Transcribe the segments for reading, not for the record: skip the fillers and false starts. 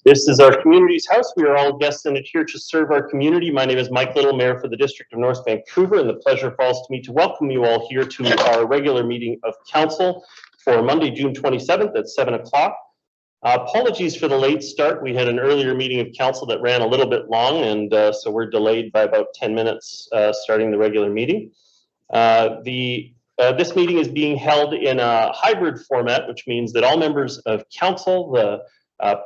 This is our community's house. We are all guests in it here to serve our community. My name is Mike Little, Mayor for the District of North Vancouver, and the pleasure falls to me to welcome you all here to our regular meeting of council for Monday, June 27th at 7 o'clock. Apologies for the late start. We had an earlier meeting of council that ran a little bit long, and so we're delayed by about 10 minutes starting the regular meeting. This meeting is being held in a hybrid format, which means that all members of council, the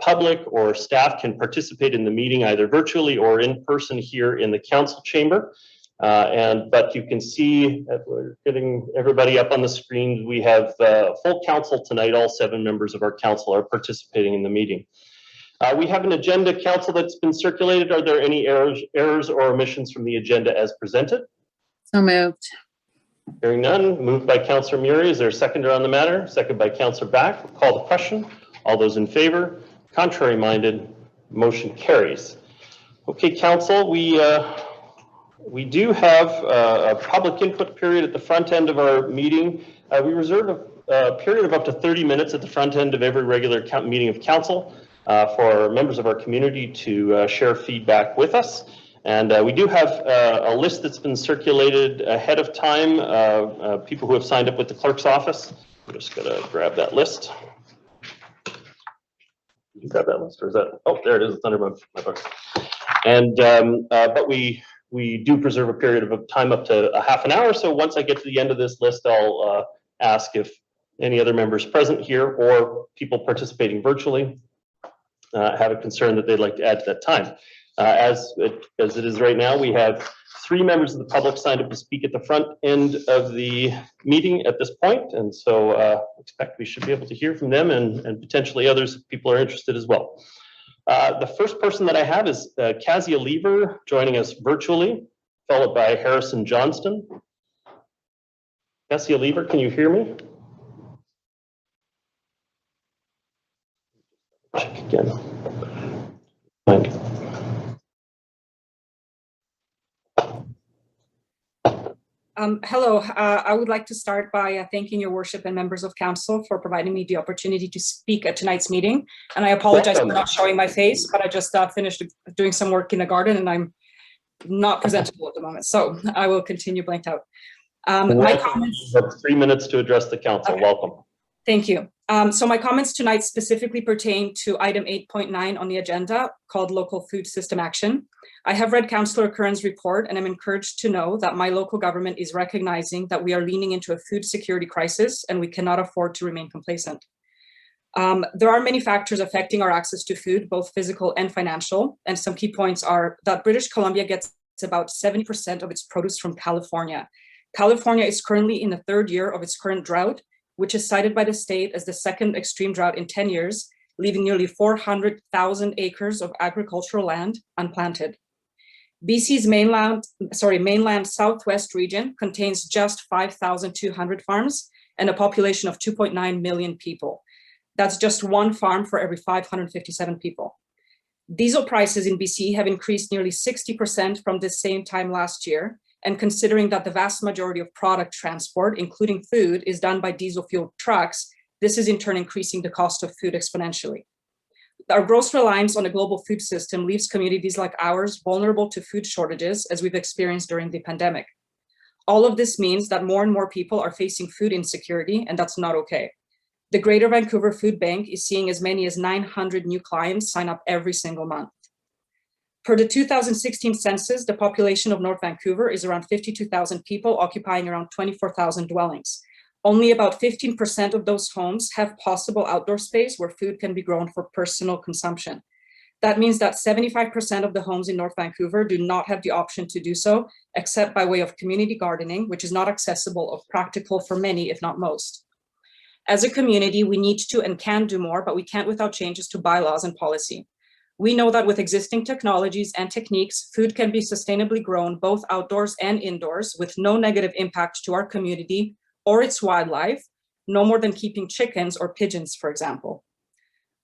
public or staff can participate in the meeting either virtually or in person here in the council chamber. But you can see that we're getting everybody up on the screen. We have full council tonight. All 7 members of our council are participating in the meeting. We have an agenda, council, that's been circulated. Are there any errors or omissions from the agenda as presented? So moved. Hearing none, moved by Councillor Murray. Is there a seconder on the matter? Second by Councillor Back. We'll call the question. All those in favor? Contrary minded? Motion carries. Okay, council, we do have a public input period at the front end of our meeting. We reserve a period of up to 30 minutes at the front end of every regular meeting of council for members of our community to share feedback with us. And we do have a list that's been circulated ahead of time, people who have signed up with the clerk's office. I'm just going to grab that list. You grab that list, or is that? Oh, there it is. It's under my book. And but we do preserve a period of time up to a half an hour. So once I get to the end of this list, I'll ask if any other members present here or people participating virtually have a concern that they'd like to add to that time. As it is right now, we have 3 members of the public signed up to speak at the front end of the meeting at this point, and so expect we should be able to hear from them and potentially others if people are interested as well. The first person that I have is Kezia Lever joining us virtually, followed by Harrison Johnston. Kezia Lever, can you hear me? Check again. Fine. Hello, I would like to start by thanking your worship and members of council for providing me the opportunity to speak at tonight's meeting. And I apologize for not showing my face, but I just finished doing some work in the garden and I'm not presentable at the moment. So I will continue blanked out. My comments. You have 3 minutes to address the council. Okay. Welcome. Thank you. So my comments tonight specifically pertain to item 8.9 on the agenda called Local Food System Action. I have read Councillor Curran's report and I'm encouraged to know that my local government is recognizing that we are leaning into a food security crisis and we cannot afford to remain complacent. There are many factors affecting our access to food, both physical and financial, and some key points are that British Columbia gets about 70% of its produce from California. California is currently in the 3rd year of its current drought, which is cited by the state as the 2nd extreme drought in 10 years, leaving nearly 400,000 acres of agricultural land unplanted. BC's mainland southwest region contains just 5,200 farms and a population of 2.9 million people. That's just 1 farm for every 557 people. Diesel prices in BC have increased nearly 60% from the same time last year. And considering that the vast majority of product transport, including food, is done by diesel-fueled trucks, this is in turn increasing the cost of food exponentially. Our gross reliance on a global food system leaves communities like ours vulnerable to food shortages, as we've experienced during the pandemic. All of this means that more and more people are facing food insecurity, and that's not okay. The Greater Vancouver Food Bank is seeing as many as 900 new clients sign up every single month. Per the 2016 census, the population of North Vancouver is around 52,000 people, occupying around 24,000 dwellings. Only about 15% of those homes have possible outdoor space where food can be grown for personal consumption. That means that 75% of the homes in North Vancouver do not have the option to do so, except by way of community gardening, which is not accessible or practical for many, if not most. As a community, we need to and can do more, but we can't without changes to bylaws and policy. We know that with existing technologies and techniques, food can be sustainably grown both outdoors and indoors with no negative impact to our community or its wildlife, no more than keeping chickens or pigeons, for example.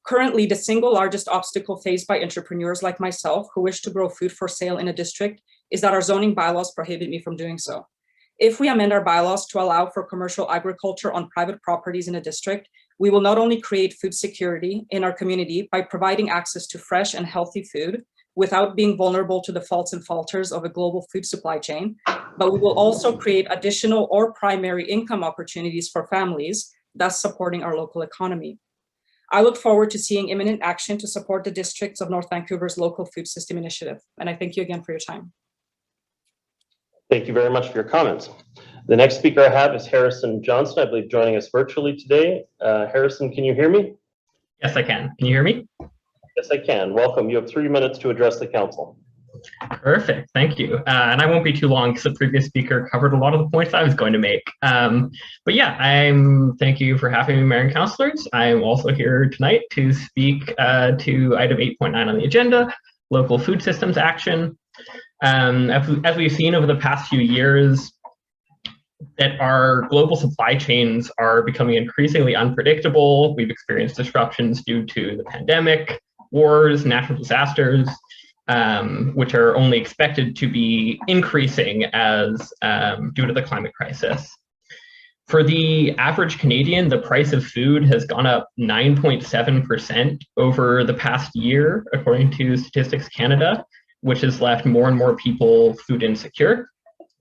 Currently, the single largest obstacle faced by entrepreneurs like myself who wish to grow food for sale in a district is that our zoning bylaws prohibit me from doing so. If we amend our bylaws to allow for commercial agriculture on private properties in a district, We will not only create food security in our community by providing access to fresh and healthy food without being vulnerable to the faults and falters of a global food supply chain, but we will also create additional or primary income opportunities for families, thus supporting our local economy. I look forward to seeing imminent action to support the districts of North Vancouver's local food system initiative. And I thank you again for your time. Thank you very much for your comments. The next speaker I have is Harrison Johnston, I believe joining us virtually today. Harrison, can you hear me? Yes, I can. Can you hear me? Yes, I can. Welcome. You have 3 minutes to address the council. Perfect. Thank you. And I won't be too long because the previous speaker covered a lot of the points I was going to make. But yeah, thank you for having me, Mayor and Councillors. I'm also here tonight to speak to item 8.9 on the agenda, local food systems action. As we've seen over the past few years, that our global supply chains are becoming increasingly unpredictable. We've experienced disruptions due to the pandemic, wars, natural disasters, which are only expected to be increasing as due to the climate crisis. For the average Canadian, the price of food has gone up 9.7% over the past year, according to Statistics Canada, which has left more and more people food insecure.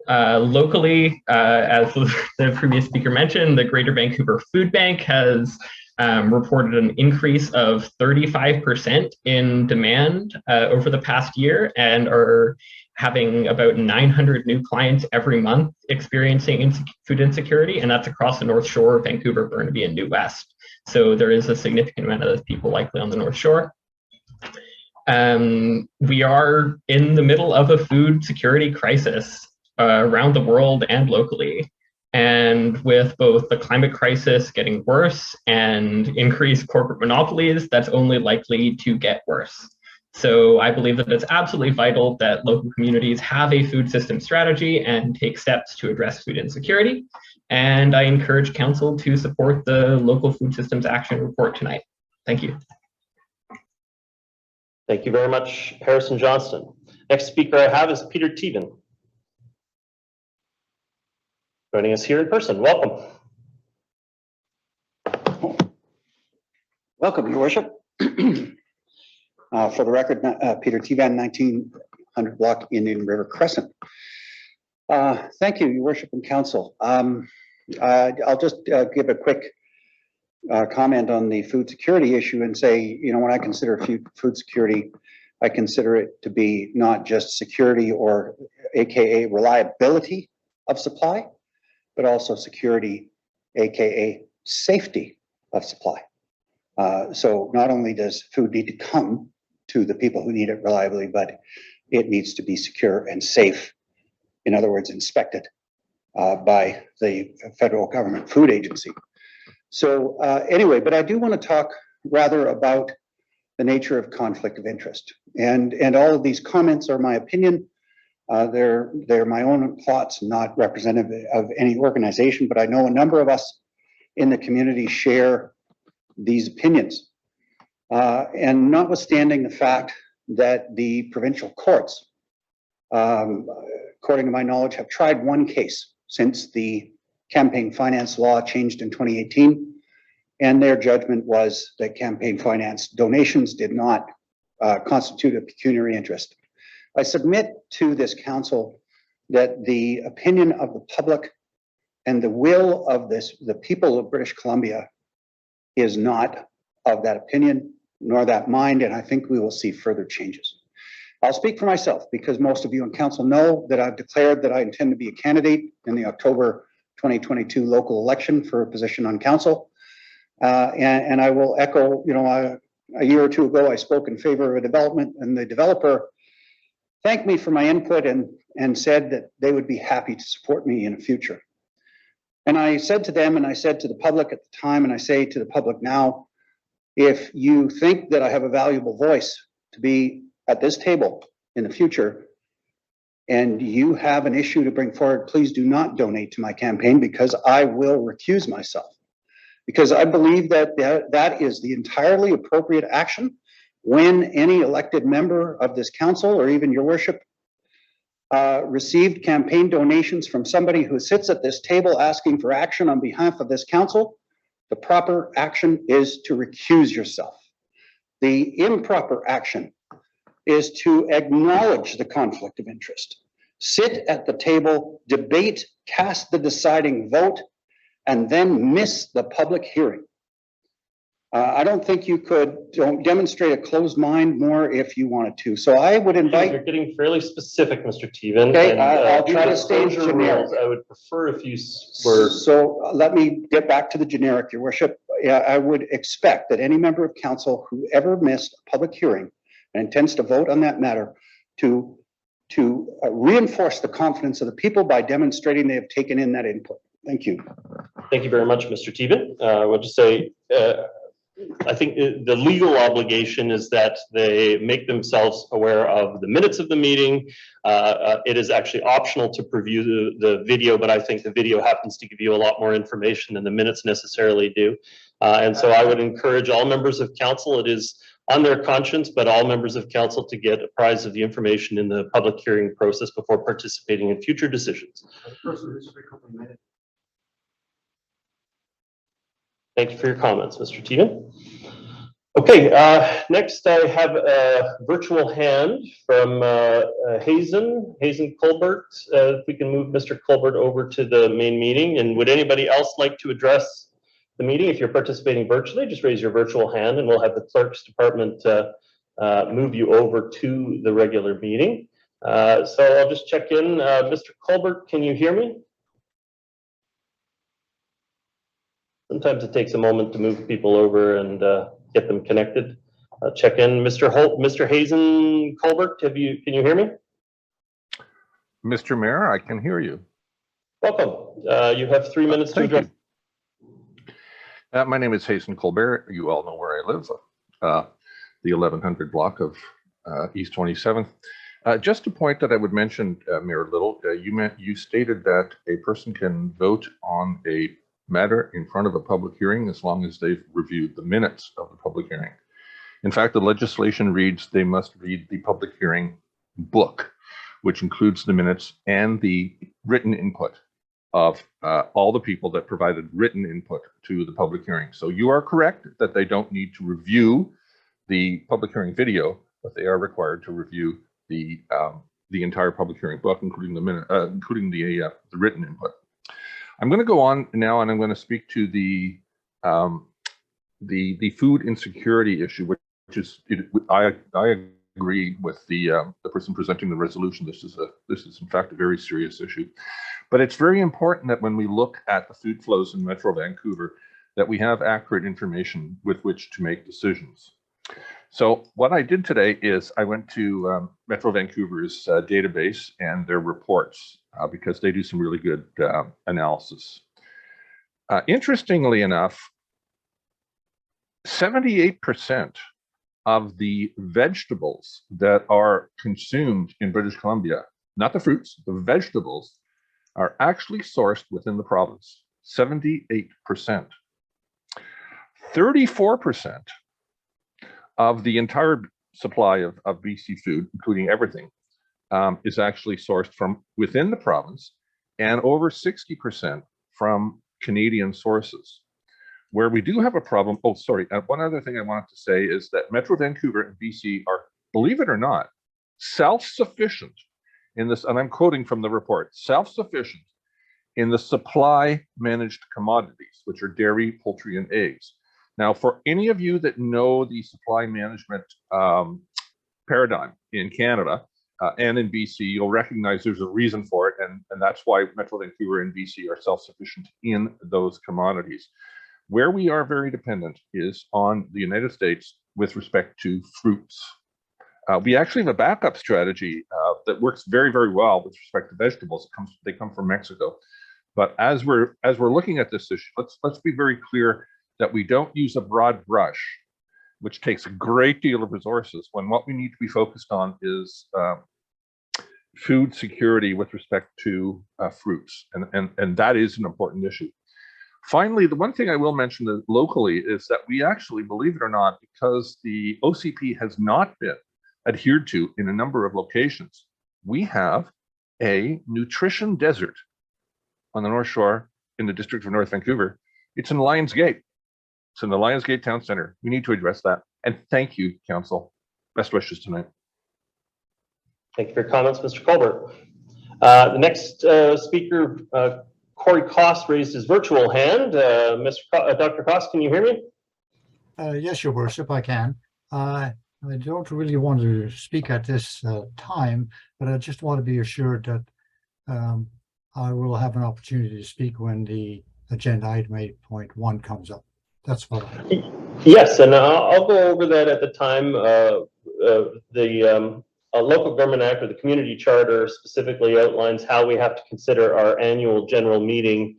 Locally, as the previous speaker mentioned, the Greater Vancouver Food Bank has reported an increase of 35% in demand over the past year and are having about 900 new clients every month experiencing food insecurity, and that's across the North Shore, Vancouver, Burnaby, and New West. So there is a significant amount of those people likely on the North Shore. We are in the middle of a food security crisis around the world and locally. And with both the climate crisis getting worse and increased corporate monopolies, that's only likely to get worse. So I believe that it's absolutely vital that local communities have a food system strategy and take steps to address food insecurity. And I encourage council to support the local food systems action report tonight. Thank you. Thank you very much, Harrison Johnston. Next speaker I have is Peter Teven, joining us here in person. Welcome. Welcome, Your Worship. For the record, Peter Tevan, 1900 block Indian River Crescent. Thank you, Your Worship and Council. I'll just give a quick comment on the food security issue and say, you know, when I consider food security, I consider it to be not just security or AKA reliability of supply, but also security, AKA safety of supply. So not only does food need to come to the people who need it reliably, but it needs to be secure and safe. In other words, inspected by the federal government food agency. So anyway, but I do want to talk rather about the nature of conflict of interest. And all of these comments are my opinion. They're my own thoughts, not representative of any organization, but I know a number of us in the community share these opinions. And notwithstanding the fact that the provincial courts, according to my knowledge, have tried one case since the campaign finance law changed in 2018, and their judgment was that campaign finance donations did not constitute a pecuniary interest. I submit to this council that the opinion of the public and the will of the people of British Columbia is not of that opinion nor that mind, and I think we will see further changes. I'll speak for myself because most of you in council know that I've declared that I intend to be a candidate in the October 2022 local election for a position on council. And I will echo, you know, a year or two ago, I spoke in favor of a development, and the developer thanked me for my input and said that they would be happy to support me in the future. And I said to them, and I said to the public at the time, and I say to the public now, if you think that I have a valuable voice to be at this table in the future, and you have an issue to bring forward, please do not donate to my campaign, because I will recuse myself. Because I believe that that is the entirely appropriate action when any elected member of this council, or even your worship, received campaign donations from somebody who sits at this table asking for action on behalf of this council. The proper action is to recuse yourself. The improper action is to acknowledge the conflict of interest. Sit at the table, debate, cast the deciding vote, and then miss the public hearing. I don't think you could demonstrate a closed mind more if you wanted to. So I would invite. You're getting fairly specific, Mr. Teven. Okay, and, I'll due try to disclosure stay generic. rules, I would prefer if you were. So let me get back to the generic, Your Worship. I would expect that any member of council who ever missed a public hearing and intends to vote on that matter to reinforce the confidence of the people by demonstrating they have taken in that input. Thank you. Thank you very much, Mr. Teven. I would just say, I think the legal obligation is that they make themselves aware of the minutes of the meeting. It is actually optional to preview the video, but I think the video happens to give you a lot more information than the minutes necessarily do. And so I would encourage all members of council, it is on their conscience, but all members of council to get apprised of the information in the public hearing process before participating in future decisions. Thank you for your comments, Mr. Teven. Okay, next I have a virtual hand from Hazen Colbert. If we can move Mr. Colbert over to the main meeting. And would anybody else like to address the meeting? If you're participating virtually, just raise your virtual hand and we'll have the clerk's department move you over to the regular meeting. So I'll just check in. Mr. Colbert, can you hear me? Sometimes it takes a moment to move people over and get them connected. Check in. Mr. Hazen Colbert, can you hear me? Mr. Mayor, I can hear you. Welcome. You have 3 minutes to address. My name is Hazen Colbert. You all know where I live, the 1100 block of East 27th. Just a point that I would mention, Mayor Little, you stated that a person can vote on a matter in front of a public hearing as long as they've reviewed the minutes of the public hearing. In fact, the legislation reads they must read the public hearing book, which includes the minutes and the written input of all the people that provided written input to the public hearing. So you are correct that they don't need to review the public hearing video, but they are required to review the entire public hearing book, including the written input. I'm going to go on now, and I'm going to speak to the food insecurity issue, which is I agree with the person presenting the resolution. This is in fact a very serious issue, but it's very important that when we look at the food flows in Metro Vancouver, that we have accurate information with which to make decisions. So what I did today is I went to Metro Vancouver's database and their reports because they do some really good analysis. Interestingly enough, 78% of the vegetables that are consumed in British Columbia, not the fruits, the vegetables, are actually sourced within the province. 78%. 34% of the entire supply of BC food, including everything, is actually sourced from within the province, and over 60% from Canadian sources. Where we do have a problem, one other thing I wanted to say is that Metro Vancouver and BC are, believe it or not, self-sufficient in this, and I'm quoting from the report, self-sufficient in the supply managed commodities, which are dairy, poultry, and eggs. Now, for any of you that know the supply management paradigm in Canada and in BC, you'll recognize there's a reason for it, and that's why Metro Vancouver and BC are self-sufficient in those commodities. Where we are very dependent is on the United States with respect to fruits. We actually have a backup strategy that works very, very well with respect to vegetables. They come from Mexico. But as we're looking at this issue, let's be very clear that we don't use a broad brush, which takes a great deal of resources, when what we need to be focused on is food security with respect to fruits, and that is an important issue. Finally, the one thing I will mention locally is that we actually, believe it or not, because the OCP has not been adhered to in a number of locations, we have a nutrition desert on the North Shore in the district of North Vancouver. It's in Lions Gate. It's in the Lionsgate Town Center. We need to address that. And thank you, council. Best wishes tonight. Thank you for your comments, Mr. Colbert. The next speaker, Corey Koss, raised his virtual hand. Dr. Koss, can you hear me? Yes, Your Worship, I can. I don't really want to speak at this time, but I just want to be assured that I will have an opportunity to speak when the agenda item 8.1 comes up. That's what I. Yes, and I'll go over that at the time. The Local Government Act, or the Community Charter, specifically outlines how we have to consider our annual general meeting,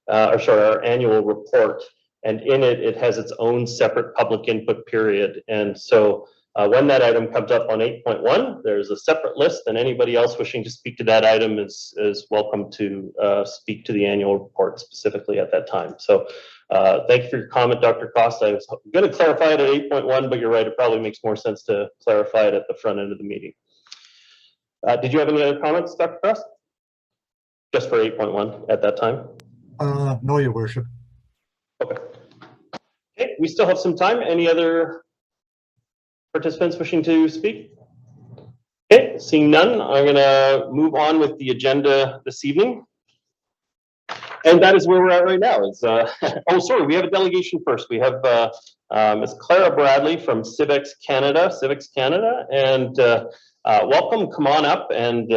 our annual report. And in it, it has its own separate public input period. And so when that item comes up on 8.1, there's a separate list, and anybody else wishing to speak to that item is welcome to speak to the annual report specifically at that time. So thank you for your comment, Dr. Costa. I was going to clarify it at 8.1, but you're right, it probably makes more sense to clarify it at the front end of the meeting. Did you have any other comments, Dr. Costa? Just for 8.1 at that time? No, Your Worship. Okay. Okay, we still have some time. Any other participants wishing to speak? Okay, seeing none, I'm going to move on with the agenda this evening. And that is where we're at right now. Oh, sorry, we have a delegation first. We have Ms. Clara Bradley from Civics Canada, and welcome, come on up. And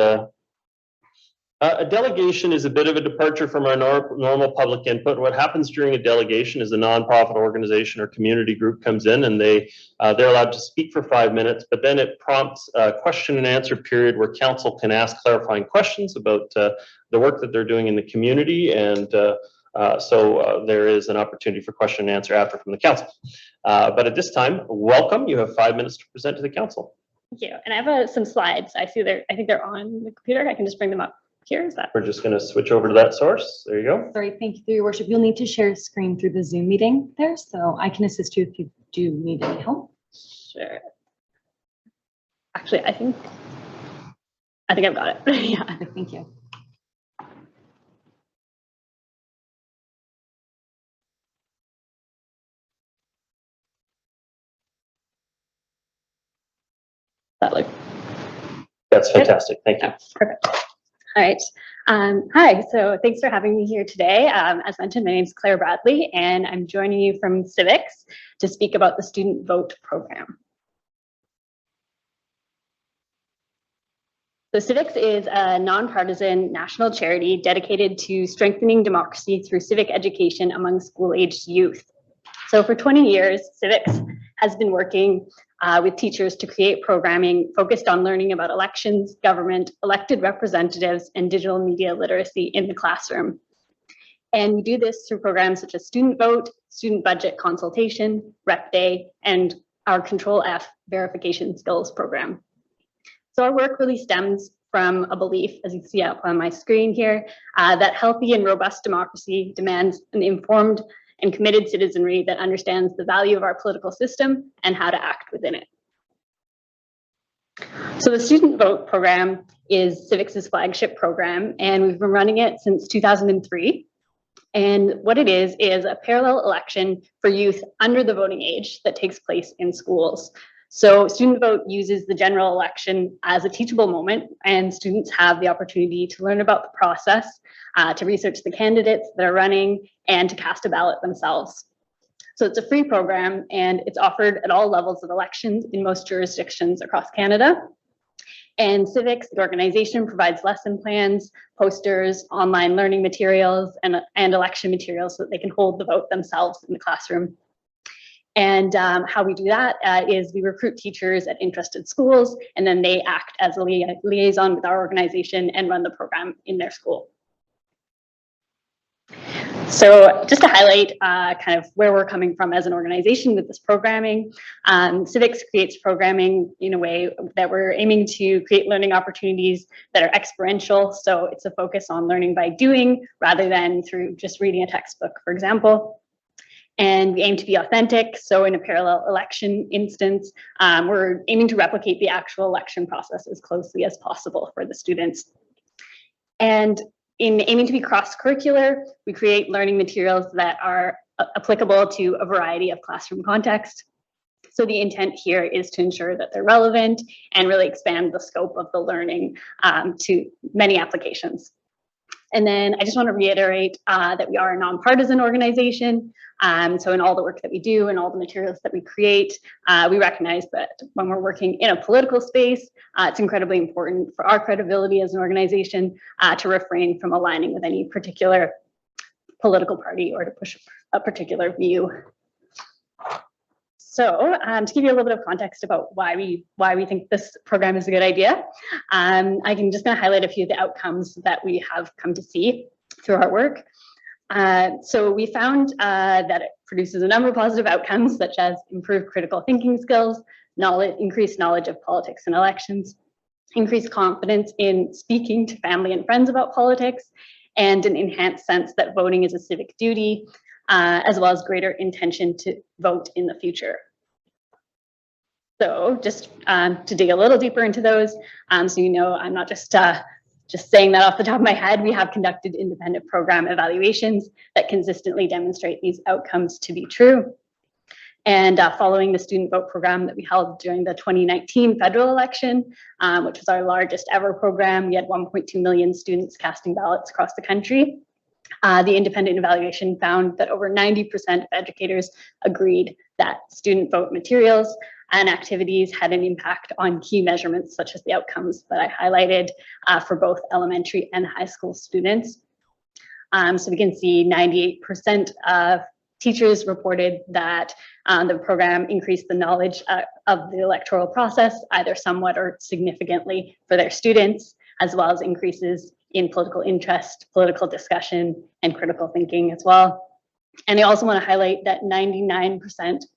a delegation is a bit of a departure from our normal public input. What happens during a delegation is a nonprofit organization or community group comes in, and they're allowed to speak for 5 minutes, but then it prompts a question and answer period where council can ask clarifying questions about the work that they're doing in the community. And so there is an opportunity for question and answer after from the council. But at this time, welcome. You have 5 minutes to present to the council. Thank you. And I have some slides. I see I think they're on the computer. I can just bring them up. Here is that. We're just going to switch over to that source. There you go. Sorry, thank you, through your worship. You'll need to share a screen through the Zoom meeting there, so I can assist you if you do need any help. Sure. Actually, I think I've got it. Yeah. Thank you. That's fantastic. Thank you. Yeah, perfect. All right. Hi, so thanks for having me here today. As mentioned, my name is Claire Bradley, and I'm joining you from Civics to speak about the Student Vote program. So Civics is a nonpartisan national charity dedicated to strengthening democracy through civic education among school-aged youth. So for 20 years, Civics has been working with teachers to create programming focused on learning about elections, government, elected representatives, and digital media literacy in the classroom. And we do this through programs such as Student Vote, Student Budget Consultation, Rep Day, and our Control F verification skills program. So our work really stems from a belief, as you see up on my screen here, that healthy and robust democracy demands an informed and committed citizenry that understands the value of our political system and how to act within it. So the Student Vote program is Civics' flagship program, and we've been running it since 2003. And what it is a parallel election for youth under the voting age that takes place in schools. So Student Vote uses the general election as a teachable moment, and students have the opportunity to learn about the process, to research the candidates that are running, and to cast a ballot themselves. So it's a free program, and it's offered at all levels of elections in most jurisdictions across Canada. And Civics, the organization, provides lesson plans, posters, online learning materials, and election materials so that they can hold the vote themselves in the classroom. And how we do that is we recruit teachers at interested schools, and then they act as a liaison with our organization and run the program in their school. So just to highlight kind of where we're coming from as an organization with this programming, Civics creates programming in a way that we're aiming to create learning opportunities that are experiential. So it's a focus on learning by doing rather than through just reading a textbook, for example. And we aim to be authentic. So in a parallel election instance, we're aiming to replicate the actual election process as closely as possible for the students. And in aiming to be cross-curricular, we create learning materials that are applicable to a variety of classroom contexts. So the intent here is to ensure that they're relevant and really expand the scope of the learning to many applications. And then I just want to reiterate that we are a nonpartisan organization. So in all the work that we do and all the materials that we create, we recognize that when we're working in a political space, it's incredibly important for our credibility as an organization to refrain from aligning with any particular political party or to push a particular view. So to give you a little bit of context about why we think this program is a good idea, I can just highlight a few of the outcomes that we have come to see through our work. So we found that it produces a number of positive outcomes, such as improved critical thinking skills, increased knowledge of politics and elections, increased confidence in speaking to family and friends about politics, and an enhanced sense that voting is a civic duty, as well as greater intention to vote in the future. So just to dig a little deeper into those, so you know, I'm not just saying that off the top of my head. We have conducted independent program evaluations that consistently demonstrate these outcomes to be true. And following the student vote program that we held during the 2019 federal election, which was our largest ever program, we had 1.2 million students casting ballots across the country. The independent evaluation found that over 90% of educators agreed that student vote materials and activities had an impact on key measurements, such as the outcomes that I highlighted for both elementary and high school students. So we can see 98% of teachers reported that the program increased the knowledge of the electoral process, either somewhat or significantly for their students, as well as increases in political interest, political discussion, and critical thinking as well. And I also want to highlight that 99%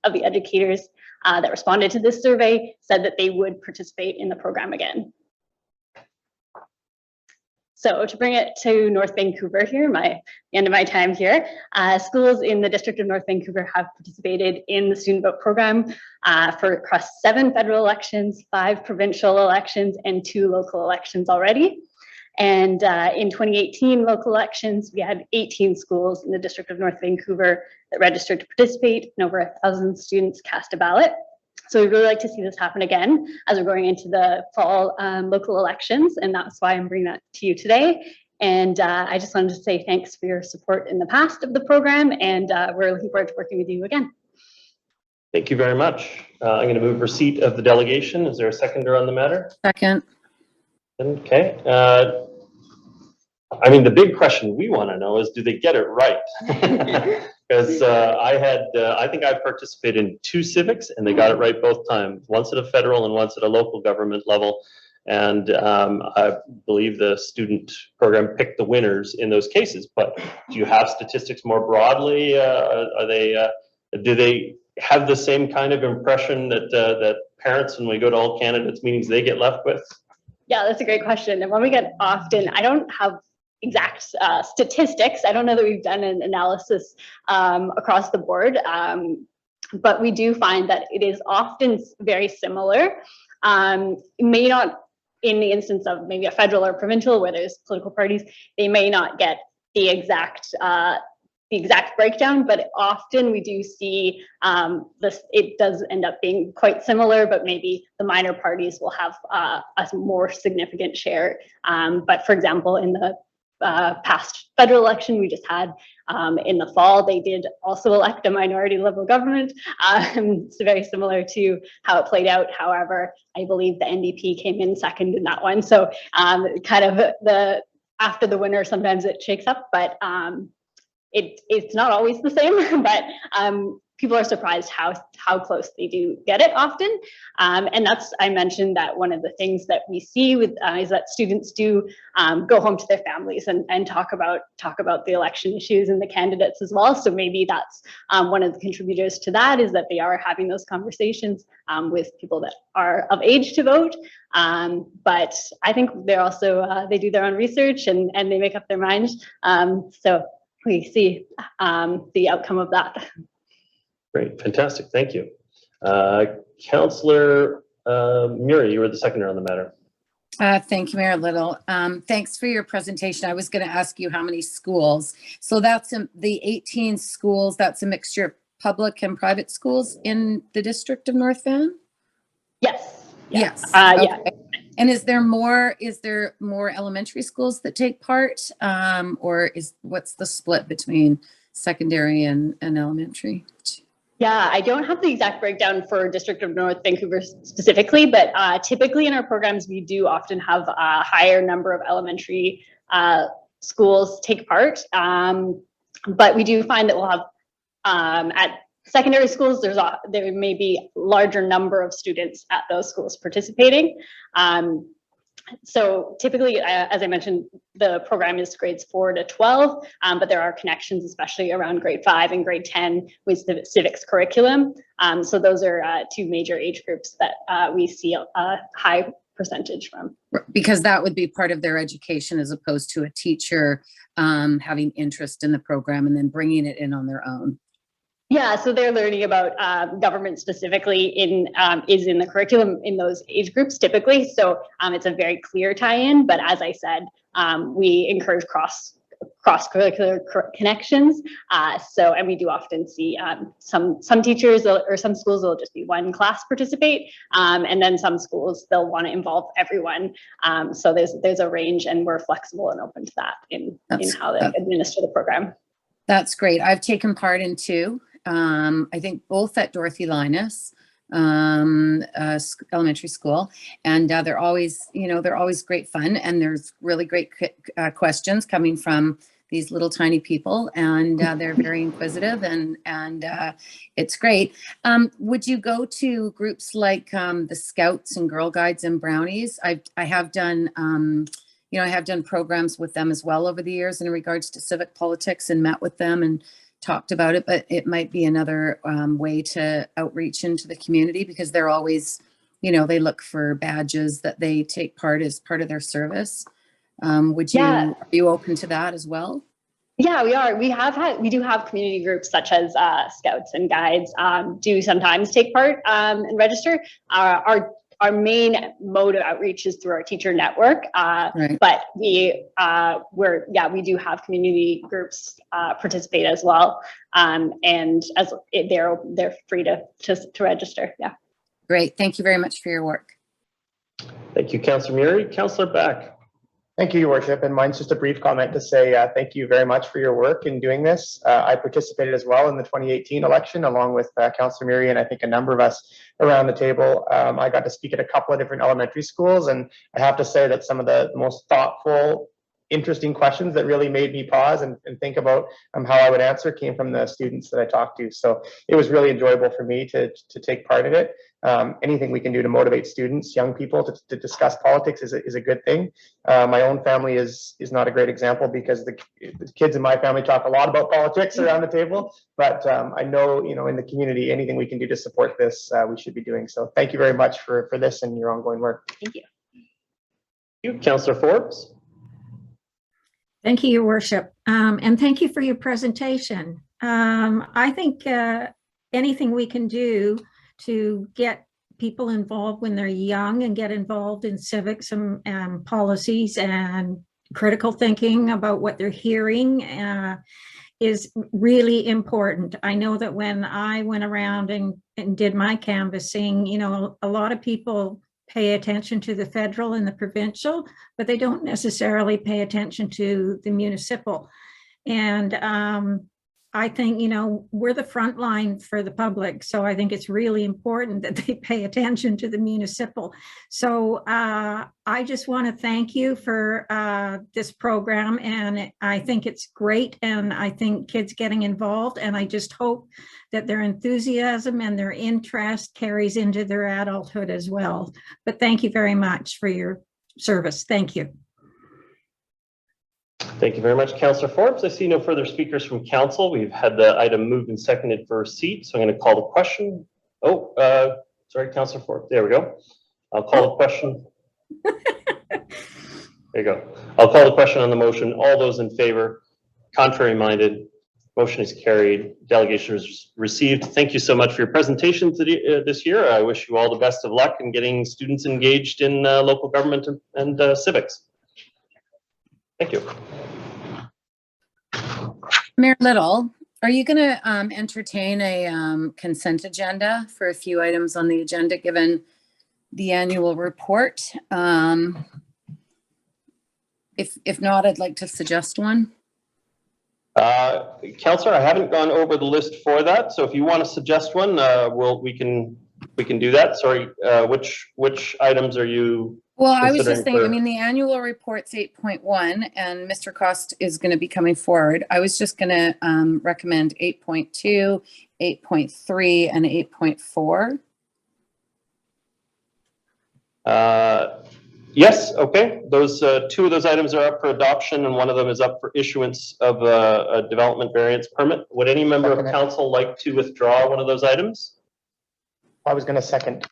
of the educators that responded to this survey said that they would participate in the program again. So to bring it to North Vancouver here, the end of my time here, schools in the District of North Vancouver have participated in the student vote program across 7 federal elections, 5 provincial elections, and 2 local elections already. And in 2018 local elections, we had 18 schools in the District of North Vancouver that registered to participate, and over 1,000 students cast a ballot. So we'd really like to see this happen again as we're going into the fall local elections, and that's why I'm bringing that to you today. And I just wanted to say thanks for your support in the past of the program, and we're looking forward to working with you again. Thank you very much. I'm going to move receipt of the delegation. Is there a seconder on the matter? Second. Okay. I mean, the big question we want to know is, do they get it right? Because I think I participated in 2 civics and they got it right both times, once at a federal and once at a local government level. And I believe the student program picked the winners in those cases. But do you have statistics more broadly? Do they have the same kind of impression that parents, when we go to all candidates meetings, they get left with? Yeah, that's a great question. And when we get often, I don't have exact statistics. I don't know that we've done an analysis across the board, but we do find that it is often very similar. It may not, in the instance of maybe a federal or provincial where there's political parties, they may not get the exact breakdown, but often we do see it does end up being quite similar, but maybe the minor parties will have a more significant share. But for example, in the past federal election we just had in the fall, they did also elect a minority Liberal government. It's very similar to how it played out. However, I believe the NDP came in second in that one. So kind of after the winner, sometimes it shakes up, but it's not always the same, but people are surprised how close they do get it often. And I mentioned that one of the things that we see with is that students do go home to their families and talk about the election issues and the candidates as well. So maybe that's one of the contributors to that, is that they are having those conversations with people that are of age to vote. But I think they're also, they do their own research and they make up their minds. So we see the outcome of that. Great, fantastic, thank you. Councillor Murray, you were the seconder on the matter. Thank you, Mayor Little. Thanks for your presentation. I was going to ask you how many schools. So that's the 18 schools. That's a mixture of public and private schools in the district of North Van? Yes. Yes. Yeah. Okay. And is there more elementary schools that take part? Or what's the split between secondary and elementary? Yeah, I don't have the exact breakdown for District of North Vancouver specifically, but typically in our programs, we do often have a higher number of elementary schools take part. But we do find that we'll have at secondary schools, there may be larger number of students at those schools participating. So typically, as I mentioned, the program is grades 4 to 12, but there are connections, especially around grade 5 and grade 10 with the civics curriculum. So those are two major age groups that we see a high percentage from. Because that would be part of their education as opposed to a teacher having interest in the program and then bringing it in on their own. Yeah, so they're learning about government specifically is in the curriculum in those age groups typically. So it's a very clear tie-in. But as I said, we encourage cross-curricular connections. And we do often see some teachers or some schools will just be one class participate, and then some schools they'll want to involve everyone. So there's a range, and we're flexible and open to that in how they administer the program. That's great. I've taken part in 2. I think both at Dorothy Linus elementary school, and they're always great fun, and there's really great questions coming from these little tiny people, and they're very inquisitive, and it's great. Would you go to groups like the Scouts and Girl Guides and Brownies? I have done I have done programs with them as well over the years in regards to civic politics, and met with them and talked about it, but it might be another way to outreach into the community, because they're always, they look for badges that they take part as part of their service. Are you open to that as well? Yeah, we are. We do have community groups such as Scouts and Guides do sometimes take part and register. Our main mode of outreach is through our teacher network, right. But we do have community groups participate as well, and as they're free to register. Yeah. Great. Thank you very much for your work. Thank you, Councillor Murray. Councillor Back. Thank you, Your Worship. And mine's just a brief comment to say thank you very much for your work in doing this. I participated as well in the 2018 election, along with Councillor Murray and I think a number of us around the table. I got to speak at a couple of different elementary schools, and I have to say that some of the most thoughtful, interesting questions that really made me pause and think about how I would answer came from the students that I talked to. So it was really enjoyable for me to take part in it. Anything we can do to motivate students, young people to discuss politics is a good thing. My own family is not a great example, because the kids in my family talk a lot about politics around the table, but I know, in the community, anything we can do to support this, we should be doing. So thank you very much for this and your ongoing work. Thank you. Thank you, Councillor Forbes. Thank you, Your Worship, and thank you for your presentation. I think anything we can do to get people involved when they're young and get involved in civics and policies and critical thinking about what they're hearing is really important. I know that when I went around and did my canvassing, a lot of people pay attention to the federal and the provincial, but they don't necessarily pay attention to the municipal. And I think, we're the front line for the public. So I think it's really important that they pay attention to the municipal. So I just want to thank you for this program. And I think it's great. And I think kids getting involved. And I just hope that their enthusiasm and their interest carries into their adulthood as well. But thank you very much for your service. Thank you. Thank you very much, Councillor Forbes. I see no further speakers from council. We've had the item moved and seconded for a seat, so I'm going to call the question. Sorry, Councillor Forbes. There we go. I'll call the question. There you go. I'll call the question on the motion. All those in favor, contrary minded, Motion is carried. Delegation is received. Thank you so much for your presentation today, this year. I wish you all the best of luck in getting students engaged in local government and civics. Thank you. Mayor Little, are you going to entertain a consent agenda for a few items on the agenda, given the annual report? If not, I'd like to suggest one. Councillor, I haven't gone over the list for that, so if you want to suggest one, we can do that. Sorry, which items are you? Well, I was just considering thinking, I for- mean, the annual report's 8.1 and Mr. Cost is going to be coming forward. I was just going to recommend 8.2, 8.3 and 8.4. Yes, okay. Those two of those items are up for adoption and one of them is up for issuance of a development variance permit. Would any member of Second it. council like to withdraw one of those items? I was going to second.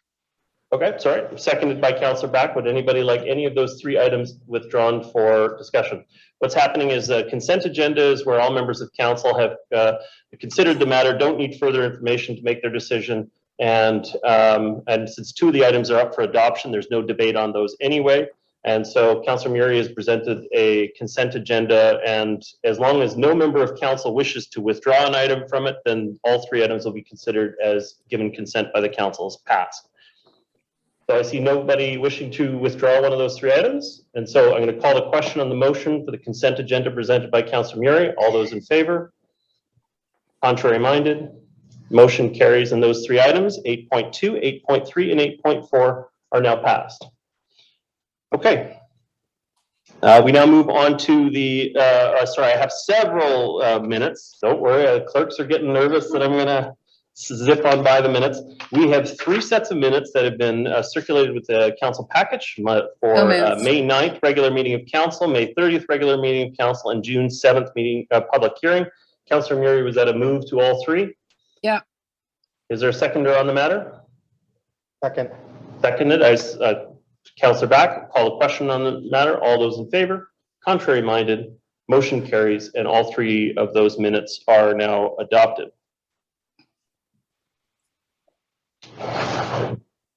Okay, sorry. Seconded by Councillor Back. Would anybody like any of those three items withdrawn for discussion? What's happening is a consent agenda is where all members of council have considered the matter, don't need further information to make their decision. And since two of the items are up for adoption, there's no debate on those anyway. And so Councillor Murray has presented a consent agenda, and as long as no member of council wishes to withdraw an item from it, then all three items will be considered as given consent by the council as passed. So I see nobody wishing to withdraw one of those three items. And so I'm going to call the question on the motion for the consent agenda presented by Councillor Murray. All those in favor? Contrary minded? Motion carries, and those three items, 8.2, 8.3, and 8.4 are now passed. Okay. We now move on to the, sorry, I have several minutes. Don't worry, clerks are getting nervous that I'm going to zip on by the minutes. We have 3 sets of minutes that have been circulated with the council package for May 9th regular meeting of council, May 30th regular meeting of council, and June 7th meeting public hearing. Councillor Murray, was that a move to all three? Yeah. Is there a seconder on the matter? Second. Seconded. Councillor Back, call the question on the matter. All those in favor? Contrary minded? Motion carries, and all three of those minutes are now adopted.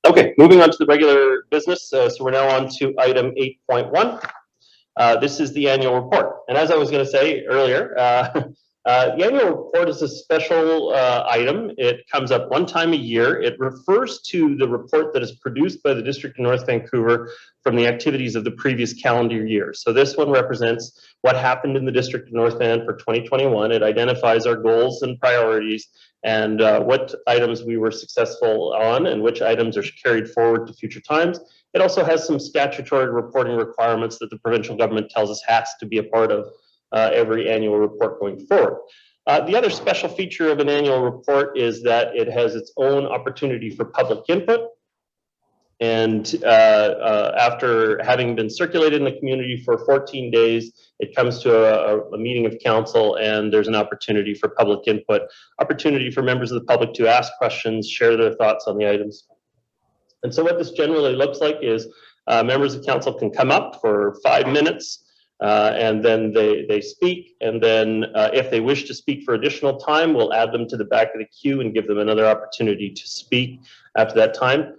Okay, moving on to the regular business. So we're now on to item 8.1. This is the annual report. And as I was going to say earlier, the annual report is a special item. It comes up one time a year. It refers to the report that is produced by the District of North Vancouver from the activities of the previous calendar year. So this one represents what happened in the District of North Van for 2021. It identifies our goals and priorities and what items we were successful on and which items are carried forward to future times. It also has some statutory reporting requirements that the provincial government tells us has to be a part of every annual report going forward. The other special feature of an annual report is that it has its own opportunity for public input. And after having been circulated in the community for 14 days, it comes to a meeting of council and there's an opportunity for public input, opportunity for members of the public to ask questions, share their thoughts on the items. And so what this generally looks like is members of council can come up for 5 minutes, and then they speak, and then if they wish to speak for additional time, we'll add them to the back of the queue and give them another opportunity to speak after that time.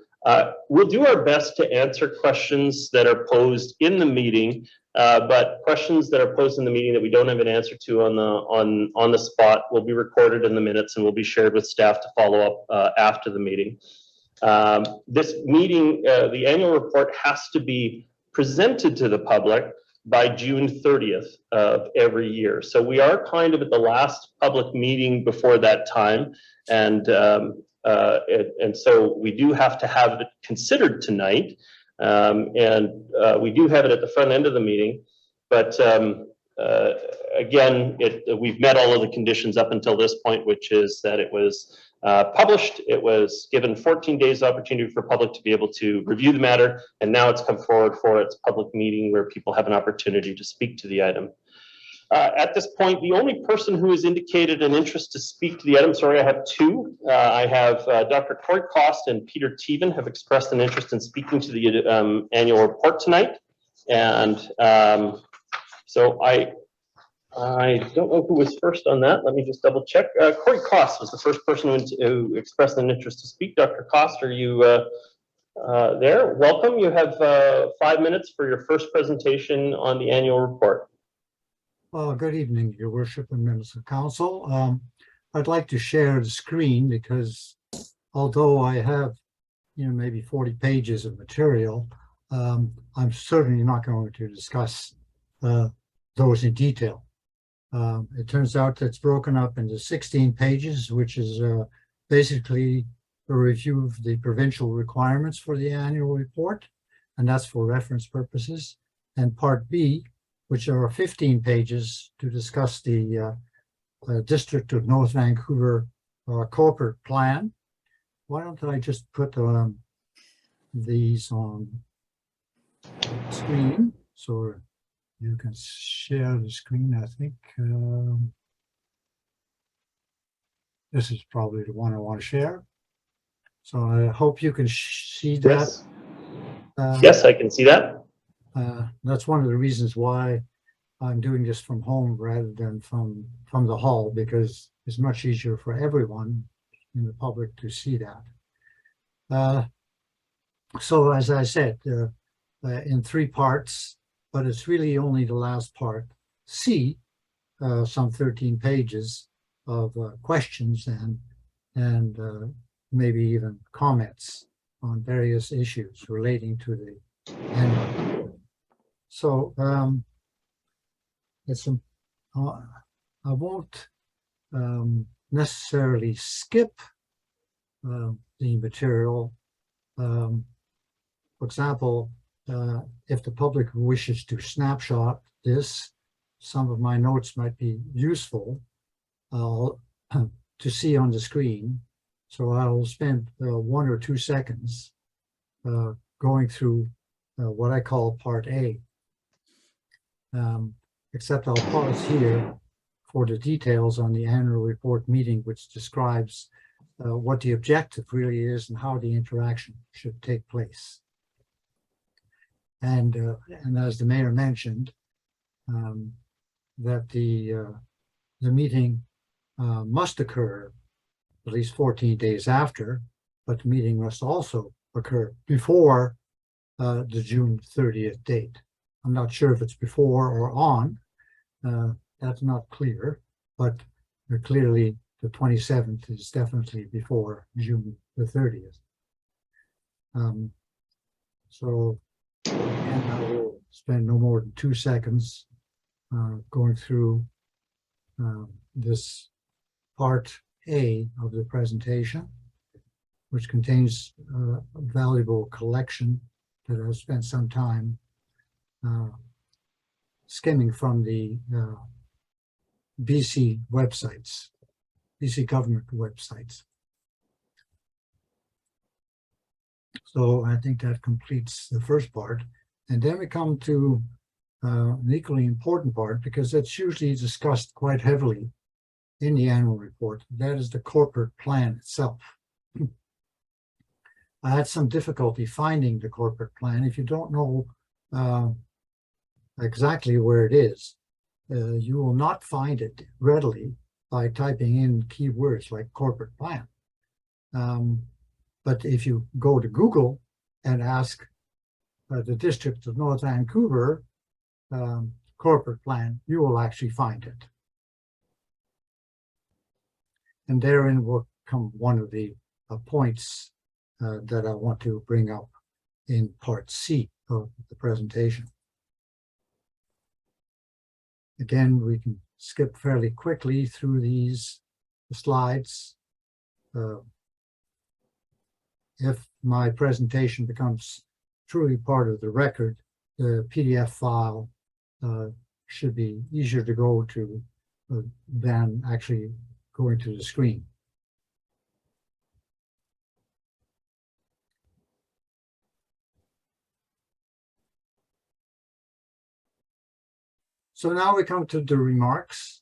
We'll do our best to answer questions that are posed in the meeting, but questions that are posed in the meeting that we don't have an answer to on the spot will be recorded in the minutes and will be shared with staff to follow up after the meeting. This meeting, the annual report has to be presented to the public by June 30th of every year. So we are kind of at the last public meeting before that time. And so we do have to have it considered tonight. We do have it at the front end of the meeting. But again, we've met all of the conditions up until this point, which is that it was published, it was given 14 days opportunity for public to be able to review the matter, and now it's come forward for its public meeting where people have an opportunity to speak to the item. At this point, the only person who has indicated an interest to speak to the item, sorry, I have 2. I have Dr. Corey Cost and Peter Teven have expressed an interest in speaking to the annual report tonight. And so I don't know who was first on that. Let me just double check. Corey Cost was the first person who expressed an interest to speak. Dr. Cost, are you there? Welcome. You have 5 minutes for your first presentation on the annual report. Well, good evening, Your Worship and members of council. I'd like to share the screen because although I have, maybe 40 pages of material, I'm certainly not going to discuss those in detail. It turns out it's broken up into 16 pages, which is basically a review of the provincial requirements for the annual report, and that's for reference purposes. And part B, which are 15 pages to discuss the District of North Vancouver corporate plan. Why don't I just put these on screen so you can share the screen, I think. This is probably the one I want to share. So I hope you can see that. Yes. Yes, I can see that. That's one of the reasons why I'm doing this from home rather than from the hall, because it's much easier for everyone in the public to see that. So as I said, in 3 parts, but it's really only the last part, C, some 13 pages of questions and maybe even comments on various issues relating to the annual report. So I won't necessarily skip the material. For example, if the public wishes to snapshot this, some of my notes might be useful to see on the screen. So I will spend 1 or 2 seconds going through what I call part A. Except I'll pause here for the details on the annual report meeting, which describes what the objective really is and how the interaction should take place. And as the mayor mentioned, that the meeting must occur at least 14 days after, but the meeting must also occur before the June 30th date. I'm not sure if it's before or on. That's not clear, but clearly the 27th is definitely before June the 30th. And I will spend no more than 2 seconds going through this part A of the presentation, which contains a valuable collection that I've spent some time skimming from the BC websites, BC government websites. So I think that completes the first part. And then we come to an equally important part, because it's usually discussed quite heavily in the annual report. That is the corporate plan itself. I had some difficulty finding the corporate plan. If you don't know exactly where it is, you will not find it readily by typing in keywords like corporate plan. But if you go to Google and ask the District of North Vancouver corporate plan, you will actually find it. And therein will come one of the points that I want to bring up in part C of the presentation. Again, we can skip fairly quickly through these slides. If my presentation becomes truly part of the record, the PDF file should be easier to go to than actually going to the screen. So now we come to the remarks.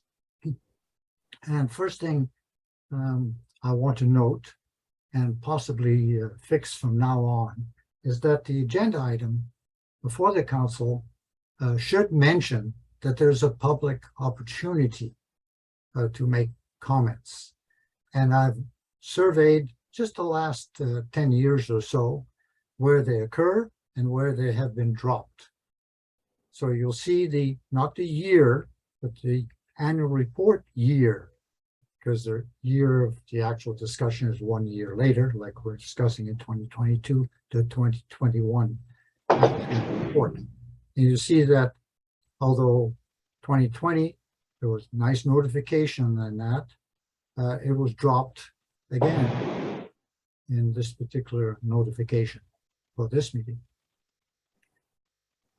And first thing I want to note, and possibly fix from now on, is that the agenda item before the council should mention that there's a public opportunity to make comments. And I've surveyed just the last 10 years or so where they occur and where they have been dropped. So you'll see not the year, but the annual report year, because the year of the actual discussion is 1 year later, like we're discussing in 2022 to 2021 report. And you see that although 2020, there was nice notification on that, it was dropped again in this particular notification for this meeting.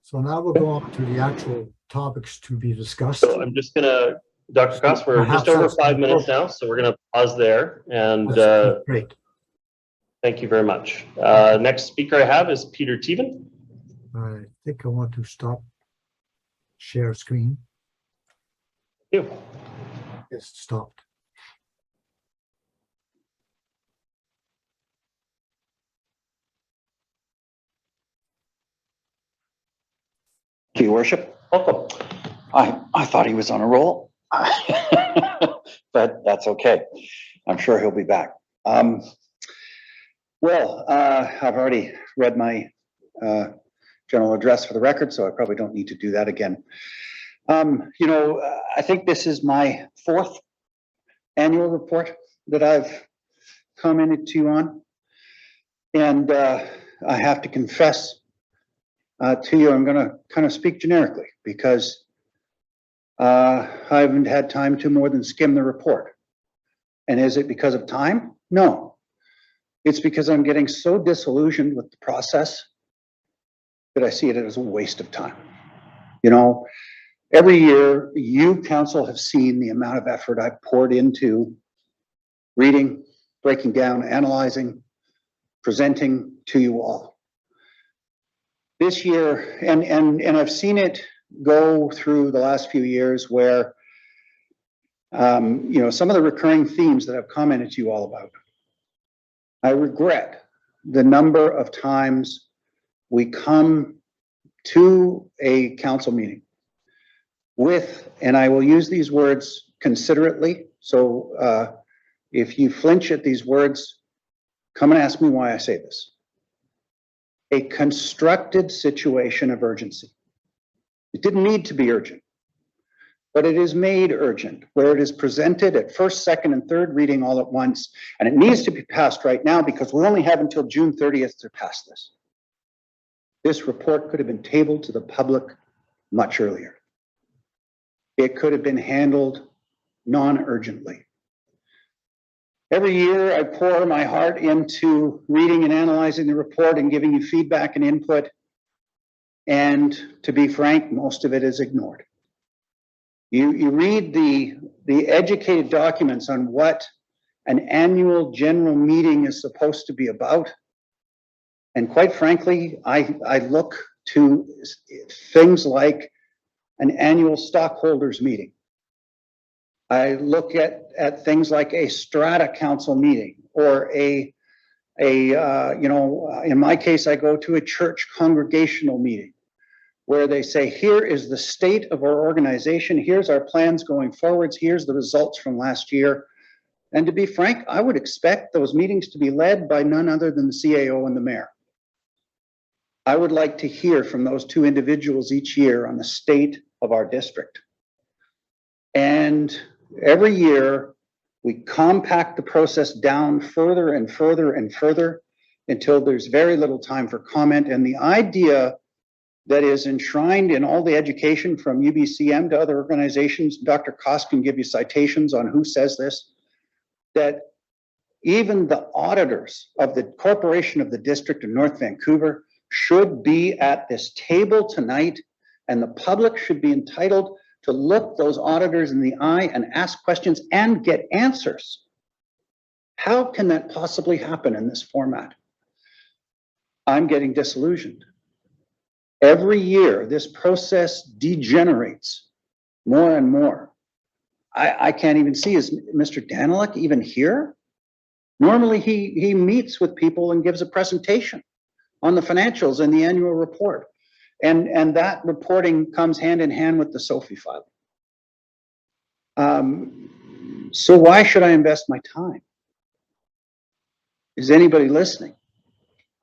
So now we'll go on to the actual topics to be discussed. So I'm just gonna, Dr. Koss, we're just over 5 minutes now, so we're gonna pause there and Great. thank you very much. Next speaker I have is Peter Teven. I think I want to stop share screen. Thank you. It's stopped. Thank you, Your Worship. Welcome. I thought he was on a roll, but that's okay. I'm sure he'll be back. I've already read my general address for the record, so I probably don't need to do that again. I think this is my 4th annual report that I've commented to you on. And I have to confess to you, I'm going to kind of speak generically because I haven't had time to more than skim the report. And is it because of time? No. It's because I'm getting so disillusioned with the process that I see it as a waste of time. Every year, you, council, have seen the amount of effort I've poured into reading, breaking down, analyzing, presenting to you all. This year, and I've seen it go through the last few years where, some of the recurring themes that I've commented to you all about. I regret the number of times we come to a council meeting with, and I will use these words considerately, so if you flinch at these words, come and ask me why I say this. A constructed situation of urgency. It didn't need to be urgent, but it is made urgent where it is presented at first, second, and third reading all at once, and it needs to be passed right now because we only have until June 30th to pass this. This report could have been tabled to the public much earlier. It could have been handled non-urgently. Every year I pour my heart into reading and analyzing the report and giving you feedback and input. And to be frank, most of it is ignored. You read the educated documents on what an annual general meeting is supposed to be about. And quite frankly, I look to things like an annual stockholders meeting. I look at things like a strata council meeting or in my case, I go to a church congregational meeting where they say, here is the state of our organization. Here's our plans going forwards. Here's the results from last year. And to be frank, I would expect those meetings to be led by none other than the CAO and the mayor. I would like to hear from those two individuals each year on the state of our district. And every year, we compact the process down further and further and further until there's very little time for comment. And the idea that is enshrined in all the education from UBCM to other organizations, Dr. Koss can give you citations on who says this, that even the auditors of the Corporation of the District of North Vancouver should be at this table tonight, and the public should be entitled to look those auditors in the eye and ask questions and get answers. How can that possibly happen in this format? I'm getting disillusioned. Every year, this process degenerates more and more. I can't even see, is Mr. Daniluk even here? Normally, he meets with people and gives a presentation on the financials and the annual report. And that reporting comes hand in hand with the SOFI filing. So why should I invest my time? Is anybody listening?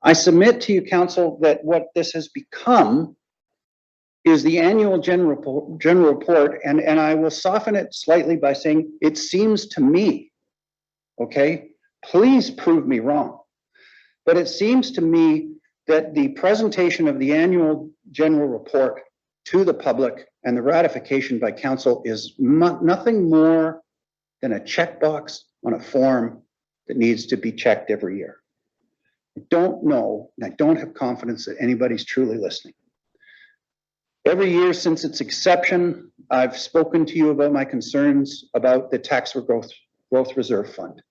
I submit to you, council, that what this has become is the annual general report, and I will soften it slightly by saying, it seems to me, okay, please prove me wrong, but it seems to me that the presentation of the annual general report to the public and the ratification by council is nothing more than a checkbox on a form that needs to be checked every year. I don't know, and I don't have confidence that anybody's truly listening. Every year since its inception, I've spoken to you about my concerns about the tax growth reserve fund.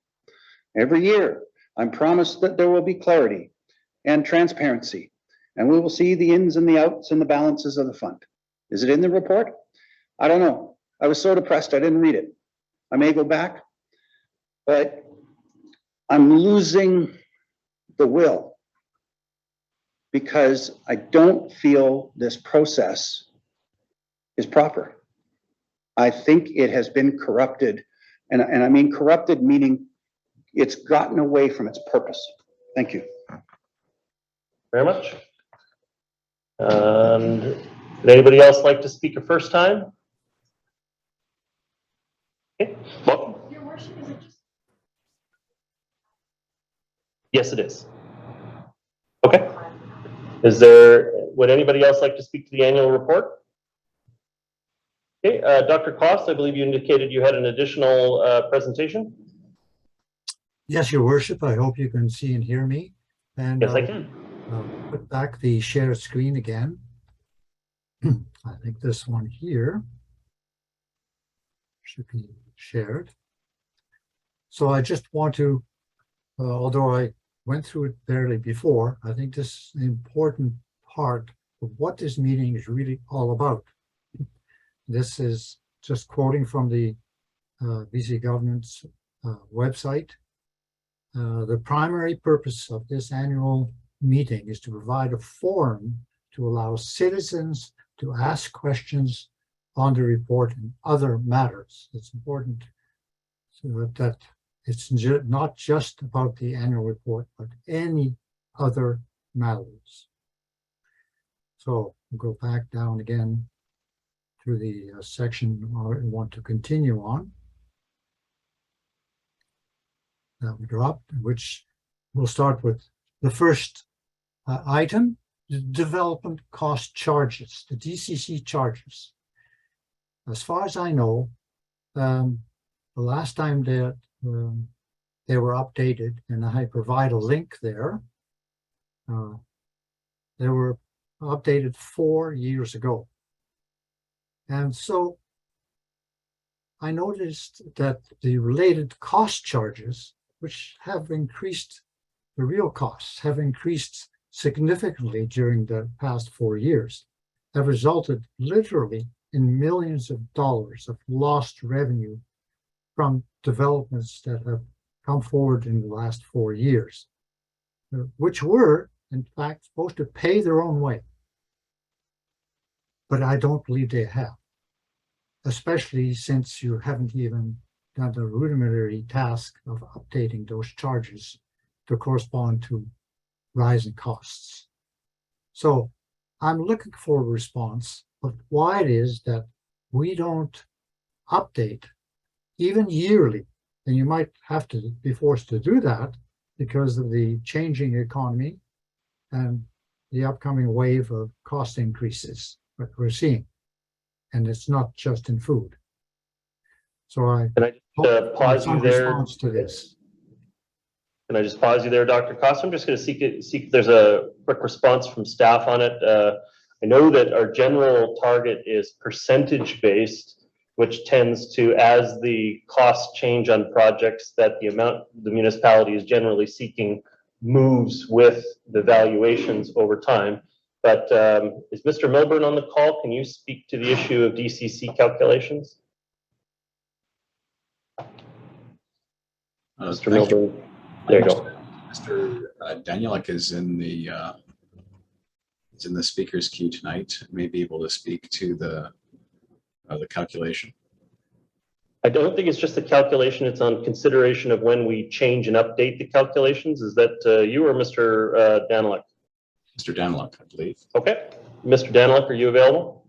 Every year, I'm promised that there will be clarity and transparency, and we will see the ins and the outs and the balances of the fund. Is it in the report? I don't know. I was so depressed I didn't read it. I may go back, but I'm losing the will because I don't feel this process is proper. I think it has been corrupted, and I mean corrupted meaning it's gotten away from its purpose. Thank you. Very much. Would anybody else like to speak a first time? Okay, welcome. Your worship, is it just? Yes, it is. Okay. Would anybody else like to speak to the annual report? Okay, Dr. Kloss, I believe you indicated you had an additional presentation. Yes, Your Worship. I hope you can see and hear me. And Yes, I can. put back the share screen again. I think this one here should be shared. So I just want to, although I went through it barely before, I think this is an important part of what this meeting is really all about. This is just quoting from the BC government's website. The primary purpose of this annual meeting is to provide a forum to allow citizens to ask questions on the report and other matters. It's important so that it's not just about the annual report, but any other matters. So we'll go back down again to the section I want to continue on. That we dropped, which we'll start with the first item, the development cost charges, the DCC charges. As far as I know, the last time that they were updated, and I provide a link there, they were updated 4 years ago. And so I noticed that the related cost charges, which have increased, the real costs have increased significantly during the past 4 years, have resulted literally in millions of dollars of lost revenue from developments that have come forward in the last 4 years, which were, in fact, supposed to pay their own way. But I don't believe they have, especially since you haven't even done the rudimentary task of updating those charges to correspond to rising costs. So I'm looking for a response of why it is that we don't update even yearly. And you might have to be forced to do that because of the changing economy and the upcoming wave of cost increases that we're seeing. And it's not just in food. So I Can I just pause you there? Response to this. Can I just pause you there, Dr. Costa? I'm just going to seek if there's a quick response from staff on it. I know that our general target is percentage based, which tends to, as the costs change on projects, that the amount the municipality is generally seeking moves with the valuations over time. But is Mr. Milburn on the call? Can you speak to the issue of DCC calculations? Mr. Milburn, there you go. Mr. Danielek is in the is in the speaker's queue tonight may be able to speak to the calculation. I don't think it's just the calculation, it's on consideration of when we change and update the calculations. Is that you or Mr. Daniluk? Mr. Daniluk, I believe. Okay. Mr. Daniluk, are you available?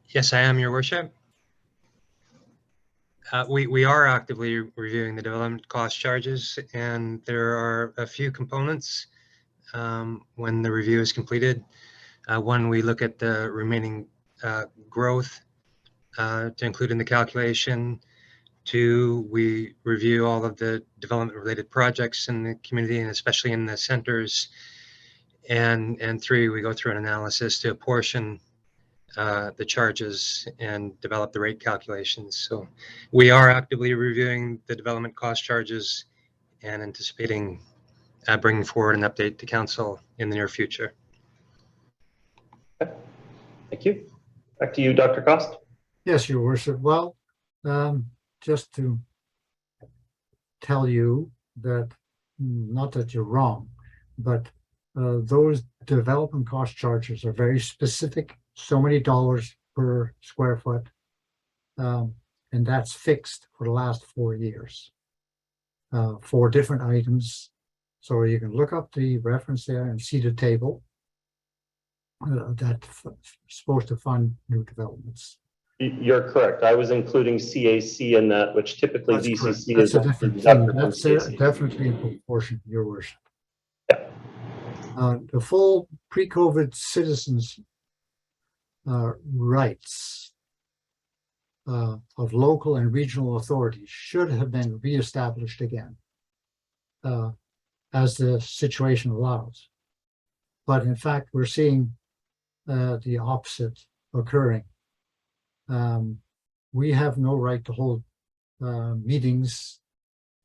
Yes, I am, Your Worship. We are actively reviewing the development cost charges, and there are a few components when the review is completed. One, we look at the remaining growth to include in the calculation. Two, we review all of the development related projects in the community and especially in the centers. And three, we go through an analysis to apportion the charges and develop the rate calculations. So we are actively reviewing the development cost charges and anticipating bringing forward an update to council in the near future. Thank you. Back to you, Dr. Cost. Yes, Your Worship. Well, just to tell you that, not that you're wrong, but those development cost charges are very specific, so many dollars per square foot, and that's fixed for the last 4 years for different items. So you can look up the reference there and see the table that's supposed to fund new developments. You're correct. I was including CAC in that, which typically That's correct. DCC That's is a different thing. That's definitely in proportion, Your Worship. The full pre-COVID citizens' rights of local and regional authorities should have been reestablished again as the situation allows. But in fact, we're seeing the opposite occurring. We have no right to hold meetings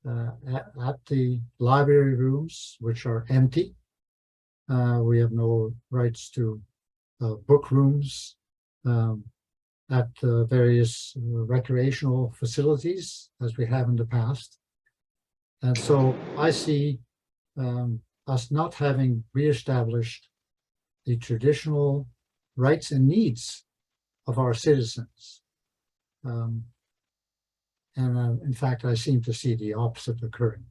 at the library rooms, which are empty. We have no rights to book rooms at various recreational facilities as we have in the past. And so I see us not having reestablished the traditional rights and needs of our citizens. In fact, I seem to see the opposite occurring.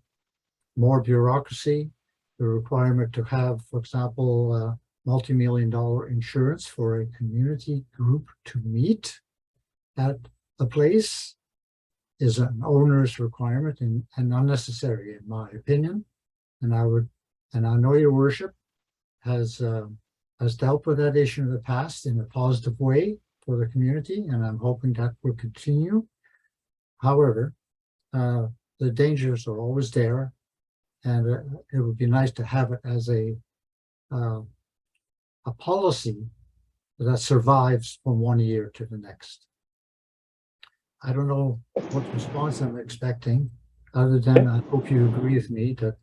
More bureaucracy, the requirement to have, for example, multi-million-dollar insurance for a community group to meet at a place is an onerous requirement and unnecessary, in my opinion. And I know Your Worship has dealt with that issue in the past in a positive way for the community, and I'm hoping that will continue. However, the dangers are always there, and it would be nice to have it as a policy that survives from 1 year to the next. I don't know what response I'm expecting, other than I hope you agree with me that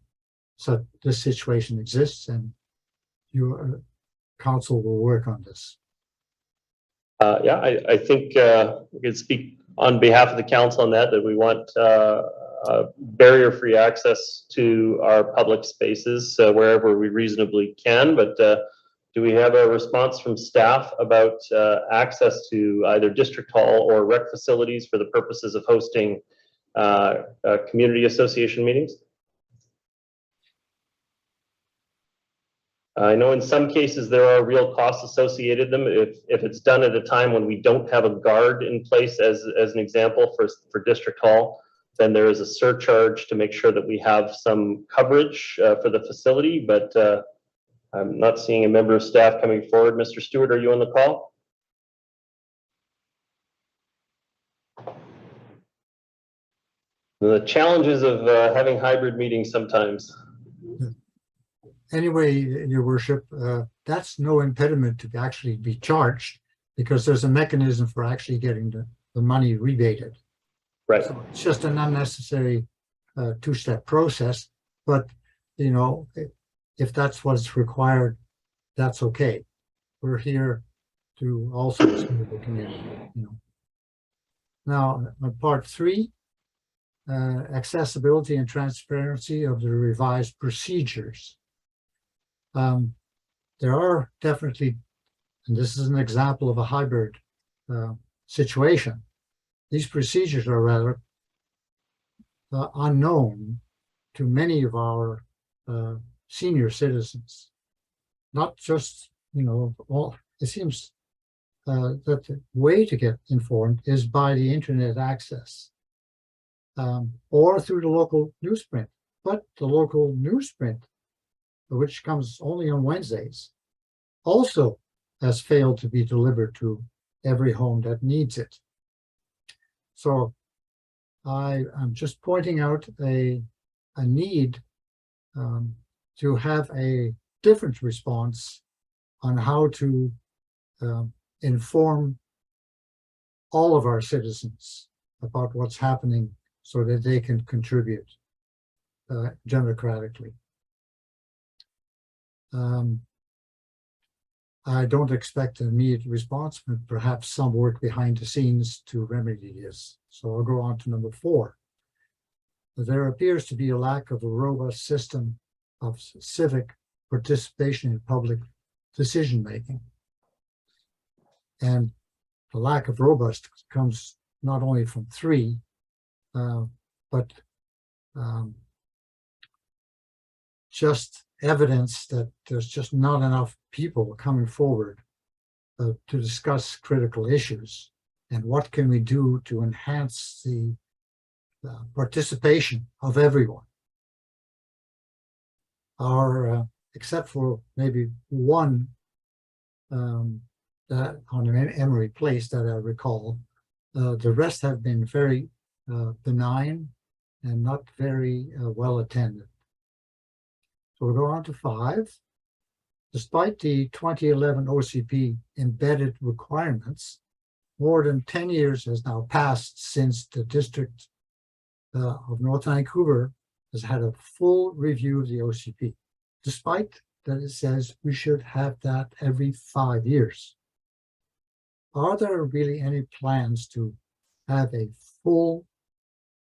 this situation exists and your council will work on this. Yeah, I think we can speak on behalf of the council on that we want barrier-free access to our public spaces wherever we reasonably can. But do we have a response from staff about access to either district hall or rec facilities for the purposes of hosting community association meetings? I know in some cases there are real costs associated with them. If it's done at a time when we don't have a guard in place, as an example for district hall, then there is a surcharge to make sure that we have some coverage for the facility. But I'm not seeing a member of staff coming forward. Mr. Stewart, are you on the call? The challenges of having hybrid meetings sometimes. Anyway, Your Worship, that's no impediment to actually be charged because there's a mechanism for actually getting the money rebated. Right. So it's just an unnecessary two-step process. But, you know, if that's what's required, that's okay. We're here to also serve the community, you know. Now, on part 3, accessibility and transparency of the revised procedures. there are definitely, and this is an example of a hybrid situation. These procedures are rather unknown to many of our senior citizens. Not just, all, it seems that the way to get informed is by the internet access or through the local newsprint. But the local newsprint, which comes only on Wednesdays, also has failed to be delivered to every home that needs it. So I'm just pointing out a need to have a different response on how to inform all of our citizens about what's happening so that they can contribute democratically. I don't expect an immediate response, but perhaps some work behind the scenes to remedy this. So I'll go on to number 4. There appears to be a lack of a robust system of civic participation in public decision-making. And the lack of robust comes not only from 3, but just evidence that there's just not enough people coming forward to discuss critical issues. And what can we do to enhance the participation of everyone? Our, except for maybe one that on Emery Place that I recall, the rest have been very benign and not very well attended. So we'll go on to 5. Despite the 2011 OCP embedded requirements, more than 10 years has now passed since the District of North Vancouver has had a full review of the OCP, despite that it says we should have that every 5 years. Are there really any plans to have a full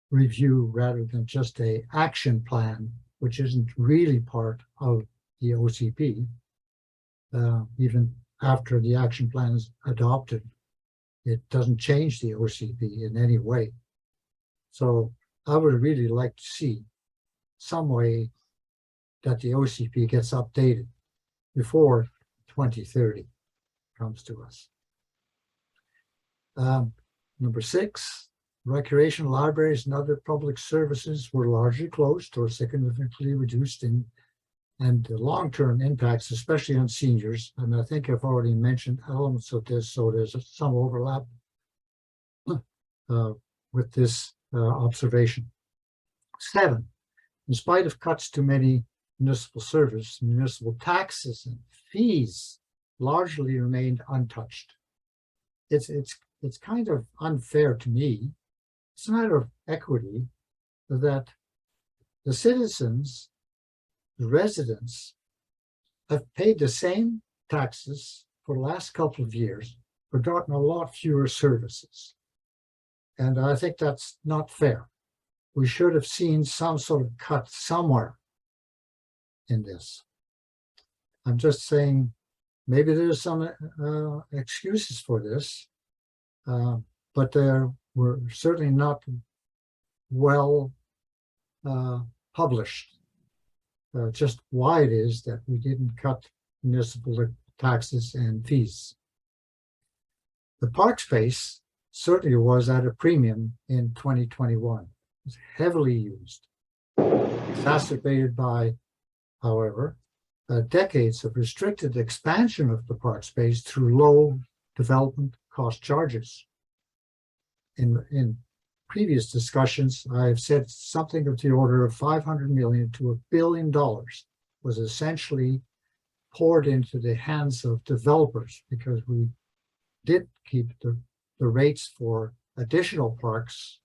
review rather than just an action plan, which isn't really part of the OCP, even after the action plan is adopted? It doesn't change the OCP in any way. So I would really like to see some way that the OCP gets updated before 2030 comes to us. Number 6, recreation libraries and other public services were largely closed or significantly reduced and the long-term impacts, especially on seniors. And I think I've already mentioned elements of this, so there's some overlap with this observation. 7, in spite of cuts to many municipal service, municipal taxes and fees largely remained untouched. It's kind of unfair to me. It's a matter of equity that the citizens, the residents, have paid the same taxes for the last couple of years, but gotten a lot fewer services. And I think that's not fair. We should have seen some sort of cut somewhere in this. I'm just saying, maybe there's some excuses for this, but they were certainly not well published. Just why it is that we didn't cut municipal taxes and fees. The park space certainly was at a premium in 2021. It was heavily used, exacerbated by, however, decades of restricted expansion of the park space through low development cost charges. In previous discussions, I've said something of the order of $500 million to $1 billion was essentially poured into the hands of developers because we did keep the rates for additional parks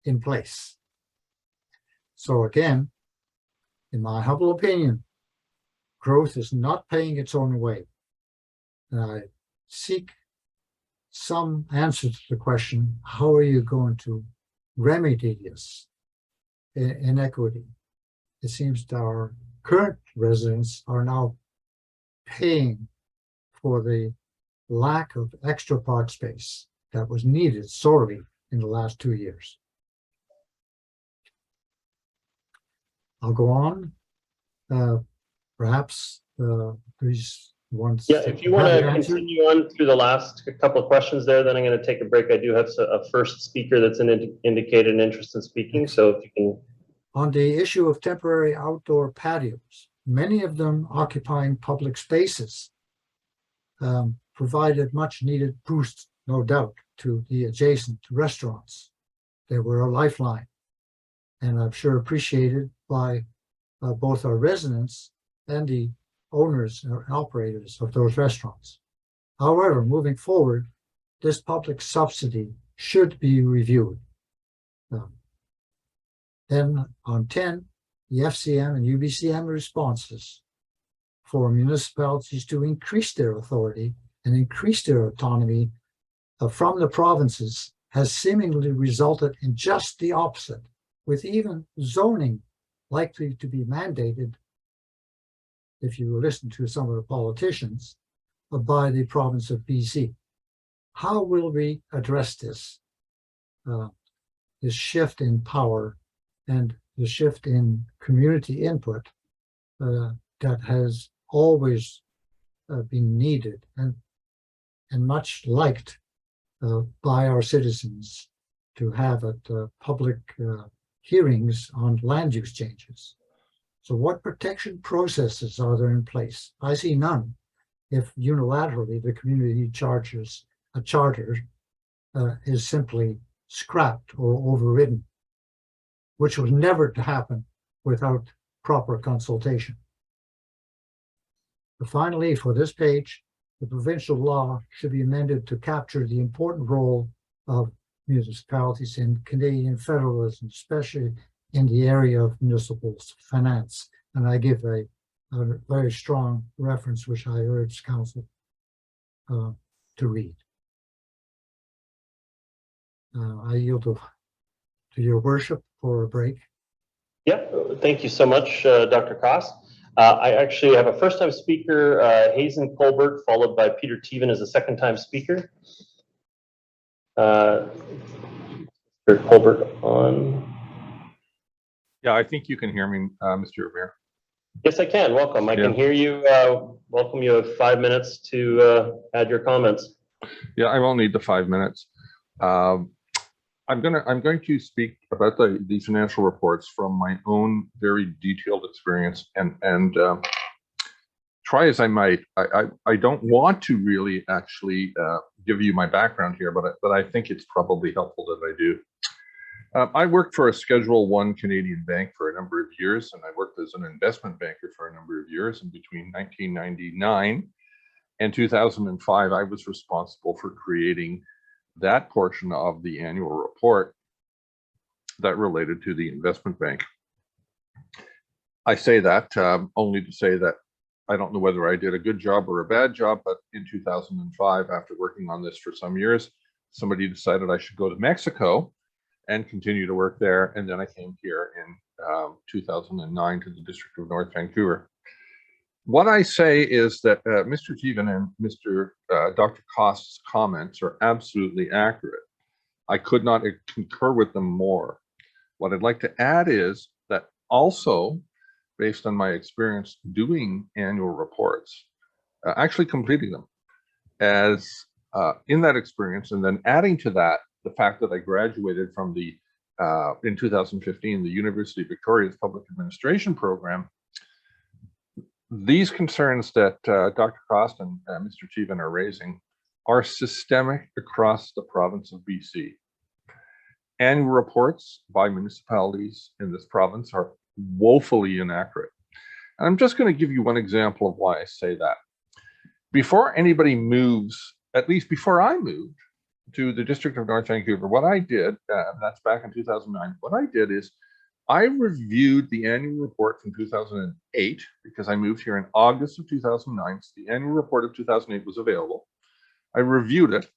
in place. So again, in my humble opinion, growth is not paying its own way. And I seek some answer to the question, how are you going to remedy this inequity? It seems that our current residents are now paying for the lack of extra park space that was needed sorely in the last 2 years. I'll go on. Perhaps these ones. Yeah, if you want have to answered. continue on through the last couple of questions there, then I'm going to take a break. I do have a first speaker that's indicated an interest in speaking, so if you can. On the issue of temporary outdoor patios, many of them occupying public spaces, provided much needed boost, no doubt, to the adjacent restaurants. They were a lifeline, and I'm sure appreciated by both our residents and the owners or operators of those restaurants. However, moving forward, this public subsidy should be reviewed. Then on 10, the FCM and UBCM responses for municipalities to increase their authority and increase their autonomy from the provinces has seemingly resulted in just the opposite, with even zoning likely to be mandated, if you listen to some of the politicians, by the province of BC. How will we address this, this shift in power and the shift in community input that has always been needed and much liked by our citizens to have at public hearings on land use changes? So what protection processes are there in place? I see none. If unilaterally the community charges a charter is simply scrapped or overridden, which was never to happen without proper consultation. But finally, for this page, the provincial law should be amended to capture the important role of municipalities in Canadian federalism, especially in the area of municipal finance. And I give a very strong reference, which I urge council to read. I yield to your worship for a break. Yeah, thank you so much, Dr. Koss. I actually have a first-time speaker, Hazen Colbert, followed by Peter Teven as a second-time speaker. Mr. Colbert on. Yeah, I think you can hear me, Mr. Mayor. Yes, I can. Welcome. I can hear you. Welcome. You have 5 minutes to add your comments. Yeah, I won't need the 5 minutes. I'm going to speak about the financial reports from my own very detailed experience and try as I might. I don't want to really actually give you my background here, but I think it's probably helpful that I do. I worked for a Schedule I Canadian bank for a number of years, and I worked as an investment banker for a number of years. And between 1999 and 2005, I was responsible for creating that portion of the annual report that related to the investment bank. I say that only to say that I don't know whether I did a good job or a bad job, but in 2005, after working on this for some years, somebody decided I should go to Mexico and continue to work there. And then I came here in 2009 to the District of North Vancouver. What I say is that Mr. Teven and Mr. Dr. Koss's comments are absolutely accurate. I could not concur with them more. What I'd like to add is that also, based on my experience doing annual reports, actually completing them, as in that experience, and then adding to that the fact that I graduated from the, in 2015, the University of Victoria's Public Administration program. These concerns that Dr. Koss and Mr. Teven are raising are systemic across the province of BC. Annual reports by municipalities in this province are woefully inaccurate. And I'm just going to give you one example of why I say that. Before anybody moves, at least before I moved to the District of North Vancouver, what I did, that's back in 2009, what I did is I reviewed the annual report from 2008 because I moved here in August of 2009. So the annual report of 2008 was available. I reviewed it.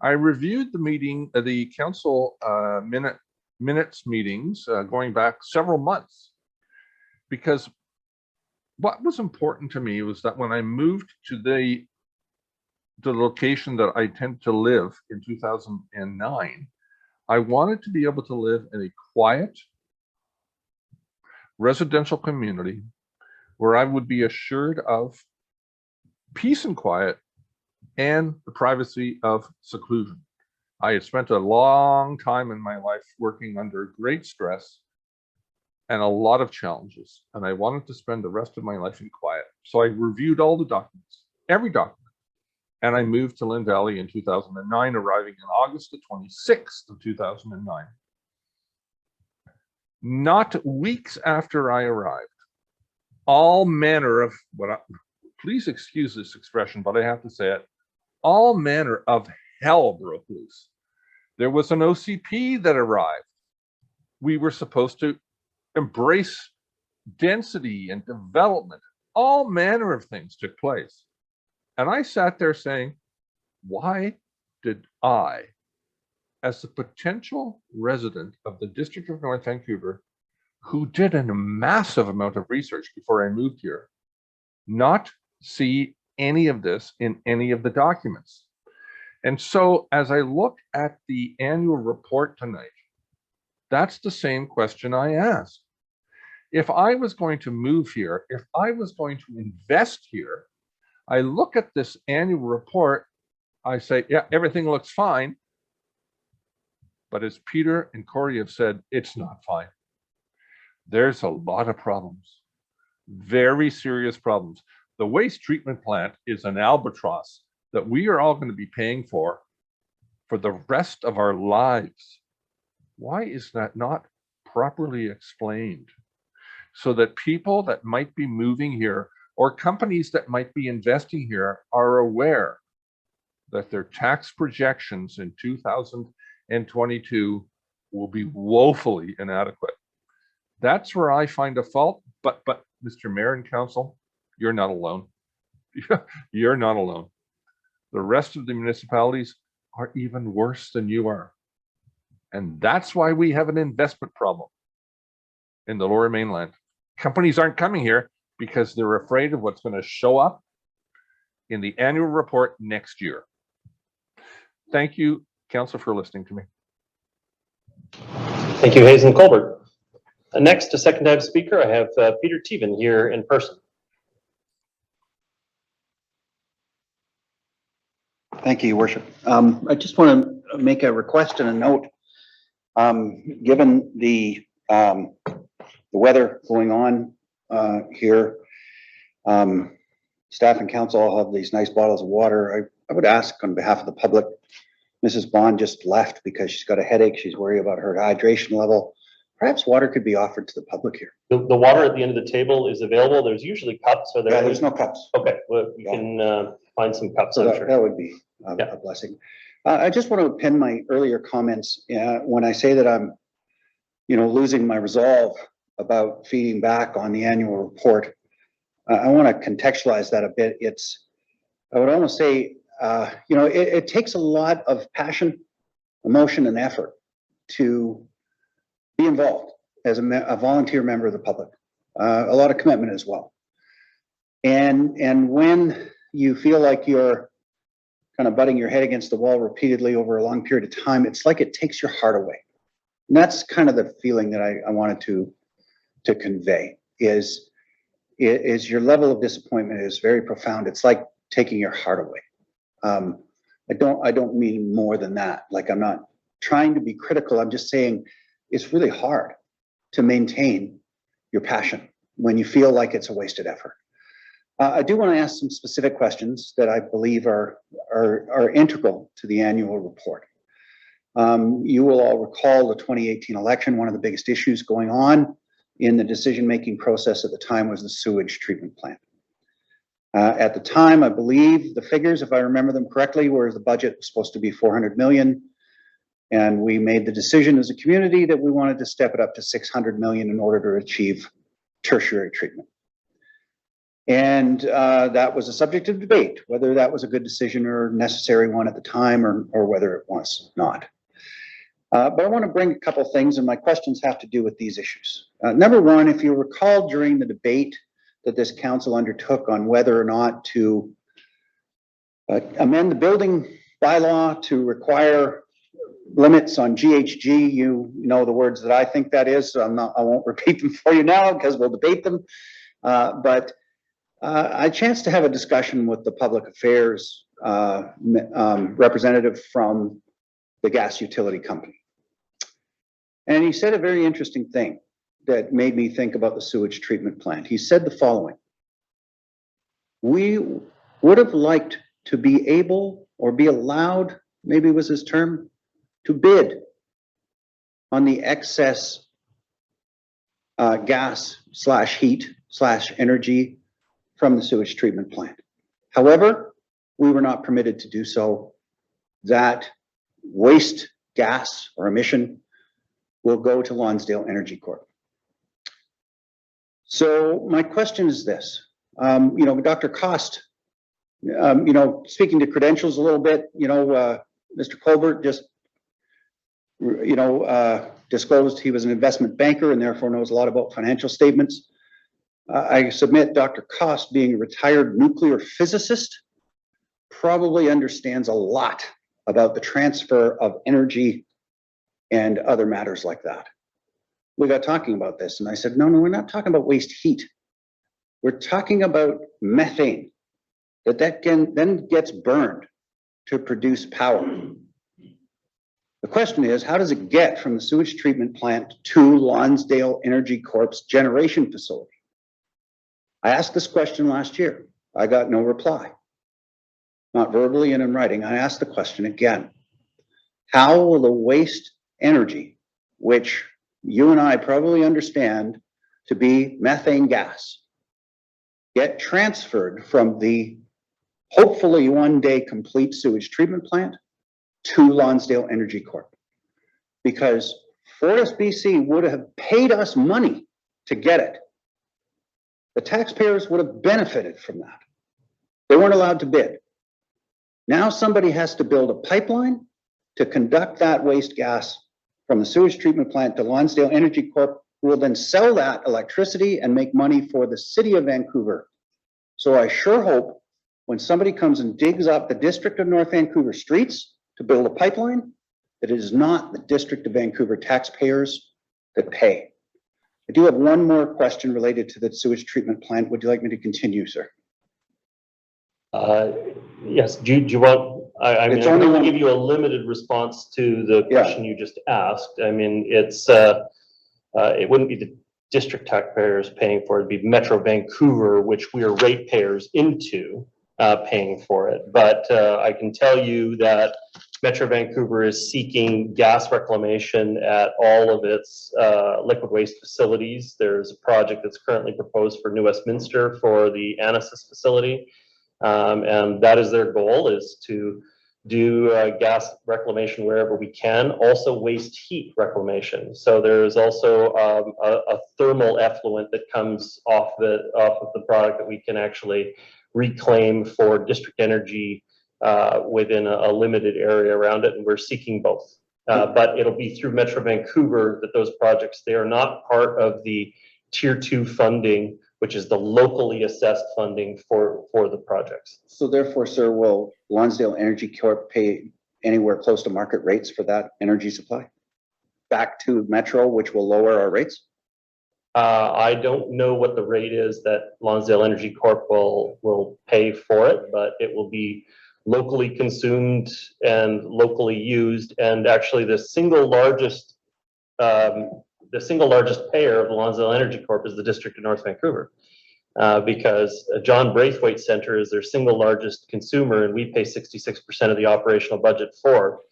I reviewed the meeting, the council minutes meetings going back several months, because what was important to me was that when I moved to the location that I tend to live in 2009, I wanted to be able to live in a quiet residential community where I would be assured of peace and quiet and the privacy of seclusion. I had spent a long time in my life working under great stress and a lot of challenges, and I wanted to spend the rest of my life in quiet. So I reviewed all the documents, every document, and I moved to Lynn Valley in 2009, arriving in August the 26th of 2009. Not weeks after I arrived, all manner of please excuse this expression, but I have to say it, all manner of hell broke loose. There was an OCP that arrived. We were supposed to embrace density and development. All manner of things took place. And I sat there saying, why did I, as the potential resident of the District of North Vancouver, who did a massive amount of research before I moved here, not see any of this in any of the documents? And so as I look at the annual report tonight, that's the same question I asked. If I was going to move here, if I was going to invest here, I look at this annual report, I say, yeah, everything looks fine. But as Peter and Corey have said, it's not fine. There's a lot of problems, very serious problems. The waste treatment plant is an albatross that we are all going to be paying for the rest of our lives. Why is that not properly explained so that people that might be moving here or companies that might be investing here are aware that their tax projections in 2022 will be woefully inadequate? That's where I find a fault, but Mr. Mayor and Council, you're not alone. You're not alone. The rest of the municipalities are even worse than you are. And that's why we have an investment problem in the Lower Mainland. Companies aren't coming here because they're afraid of what's going to show up in the annual report next year. Thank you, Council, for listening to me. Thank you, Hazen Colbert. Next, a second time speaker, I have Peter Teven here in person. Thank you, Your Worship. I just want to make a request and a note. Given the weather going on here, staff and council all have these nice bottles of water. I would ask on behalf of the public, Mrs. Bond just left because she's got a headache. She's worried about her hydration level. Perhaps water could be offered to the public here. The water at the end of the table is available. There's usually cups. Are there? Yeah, there's no cups. Okay, well, you can find some cups. So I'm that, sure. that would be a blessing. I just want to pin my earlier comments when I say that I'm, losing my resolve about feeding back on the annual report. I want to contextualize that a bit. I would almost say, it takes a lot of passion, emotion, and effort to be involved as a volunteer member of the public. A lot of commitment as well. And when you feel like you're kind of butting your head against the wall repeatedly over a long period of time, it's like it takes your heart away. And that's kind of the feeling that I wanted to convey is your level of disappointment is very profound. It's like taking your heart away. I don't mean more than that. Like, I'm not trying to be critical. I'm just saying it's really hard to maintain your passion when you feel like it's a wasted effort. I do want to ask some specific questions that I believe are integral to the annual report. You will all recall the 2018 election. One of the biggest issues going on in the decision-making process at the time was the sewage treatment plant. At the time, I believe the figures, if I remember them correctly, were the budget was supposed to be 400 million. And we made the decision as a community that we wanted to step it up to 600 million in order to achieve tertiary treatment. And that was a subject of debate, whether that was a good decision or necessary one at the time or whether it was not. But I want to bring a couple things, and my questions have to do with these issues. Number one, if you recall during the debate that this council undertook on whether or not to amend the building bylaw to require limits on GHG. You know the words that I think that is, so I won't repeat them for you now because we'll debate them. But I chanced to have a discussion with the public affairs representative from the gas utility company. And he said a very interesting thing that made me think about the sewage treatment plant. He said the following: we would have liked to be able or be allowed, maybe was his term, to bid on the excess gas / heat / energy from the sewage treatment plant. However, we were not permitted to do so. That waste gas or emission will go to Lonsdale Energy Corp. So my question is this, Dr. Cost, speaking to credentials a little bit, Mr. Colbert just, disclosed he was an investment banker and therefore knows a lot about financial statements. I submit Dr. Cost, being a retired nuclear physicist, probably understands a lot about the transfer of energy and other matters like that. We got talking about this and I said, no, we're not talking about waste heat. We're talking about methane that then gets burned to produce power. The question is, how does it get from the sewage treatment plant to Lonsdale Energy Corp's generation facility? I asked this question last year. I got no reply. Not verbally and in writing. I asked the question again. How will the waste energy, which you and I probably understand to be methane gas, get transferred from the hopefully one day complete sewage treatment plant to Lonsdale Energy Corp? Because FortisBC would have paid us money to get it. The taxpayers would have benefited from that. They weren't allowed to bid. Now somebody has to build a pipeline to conduct that waste gas from the sewage treatment plant to Lonsdale Energy Corp, who will then sell that electricity and make money for the city of Vancouver. So I sure hope when somebody comes and digs up the District of North Vancouver streets to build a pipeline, that it is not the District of Vancouver taxpayers that pay. I do have one more question related to the sewage treatment plant. Would you like me to continue, sir? Yes, do you want, I mean, It's I'm only going to one- give you a limited response to the Yeah. question you just asked. I mean, it's, it wouldn't be the district taxpayers paying for it, it'd be Metro Vancouver, which we are ratepayers into, paying for it. But I can tell you that Metro Vancouver is seeking gas reclamation at all of its liquid waste facilities. There's a project that's currently proposed for New Westminster for the Anasis facility. And that is their goal, is to do gas reclamation wherever we can, also waste heat reclamation. So there's also a thermal effluent that comes off of the product that we can actually reclaim for district energy within a limited area around it, and we're seeking both. But it'll be through Metro Vancouver that those projects, they are not part of the Tier 2 funding, which is the locally assessed funding for the projects. So therefore, sir, will Lonsdale Energy Corp pay anywhere close to market rates for that energy supply back to Metro, which will lower our rates? I don't know what the rate is that Lonsdale Energy Corp will pay for it, but it will be locally consumed and locally used. And actually the single largest payer of the Lonsdale Energy Corp is the District of North Vancouver, because John Braithwaite Center is their single largest consumer, and we pay 66% of the operational budget for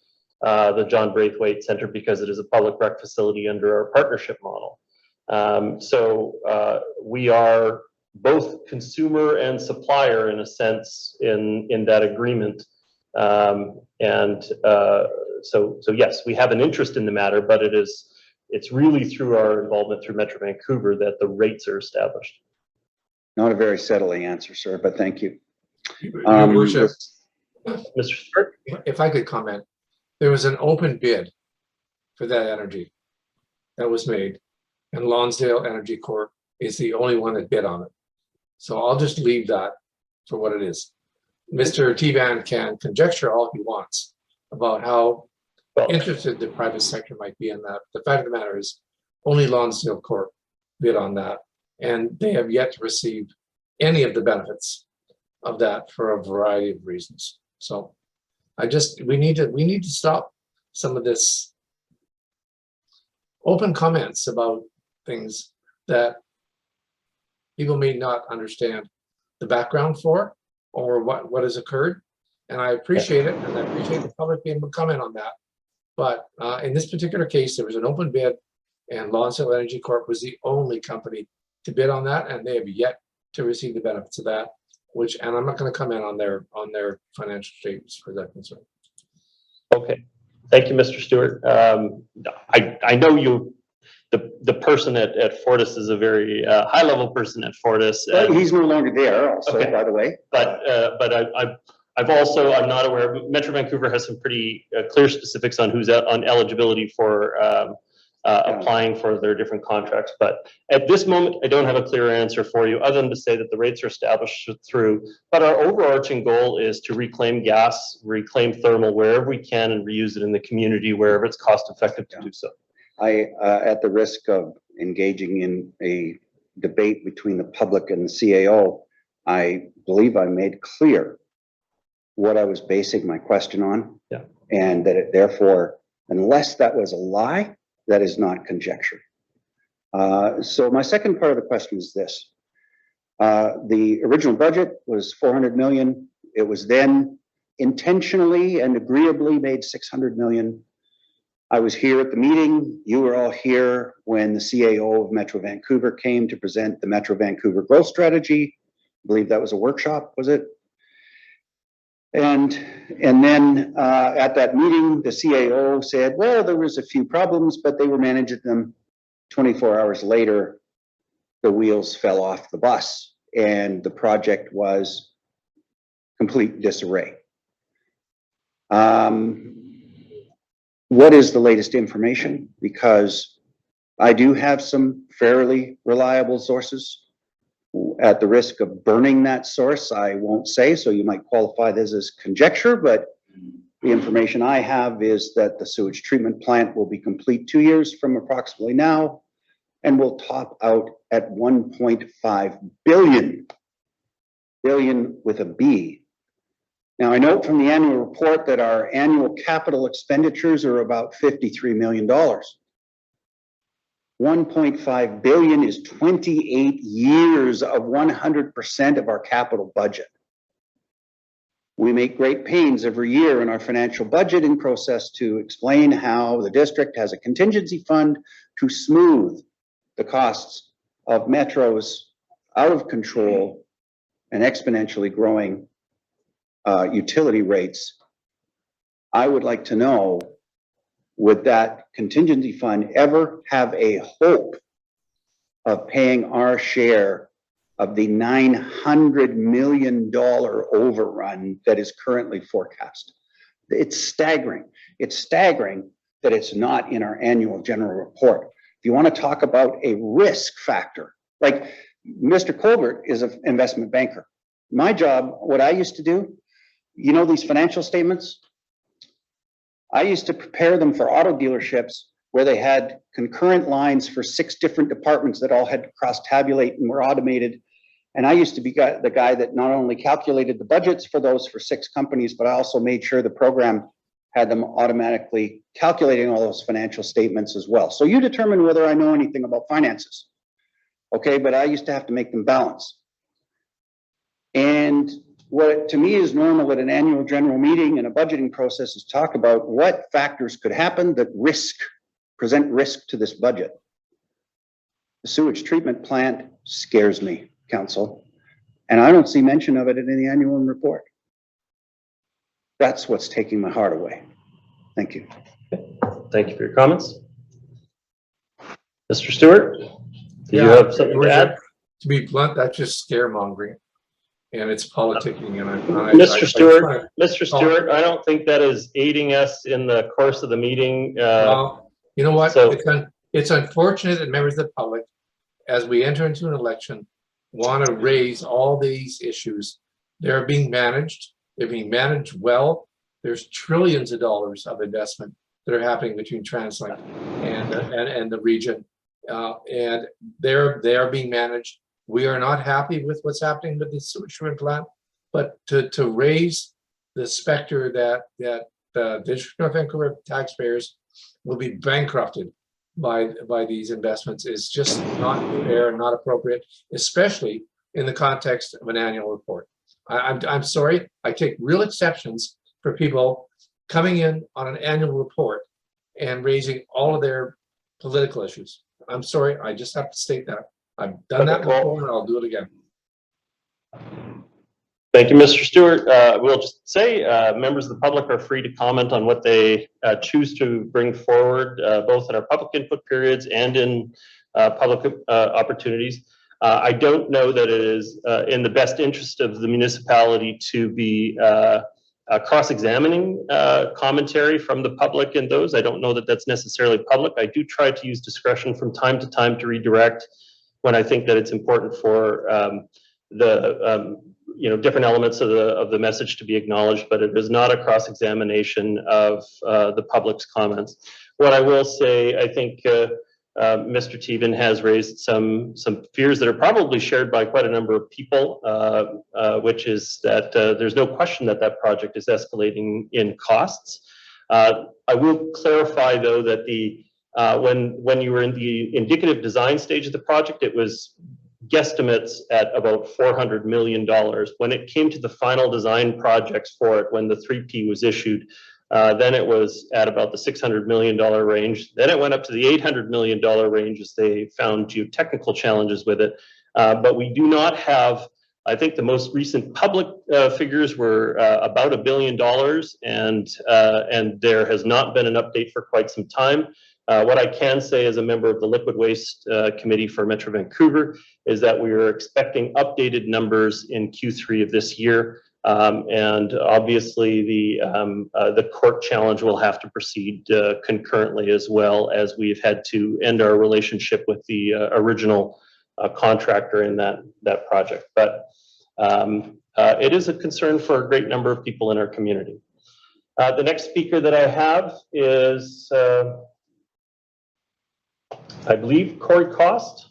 the John Braithwaite Center because it is a public rec facility under our partnership model. So we are both consumer and supplier in a sense in that agreement. So yes, we have an interest in the matter, but it's really through our involvement through Metro Vancouver that the rates are established. Not a very settling answer, sir, but thank you. Your Worship, Mr. Stewart? if I could comment, there was an open bid for that energy that was made, and Lonsdale Energy Corp is the only one that bid on it. So I'll just leave that for what it is. Mr. T-Van can conjecture all he wants about how interested the private sector might be in that. The fact of the matter is only Lonsdale Corp bid on that, and they have yet to receive any of the benefits of that for a variety of reasons. So we need to stop some of this open comments about things that people may not understand the background for or what has occurred. And I appreciate it, and I appreciate the public being able to comment on that. But in this particular case, there was an open bid, and Lonsdale Energy Corp was the only company to bid on that, and they have yet to receive the benefits of that. And I'm not going to comment on their financial statements for that concern. Okay, thank you, Mr. Stewart. I know you, the person at Fortis is a very high-level person at Fortis. He's no longer there also, Okay. by the way. But I'm not aware, Metro Vancouver has some pretty clear specifics on who's on eligibility for applying for their different contracts. But at this moment, I don't have a clear answer for you, other than to say that the rates are established through. But our overarching goal is to reclaim gas, reclaim thermal wherever we can, and reuse it in the community wherever it's cost effective to do so. At the risk of engaging in a debate between the public and the CAO, I believe I made clear what I was basing my question on. Yeah. And that it, therefore, unless that was a lie, that is not conjecture. So my second part of the question is this. The original budget was 400 million. It was then intentionally and agreeably made 600 million. I was here at the meeting. You were all here when the CAO of Metro Vancouver came to present the Metro Vancouver growth strategy. I believe that was a workshop, was it? And then at that meeting, the CAO said, well, there was a few problems, but they were managing them. 24 hours later, the wheels fell off the bus and the project was complete disarray. What is the latest information? Because I do have some fairly reliable sources. At the risk of burning that source, I won't say, so you might qualify this as conjecture, but the information I have is that the sewage treatment plant will be complete 2 years from approximately now, and will top out at 1.5 billion, billion with a B. Now, I note from the annual report that our annual capital expenditures are about $53 million. 1.5 billion is 28 years of 100% of our capital budget. We make great pains every year in our financial budgeting process to explain how the district has a contingency fund to smooth the costs of Metro's out of control and exponentially growing utility rates. I would like to know, would that contingency fund ever have a hope of paying our share of the $900 million overrun that is currently forecast? It's staggering. It's staggering that it's not in our annual general report. If you want to talk about a risk factor, like Mr. Colbert is an investment banker. My job, what I used to do, you know, these financial statements, I used to prepare them for auto dealerships where they had concurrent lines for 6 different departments that all had to cross-tabulate and were automated. And I used to be the guy that not only calculated the budgets for those for 6 companies, but I also made sure the program had them automatically calculating all those financial statements as well. So you determine whether I know anything about finances. Okay, but I used to have to make them balance. And what to me is normal at an annual general meeting and a budgeting process is talk about what factors could happen that present risk to this budget. The sewage treatment plant scares me, Council, and I don't see mention of it in the annual report. That's what's taking my heart away. Thank you. Thank you for your comments. Mr. Stewart, do you have something to add? To be blunt, that's just scaremongering. And it's politicking. Mr. Stewart, I don't think that is aiding us in the course of the meeting. Well, you know what? So, it's unfortunate that members of the public, as we enter into an election, want to raise all these issues. They're being managed. They're being managed well. There's trillions of dollars of investment that are happening between TransLink and the region, and they're being managed. We are not happy with what's happening with the sewage treatment plant, but to raise the specter that the District of Vancouver taxpayers will be bankrupted by these investments is just not fair and not appropriate, especially in the context of an annual report. I'm sorry, I take real exceptions for people coming in on an annual report and raising all of their political issues. I'm sorry, I just have to state that. I've done that before and I'll do it again. Thank you, Mr. Stewart. We'll just say members of the public are free to comment on what they choose to bring forward, both in our public input periods and in public opportunities. I don't know that it is in the best interest of the municipality to be cross-examining commentary from the public in those. I don't know that that's necessarily public. I do try to use discretion from time to time to redirect when I think that it's important for different elements of the message to be acknowledged, but it is not a cross-examination of the public's comments. What I will say, I think Mr. Teven has raised some fears that are probably shared by quite a number of people, which is that there's no question that that project is escalating in costs. I will clarify, though, that when you were in the indicative design stage of the project, it was guesstimates at about $400 million. When it came to the final design projects for it, when the 3P was issued, then it was at about the $600 million range. Then it went up to the $800 million range as they found geotechnical challenges with it. But we do not have, I think the most recent public figures were about $1 billion, and there has not been an update for quite some time. What I can say as a member of the Liquid Waste Committee for Metro Vancouver is that we are expecting updated numbers in Q3 of this year. And obviously the court challenge will have to proceed concurrently, as well as we've had to end our relationship with the original contractor in that project. But it is a concern for a great number of people in our community. The next speaker that I have is I believe Corey Cost.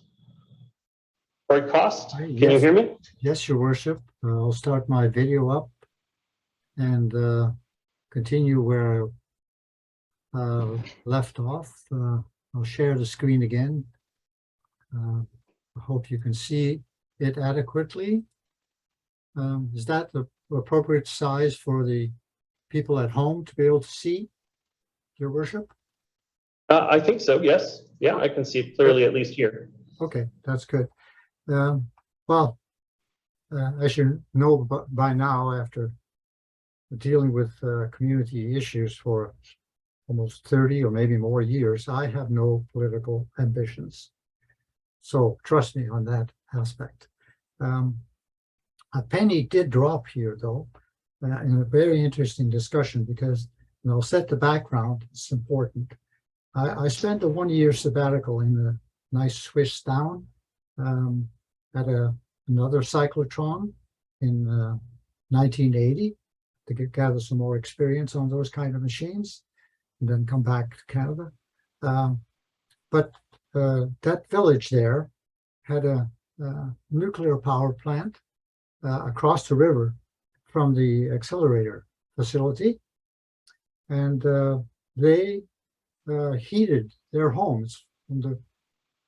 Corey Cost, can you hear me? Yes, Your Worship. I'll start my video up and continue where I left off. I'll share the screen again. I hope you can see it adequately. Is that the appropriate size for the people at home to be able to see, Your Worship? I think so, yes. Yeah, I can see it clearly, at least here. Okay, that's good. Well, as you know by now, after dealing with community issues for almost 30 or maybe more years, I have no political ambitions. So trust me on that aspect. A penny did drop here, though, in a very interesting discussion, because, and I'll set the background, it's important. I spent a 1-year sabbatical in a nice Swiss town at another cyclotron in 1980 to gather some more experience on those kind of machines, and then come back to Canada. But that village there had a nuclear power plant across the river from the accelerator facility, and they heated their homes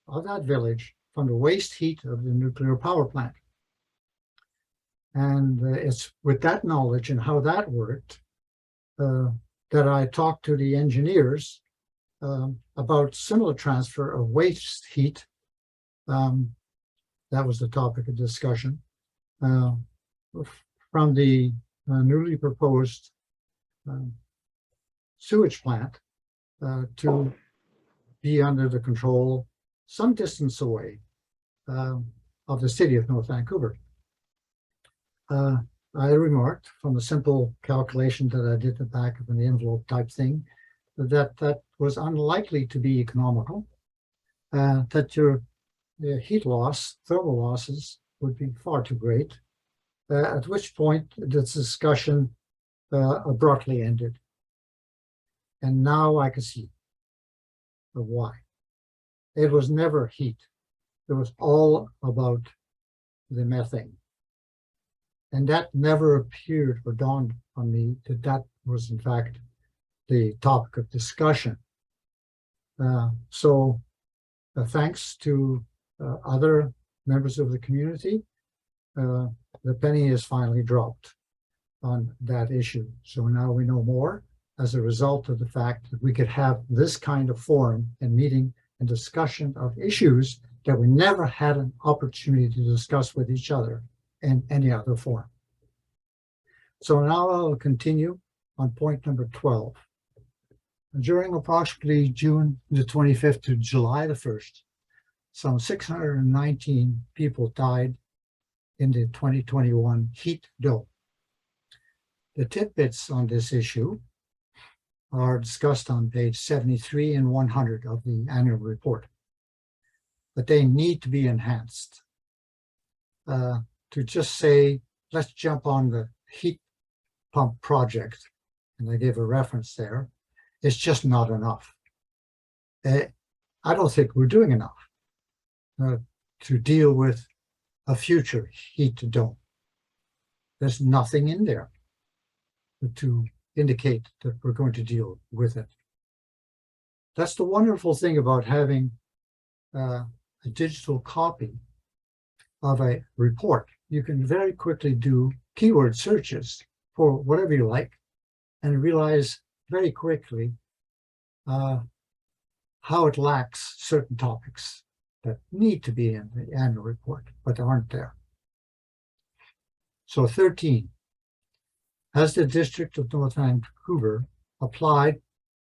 of that village from the waste heat of the nuclear power plant. And it's with that knowledge and how that worked that I talked to the engineers about similar transfer of waste heat. That was the topic of discussion from the newly proposed sewage plant to be under the control some distance away of the city of North Vancouver. I remarked from a simple calculation that I did in the back of an envelope type thing that was unlikely to be economical, that your heat loss, thermal losses would be far too great, at which point this discussion abruptly ended. And now I can see why. It was never heat. It was all about the methane. And that never appeared or dawned on me that that was in fact the topic of discussion. So thanks to other members of the community, the penny has finally dropped on that issue. So now we know more as a result of the fact that we could have this kind of forum and meeting and discussion of issues that we never had an opportunity to discuss with each other in any other forum. So now I'll continue on point number 12. During approximately June the 25th to July the 1st, some 619 people died in the 2021 heat dome. The tidbits on this issue are discussed on page 73 and 100 of the annual report, but they need to be enhanced. To just say, let's jump on the heat pump project, and I gave a reference there, it's just not enough. I don't think we're doing enough to deal with a future heat dome. There's nothing in there to indicate that we're going to deal with it. That's the wonderful thing about having a digital copy of a report. You can very quickly do keyword searches for whatever you like and realize very quickly how it lacks certain topics that need to be in the annual report, but aren't there. So 13, has the District of North Vancouver applied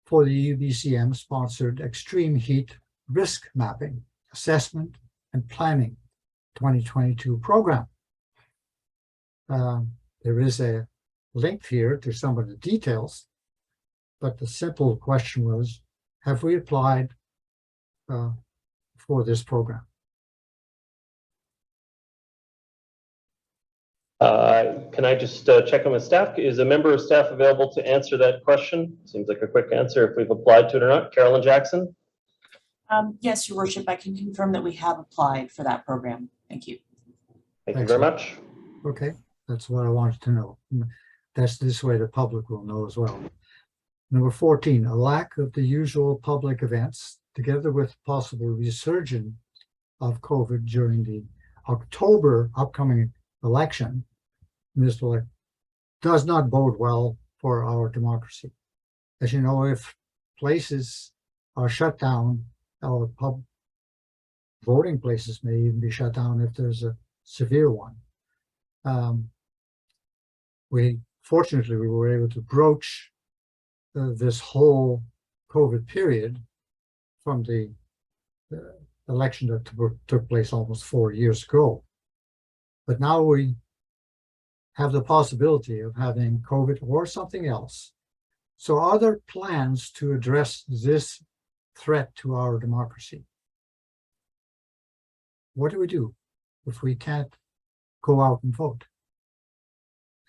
for the UBCM sponsored Extreme Heat Risk Mapping, Assessment and Planning 2022 program? There is a link here to some of the details, but the simple question was, have we applied for this program? Can I just check on with staff? Is a member of staff available to answer that question? Seems like a quick answer if we've applied to it or not. Carolyn Jackson? Yes, Your Worship, I can confirm that we have applied for that program. Thank you. Thank you very much. Okay, that's what I wanted to know. That's this way the public will know as well. Number 14, a lack of the usual public events, together with possible resurgence of COVID during the October upcoming election, does not bode well for our democracy. As you know, if places are shut down, our voting places may even be shut down if there's a severe one. Fortunately, we were able to broach this whole COVID period from the election that took place almost 4 years ago. But now we have the possibility of having COVID or something else. So are there plans to address this threat to our democracy? What do we do if we can't go out and vote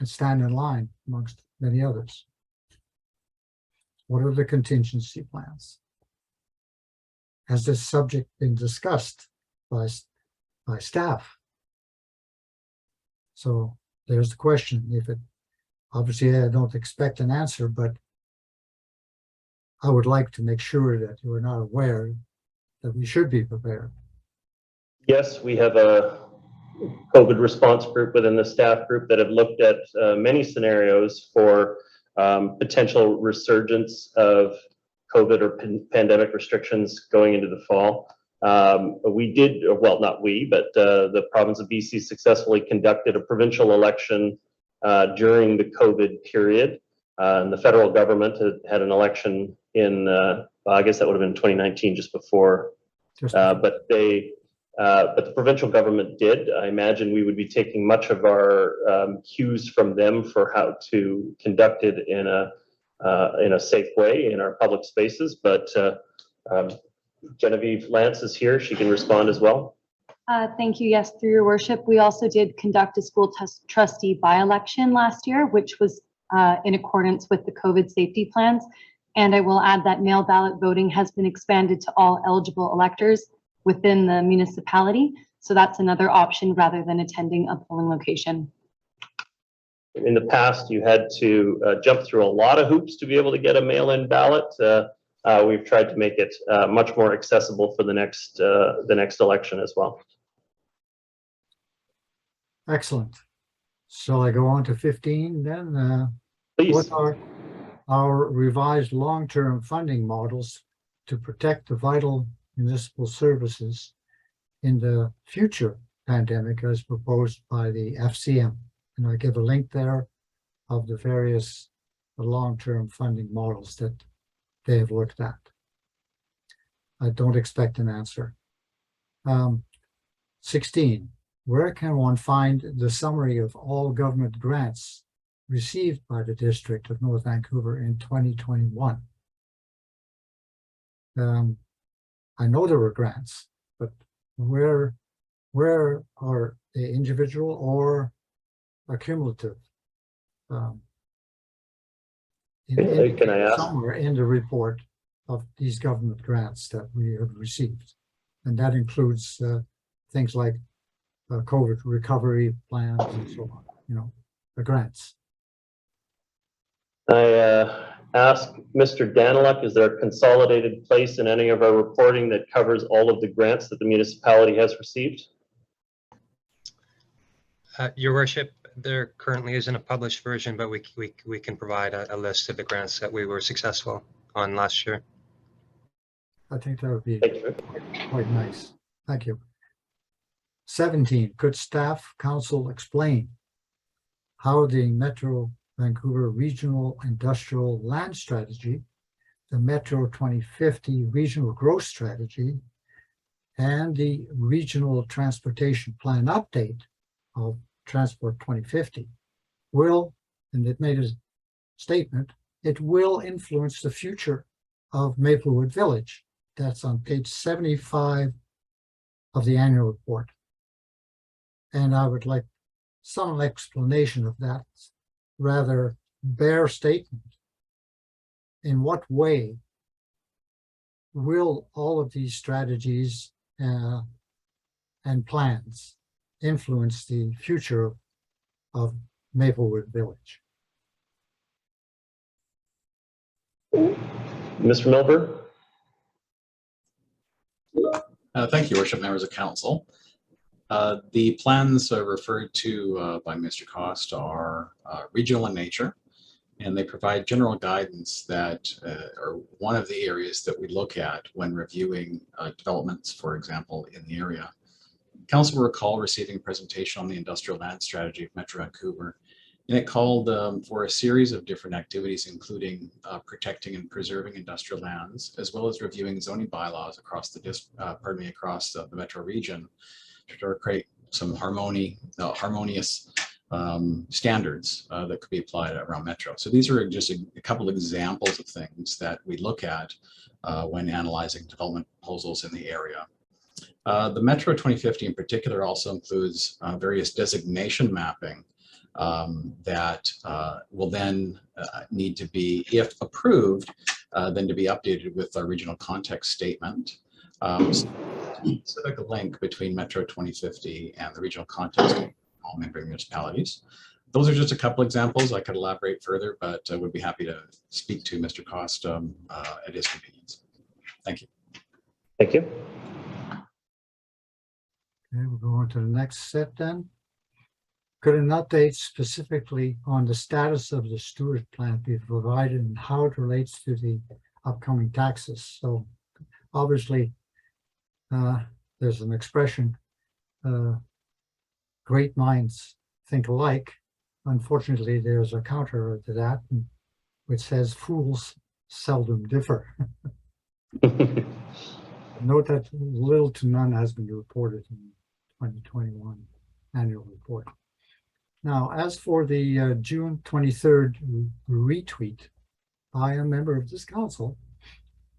and stand in line amongst many others? What are the contingency plans? Has this subject been discussed by staff? So there's the question. If it, obviously I don't expect an answer, but I would like to make sure that you are not aware that we should be prepared. Yes, we have a COVID response group within the staff group that have looked at many scenarios for potential resurgence of COVID or pandemic restrictions going into the fall. We did, well, not we, but the province of BC successfully conducted a provincial election during the COVID period. And the federal government had an election in, well, I guess that would have been 2019, just before. But the provincial government did. I imagine we would be taking much of our cues from them for how to conduct it in a safe way in our public spaces. But Genevieve Lance is here. She can respond as well. Thank you. Yes, through your worship. We also did conduct a school trustee by-election last year, which was in accordance with the COVID safety plans. And I will add that mail ballot voting has been expanded to all eligible electors within the municipality. So that's another option rather than attending a polling location. In the past, you had to jump through a lot of hoops to be able to get a mail-in ballot. We've tried to make it much more accessible for the next election as well. Excellent. Shall I go on to 15 then? Please. What are our revised long-term funding models to protect the vital municipal services in the future pandemic as proposed by the FCM? And I give a link there of the various long-term funding models that they have looked at. I don't expect an answer. 16, where can one find the summary of all government grants received by the District of North Vancouver in 2021? I know there were grants, but where are they, individual or accumulative? Can I ask? Somewhere in the report of these government grants that we have received. And that includes things like COVID recovery plans and so on, you know, the grants. I ask Mr. Daniluk, is there a consolidated place in any of our reporting that covers all of the grants that the municipality has received? Your worship, there currently isn't a published version, but we can provide a list of the grants that we were successful on last year. I think that would be quite nice. Thank you. 17, could staff council explain how the Metro Vancouver Regional Industrial Land Strategy, the Metro 2050 Regional Growth Strategy, and the Regional Transportation Plan Update of Transport 2050 will, and it made a statement, it will influence the future of Maplewood Village. That's on page 75 of the annual report. And I would like some explanation of that rather bare statement. In what way will all of these strategies and plans influence the future of Maplewood Village? Mr. Milburn? Thank you, Worship, members of council. The plans referred to by Mr. Cost are regional in nature, and they provide general guidance that are one of the areas that we look at when reviewing developments, for example, in the area. Council will recall receiving a presentation on the industrial land strategy of Metro Vancouver, and it called for a series of different activities, including protecting and preserving industrial lands, as well as reviewing zoning bylaws across the across the metro region to create some harmonious standards that could be applied around Metro. So these are just a couple of examples of things that we look at when analyzing development proposals in the area. The Metro 2050 in particular also includes various designation mapping that will then need to be, if approved, then to be updated with our regional context statement. Specific link between Metro 2050 and the regional context of all member municipalities. Those are just a couple examples. I could elaborate further, but I would be happy to speak to Mr. Cost at his convenience. Thank you. Thank you. Okay, we'll go on to the next set then. Could an update specifically on the status of the Stewart plant be provided and how it relates to the upcoming taxes? So obviously, there's an expression, great minds think alike. Unfortunately, there's a counter to that, which says fools seldom differ. Note that little to none has been reported in 2021 annual report. Now, as for the June 23rd retweet by a member of this council,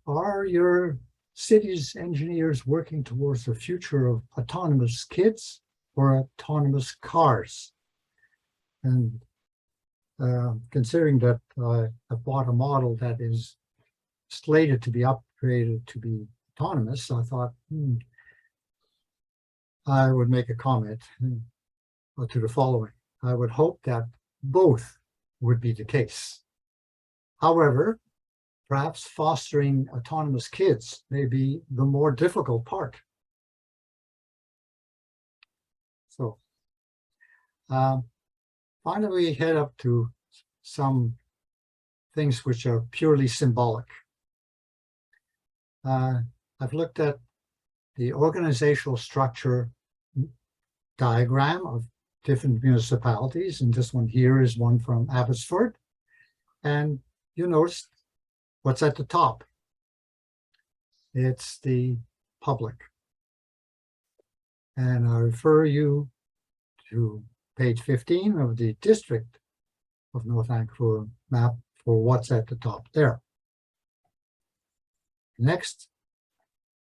are your cities engineers working towards the future of autonomous kids or autonomous cars? And considering that I bought a model that is slated to be upgraded to be autonomous, I thought I would make a comment to the following. I would hope that both would be the case. However, perhaps fostering autonomous kids may be the more difficult part. So finally, we head up to some things which are purely symbolic. I've looked at the organizational structure diagram of different municipalities, and this one here is one from Abbotsford. And you notice what's at the top. It's the public. And I refer you to page 15 of the District of North Vancouver map for what's at the top there. Next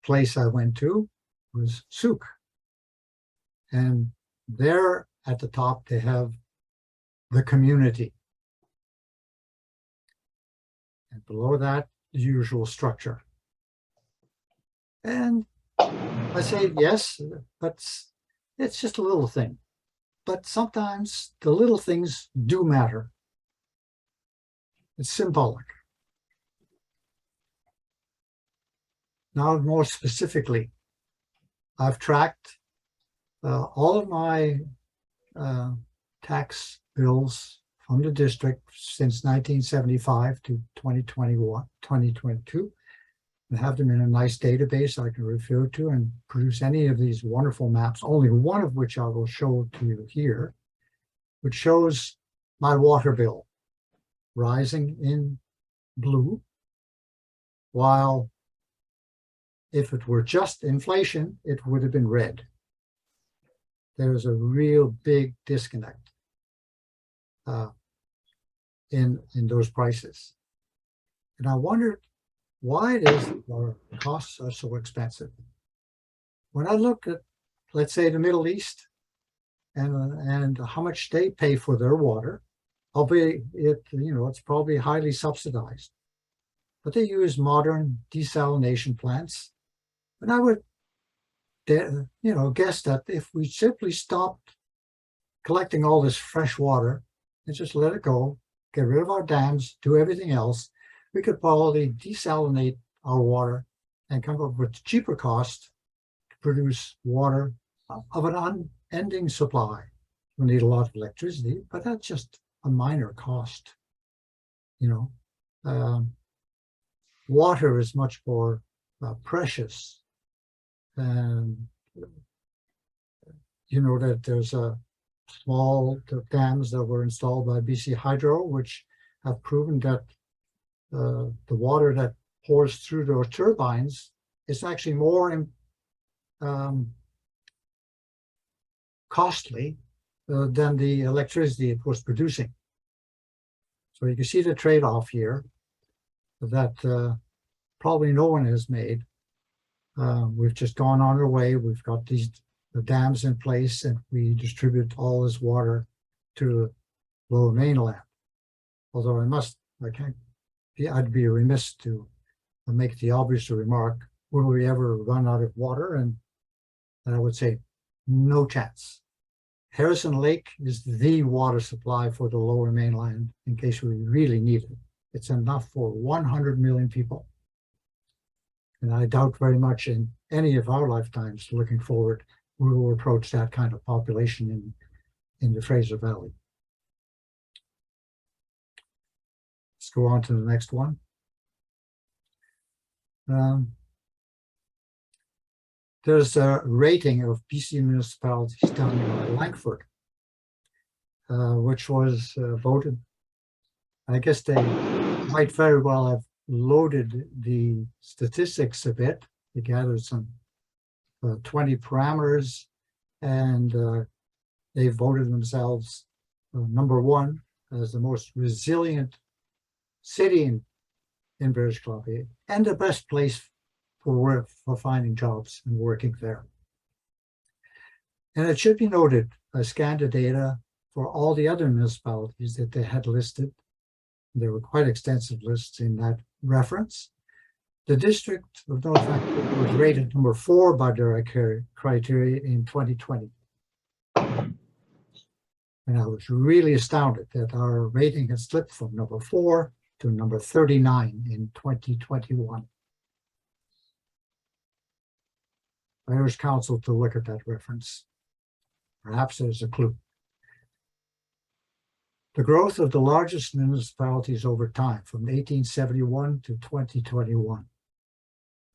place I went to was Souk. And there at the top, they have the community. And below that, the usual structure. And I say, yes, but it's just a little thing. But sometimes the little things do matter. It's symbolic. Now, more specifically, I've tracked all of my tax bills from the district since 1975 to 2022, and have them in a nice database I can refer to and produce any of these wonderful maps, only one of which I will show to you here, which shows my water bill rising in blue, while if it were just inflation, it would have been red. There's a real big disconnect in those prices. And I wondered why it is that our costs are so expensive. When I look at, let's say, the Middle East and how much they pay for their water, albeit it's probably highly subsidized, but they use modern desalination plants. And I would guess that if we simply stopped collecting all this fresh water and just let it go, get rid of our dams, do everything else, we could probably desalinate our water and come up with cheaper cost to produce water of an unending supply. We need a lot of electricity, but that's just a minor cost. Water is much more precious. And you know that there's a small dams that were installed by BC Hydro, which have proven that the water that pours through those turbines is actually more costly than the electricity it was producing. So you can see the trade-off here that probably no one has made. We've just gone on our way. We've got the dams in place, and we distribute all this water to the Lower Mainland. Although I'd be remiss to make the obvious remark, will we ever run out of water? And I would say, no chance. Harrison Lake is the water supply for the Lower Mainland in case we really need it. It's enough for 100 million people. And I doubt very much in any of our lifetimes looking forward, we will approach that kind of population in the Fraser Valley. Let's go on to the next one. There's a rating of BC municipalities done by Langford, which was voted. I guess they might very well have loaded the statistics a bit. They gathered some 20 parameters, and they voted themselves number one as the most resilient city in British Columbia and the best place for finding jobs and working there. And it should be noted, I scanned the data for all the other municipalities that they had listed. There were quite extensive lists in that reference. The District of North Vancouver was rated number 4 by their criteria in 2020. And I was really astounded that our rating had slipped from number 4 to number 39 in 2021. I urge council to look at that reference. Perhaps there's a clue. The growth of the largest municipalities over time from 1871 to 2021.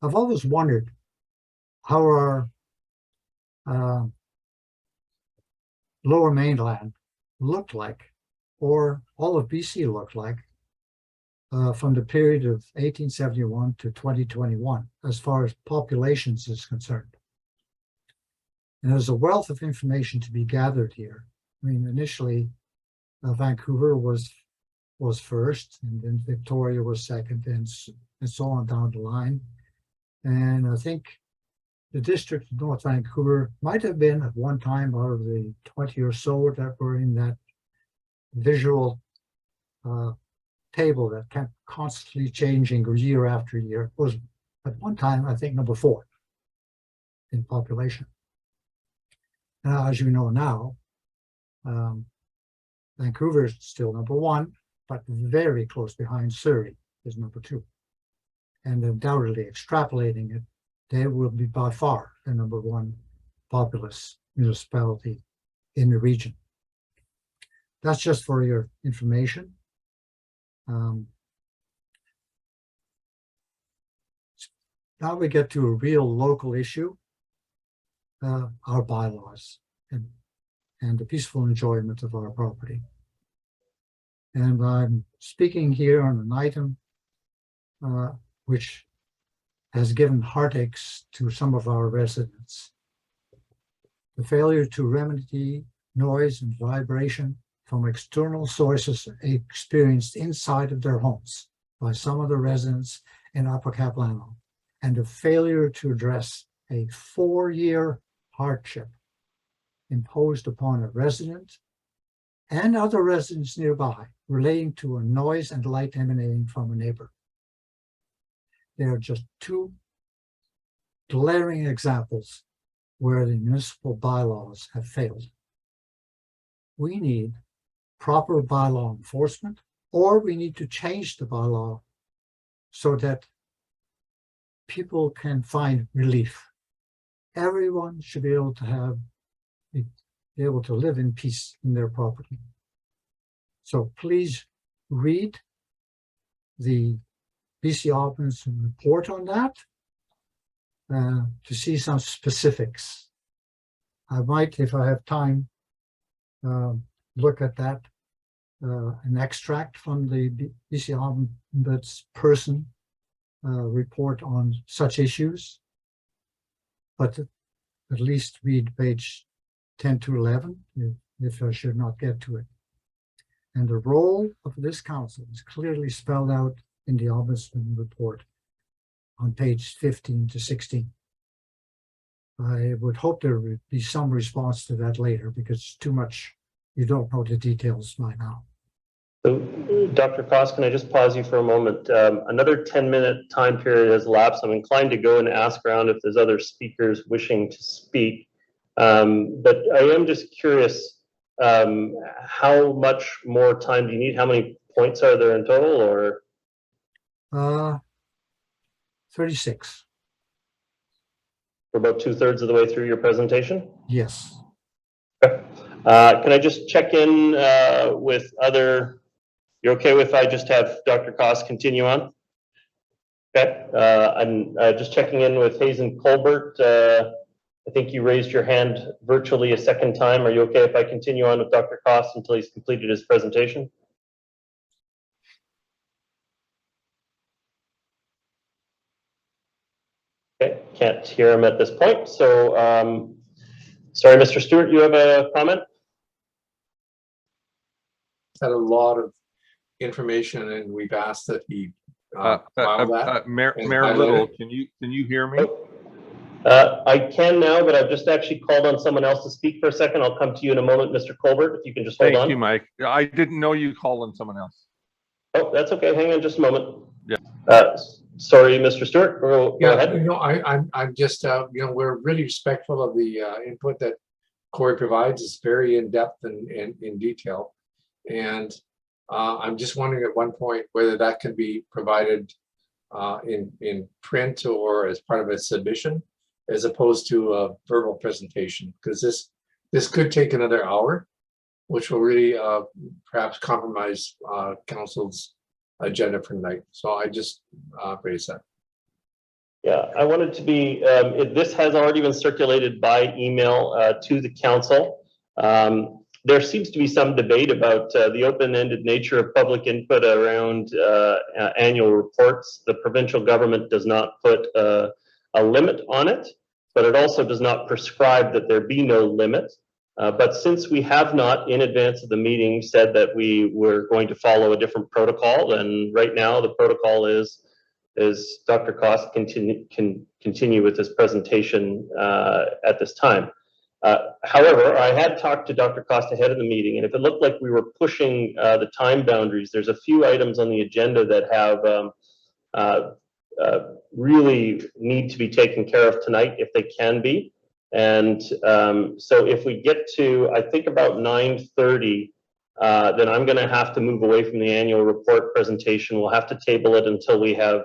I've always wondered how our lower mainland looked like, or all of BC looked like, from the period of 1871 to 2021, as far as populations is concerned. And there's a wealth of information to be gathered here. I mean, initially, Vancouver was first, and then Victoria was second, and so on down the line. And I think the District of North Vancouver might have been at one time, out of the 20 or so that were in that visual table that kept constantly changing year after year, was at one time, I think, number 4 in population. Now, as you know now, Vancouver is still number 1, but very close behind. Surrey is number 2. And undoubtedly, extrapolating it, they will be by far the number 1 populous municipality in the region. That's just for your information. Now we get to a real local issue, our bylaws and the peaceful enjoyment of our property. And I'm speaking here on an item which has given heartaches to some of our residents. The failure to remedy noise and vibration from external sources experienced inside of their homes by some of the residents in Upper Capilano, and the failure to address a 4-year hardship imposed upon a resident and other residents nearby relating to a noise and light emanating from a neighbor. There are just 2 glaring examples where the municipal bylaws have failed. We need proper bylaw enforcement, or we need to change the bylaw so that people can find relief. Everyone should be able to live in peace in their property. So please read the BC Ombudsman report on that to see some specifics. I might, if I have time, look at that, an extract from the BC Ombudsperson report on such issues, but at least read page 10 to 11 if I should not get to it. And the role of this council is clearly spelled out in the Ombudsman report on page 15 to 16. I would hope there would be some response to that later, because it's too much. You don't know the details by now. So, Dr. Cost, can I just pause you for a moment? Another 10-minute time period has elapsed. I'm inclined to go and ask around if there's other speakers wishing to speak. But I am just curious, how much more time do you need? How many points are there in total, or? 36. We're about 2/3 of the way through your presentation? Yes. Okay. Can I just check in with other, you're okay if I just have Dr. Cost continue on? Okay. I'm just checking in with Hazen Colbert. I think you raised your hand virtually a second time. Are you okay if I continue on with Dr. Cost until he's completed his presentation? Okay, can't hear him at this point. So, sorry, Mr. Stewart, you have a comment? Had a lot of information, and we've asked that he file that. Mayor and Mayor highlight Little, it. can you hear me? I can now, but I've just actually called on someone else to speak for a second. I'll come to you in a moment, Mr. Colbert, if you can just hold Thank on. you, Mike. I didn't know you called on someone else. Oh, that's okay. Hang on just a moment. Yeah. Sorry, Mr. Stewart, go Yeah, ahead. I'm just, we're really respectful of the input that Corey provides. It's very in-depth and in detail. And I'm just wondering at one point whether that can be provided in print or as part of a submission, as opposed to a verbal presentation, because this could take another hour, which will really perhaps compromise council's agenda for tonight. So I just raised that. Yeah, I wanted to be, this has already been circulated by email to the council. There seems to be some debate about the open-ended nature of public input around annual reports. The provincial government does not put a limit on it, but it also does not prescribe that there be no limit. But since we have not, in advance of the meeting, said that we were going to follow a different protocol, and right now the protocol is Dr. Cost can continue with this presentation at this time. However, I had talked to Dr. Cost ahead of the meeting, and if it looked like we were pushing the time boundaries, there's a few items on the agenda that have really need to be taken care of tonight if they can be. And so if we get to, I think, about 9:30, then I'm going to have to move away from the annual report presentation. We'll have to table it until we have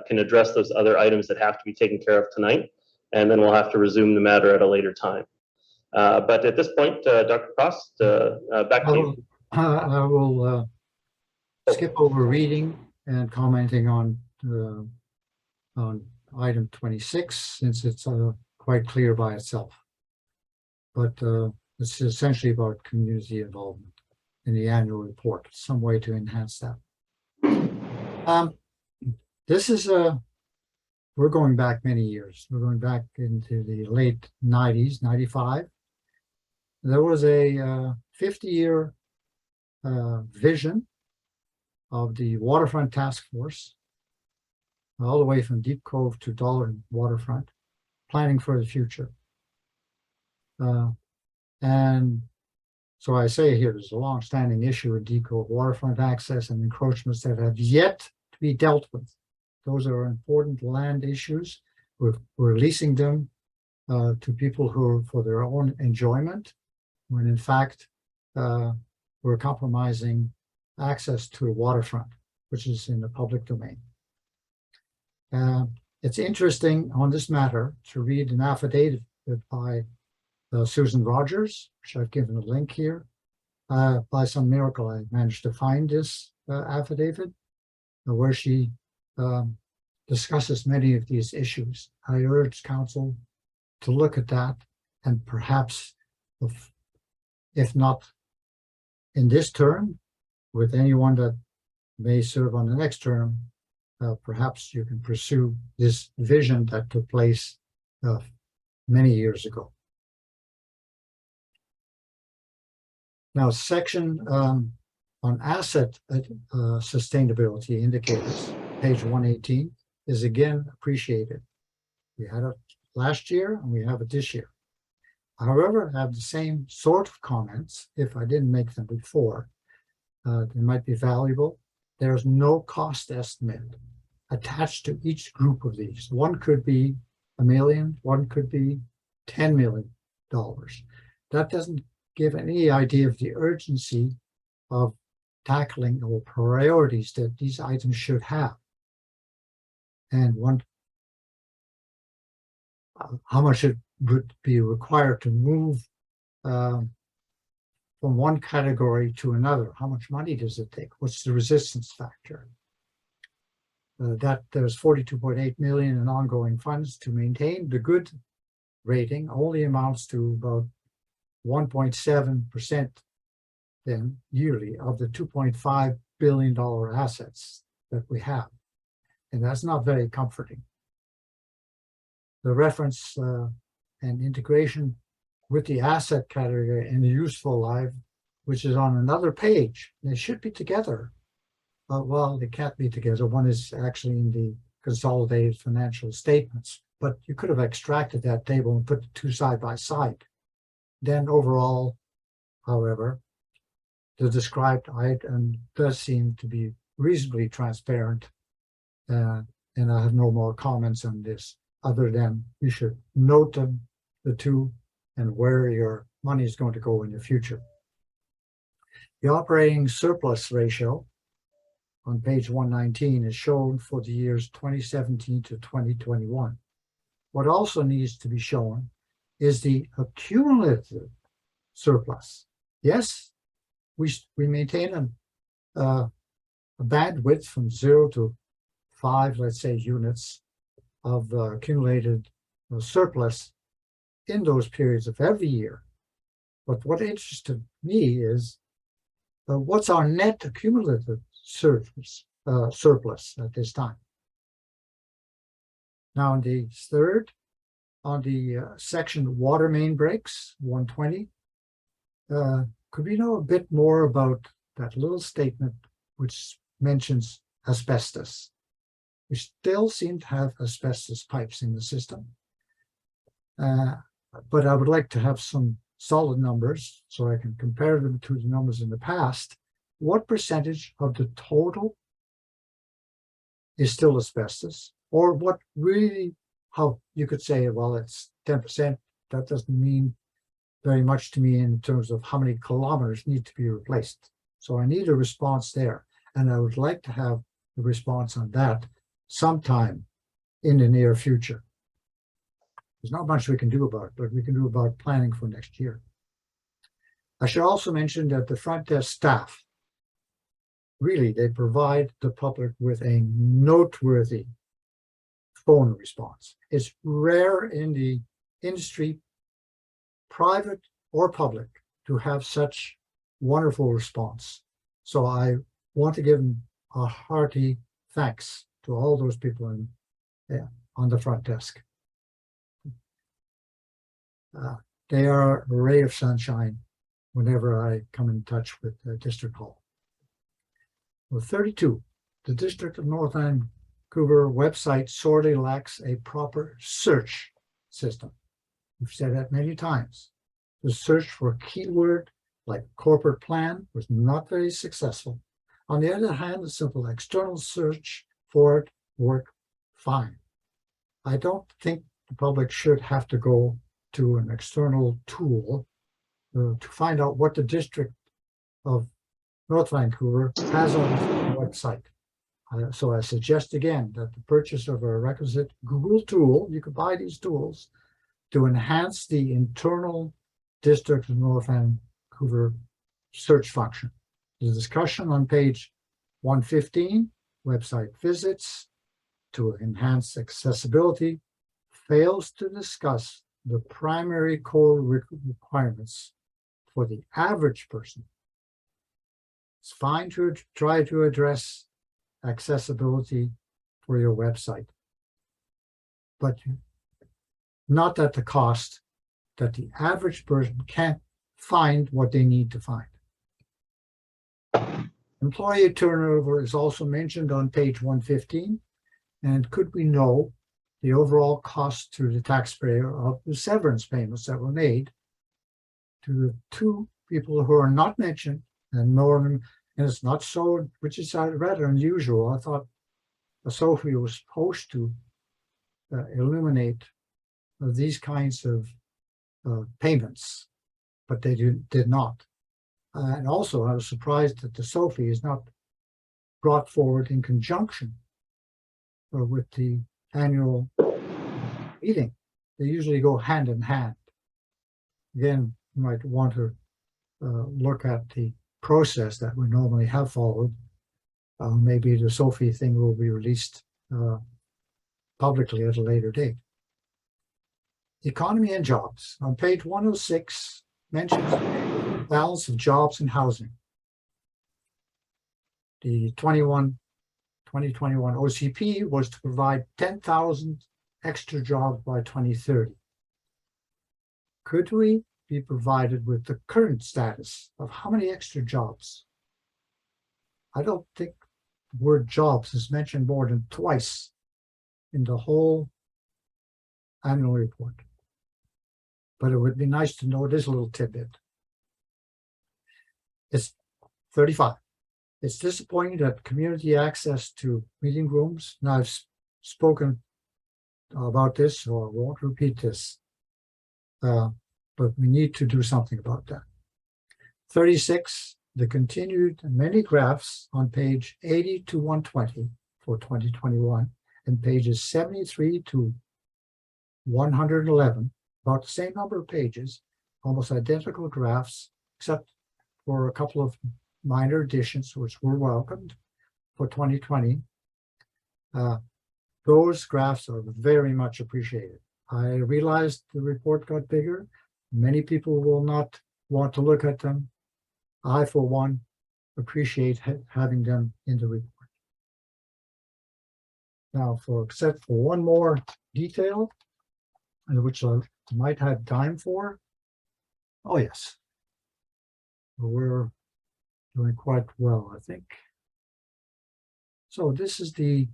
can address those other items that have to be taken care of tonight, and then we'll have to resume the matter at a later time. But at this point, Dr. Cost, back to you. I will skip over reading and commenting on item 26, since it's quite clear by itself. But it's essentially about community involvement in the annual report, some way to enhance that. This is we're going back many years. We're going back into the late 90s, 95. There was a 50-year vision of the Waterfront Task Force, all the way from Deep Cove to Dollar Waterfront, planning for the future. And so I say here, there's a long-standing issue with Deep Cove waterfront access and encroachments that have yet to be dealt with. Those are important land issues. We're leasing them to people who are for their own enjoyment, when in fact, we're compromising access to a waterfront, which is in the public domain. It's interesting on this matter to read an affidavit by Susan Rogers, which I've given a link here. By some miracle, I managed to find this affidavit where she discusses many of these issues. I urge council to look at that, and perhaps, if not in this term, with anyone that may serve on the next term, perhaps you can pursue this vision that took place many years ago. Now, section on asset sustainability indicators, page 118, is again appreciated. We had it last year and we have it this year. However, I have the same sort of comments. If I didn't make them before, they might be valuable. There's no cost estimate attached to each group of these. One could be $1 million, one could be $10 million. That doesn't give any idea of the urgency of tackling or priorities that these items should have. And how much it would be required to move from one category to another. How much money does it take? What's the resistance factor? That there's 42.8 million in ongoing funds to maintain the good rating only amounts to about 1.7% then yearly of the $2.5 billion assets that we have. And that's not very comforting. The reference and integration with the asset category and the useful life, which is on another page, they should be together. Well, they can't be together. One is actually in the consolidated financial statements, but you could have extracted that table and put the two side by side. Then overall, however, the described item does seem to be reasonably transparent. And I have no more comments on this, other than you should note them, the two, and where your money is going to go in the future. The operating surplus ratio on page 119 is shown for the years 2017 to 2021. What also needs to be shown is the accumulative surplus. Yes, we maintain a bandwidth from 0 to 5, let's say, units of accumulated surplus in those periods of every year. But what interested me is what's our net accumulative surplus at this time. Now, on the third, on the section water main breaks, 120, could we know a bit more about that little statement which mentions asbestos? We still seem to have asbestos pipes in the system. But I would like to have some solid numbers so I can compare them to the numbers in the past. What percentage of the total is still asbestos? Or what really, how you could say, well, it's 10%. That doesn't mean very much to me in terms of how many kilometers need to be replaced. So I need a response there. And I would like to have a response on that sometime in the near future. There's not much we can do about it, but we can do about planning for next year. I should also mention that the front desk staff, really, they provide the public with a noteworthy phone response. It's rare in the industry, private or public, to have such wonderful response. So I want to give them a hearty thanks to all those people on the front desk. They are a ray of sunshine whenever I come in touch with the District Hall. Well, 32, the District of North Vancouver website sorely lacks a proper search system. We've said that many times. The search for a keyword like corporate plan was not very successful. On the other hand, a simple external search for it worked fine. I don't think the public should have to go to an external tool to find out what the District of North Vancouver has on its website. So I suggest again that the purchase of a requisite Google tool, you could buy these tools to enhance the internal District of North Vancouver search function. The discussion on page 115, website visits to enhance accessibility, fails to discuss the primary core requirements for the average person. It's fine to try to address accessibility for your website, but not at the cost that the average person can't find what they need to find. Employee turnover is also mentioned on page 115. And could we know the overall cost to the taxpayer of the severance payments that were made to the two people who are not mentioned, and Norman, and it's not so, which is rather unusual. I thought Sophie was supposed to eliminate these kinds of payments, but they did not. And also, I was surprised that the Sophie is not brought forward in conjunction with the annual meeting. They usually go hand in hand. Again, you might want to look at the process that we normally have followed. Maybe the Sophie thing will be released publicly at a later date. Economy and jobs. On page 106, mentions the balance of jobs and housing. The 2021 OCP was to provide 10,000 extra jobs by 2030. Could we be provided with the current status of how many extra jobs? I don't think word jobs is mentioned more than twice in the whole annual report. But it would be nice to know this little tidbit. It's 35. It's disappointing that community access to meeting rooms, now I've spoken about this, so I won't repeat this. But we need to do something about that. 36, the continued many graphs on page 80 to 120 for 2021 and pages 73 to 111, about the same number of pages, almost identical graphs, except for a couple of minor additions, which were welcomed for 2020. Those graphs are very much appreciated. I realized the report got bigger. Many people will not want to look at them. I, for one, appreciate having them in the report. Now, except for one more detail, and which I might have time for. Oh, yes. We're doing quite well, I think. So this is a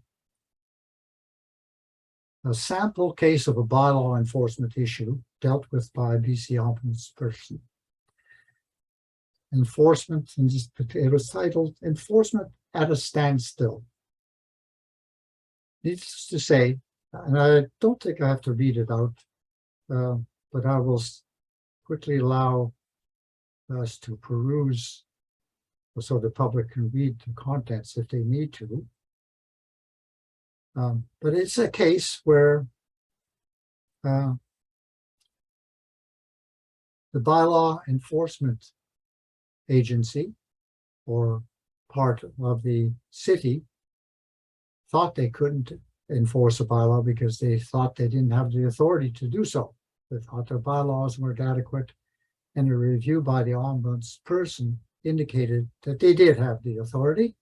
sample case of a bylaw enforcement issue dealt with by a BC ombudsperson. Enforcement, and it was titled Enforcement at a Standstill. Needless to say, and I don't think I have to read it out, but I will quickly allow us to peruse so the public can read the contents if they need to. But it's a case where the bylaw enforcement agency or part of the city thought they couldn't enforce a bylaw because they thought they didn't have the authority to do so. They thought their bylaws weren't adequate, and a review by the ombudsperson indicated that they did have the authority.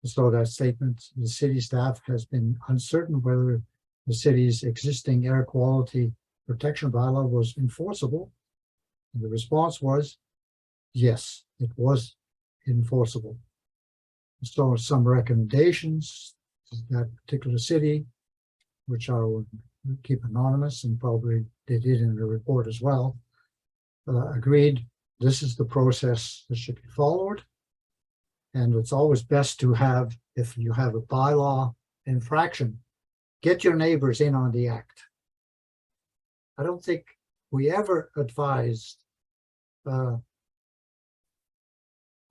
So that statement, the city staff has been uncertain whether the city's existing air quality protection bylaw was enforceable. And the response was, yes, it was enforceable. So some recommendations to that particular city, which I will keep anonymous and probably they did in the report as well, agreed this is the process that should be followed. And it's always best to have, if you have a bylaw infraction, get your neighbors in on the act. I don't think we ever advised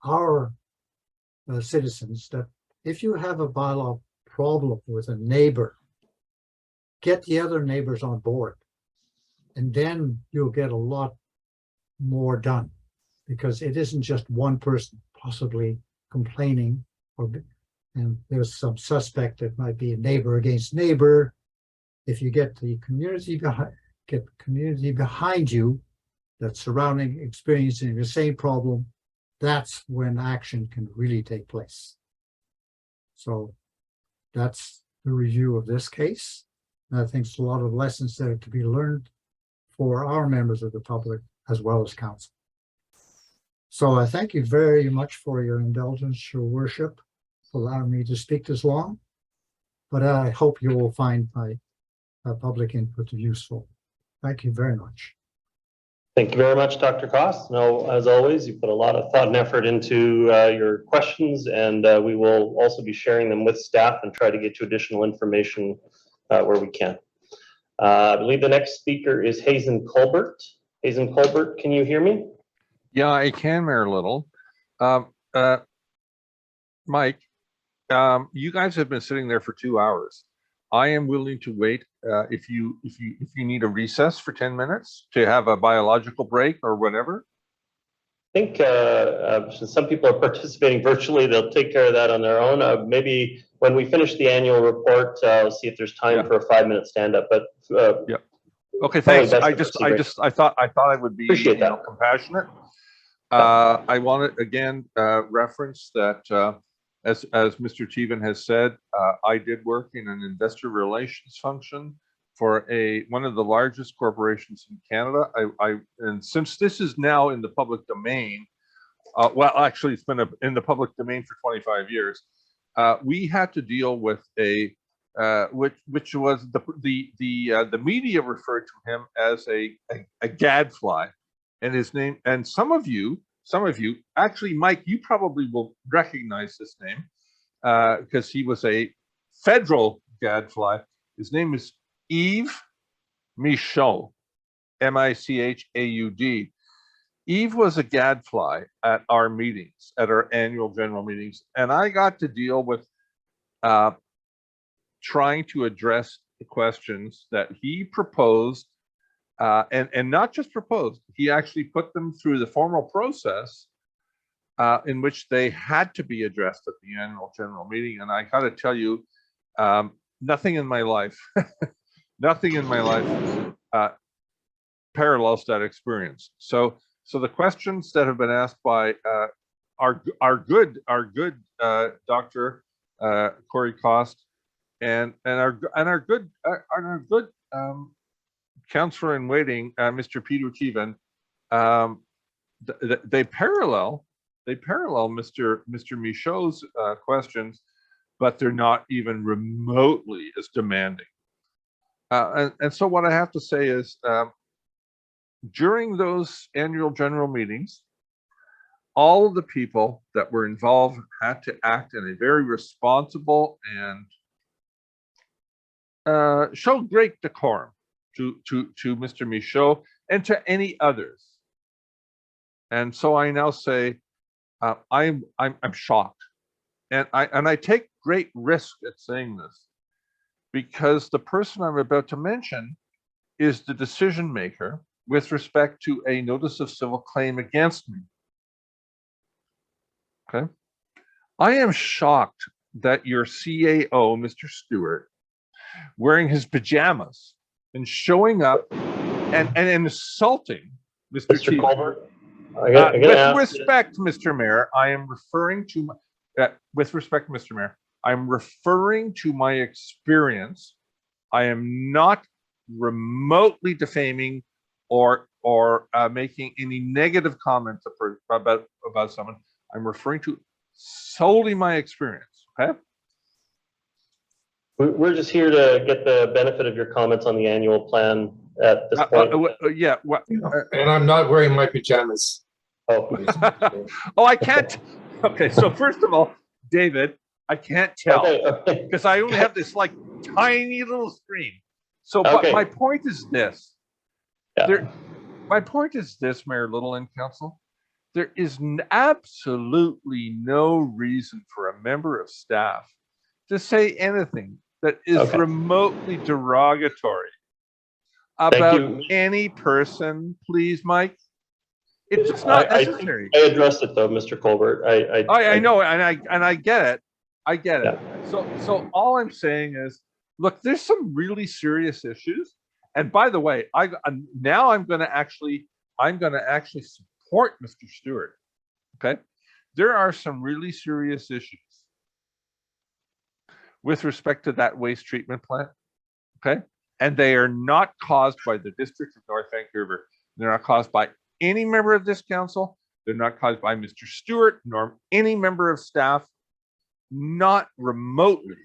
our citizens that if you have a bylaw problem with a neighbor, get the other neighbors on board, and then you'll get a lot more done, because it isn't just one person possibly complaining, and there's some suspect that might be a neighbor against neighbor. If you get the community behind you that's surrounding experiencing the same problem, that's when action can really take place. So that's the review of this case. And I think there's a lot of lessons there to be learned for our members of the public as well as council. So I thank you very much for your indulgence, your worship, for allowing me to speak this long. But I hope you will find my public input useful. Thank you very much. Thank you very much, Dr. Koss. Now, as always, you put a lot of thought and effort into your questions, and we will also be sharing them with staff and try to get you additional information where we can. I believe the next speaker is Hazen Colbert. Hazen Colbert, can you hear me? Yeah, I can, Mayor Little. Mike, you guys have been sitting there for 2 hours. I am willing to wait if you need a recess for 10 minutes to have a biological break or whatever. I think since some people are participating virtually, they'll take care of that on their own. Maybe when we finish the annual report, I'll see if there's time for a 5-minute stand-up. But yeah. Okay, thanks. I thought I would be compassionate. I want to again reference that as Mr. Teven has said, I did work in an investor relations function for one of the largest corporations in Canada. And since this is now in the public domain, well, actually, it's been in the public domain for 25 years. we had to deal with which was the media referred to him as a gadfly, and his name. And some of you, actually, Mike, you probably will recognize this name because he was a federal gadfly. His name is Yves Michaud, Michaud. Yves was a gadfly at our meetings, at our annual general meetings, and I got to deal with trying to address the questions that he proposed, and not just proposed, he actually put them through the formal process in which they had to be addressed at the annual general meeting. And I got to tell you, nothing in my life, parallels that experience. So the questions that have been asked by our good Dr. Corey Cost and our good counselor in waiting, Mr. Peter Teven, they parallel Mr. Michaud's questions, but they're not even remotely as demanding. And so what I have to say is, during those annual general meetings, all of the people that were involved had to act in a very responsible and show great decorum to Mr. Michaud and to any others. And so I now say, I'm shocked, and I take great risk at saying this, because the person I'm about to mention is the decision maker with respect to a notice of civil claim against me. Okay, I am shocked that your CAO, Mr. Stewart, wearing his pajamas and showing up and insulting Mr. Colbert. With respect, Mr. Mayor, I am referring to with respect, Mr. Mayor, I'm referring to my experience. I am not remotely defaming or making any negative comments about someone. I'm referring to solely my experience. Okay. We're just here to get the benefit of your comments on the annual plan at this point. Yeah. And I'm not wearing my pajamas. Oh. Oh, I can't. Okay, so first of all, David, I can't tell because I only have this like tiny little screen. So, but my point is this. Yeah. My point is this, Mayor Little and Council. There is absolutely no reason for a member of staff to say anything that is remotely derogatory about any person. Please, Mike. It's just not necessary. I addressed it though, Mr. Colbert. I know, and I get it. I get it. Yeah. So all I'm saying is, look, there's some really serious issues. And by the way, now I'm going to actually support Mr. Stewart. Okay, there are some really serious issues with respect to that waste treatment plant. Okay, and they are not caused by the District of North Vancouver. They're not caused by any member of this council. They're not caused by Mr. Stewart nor any member of staff, not remotely.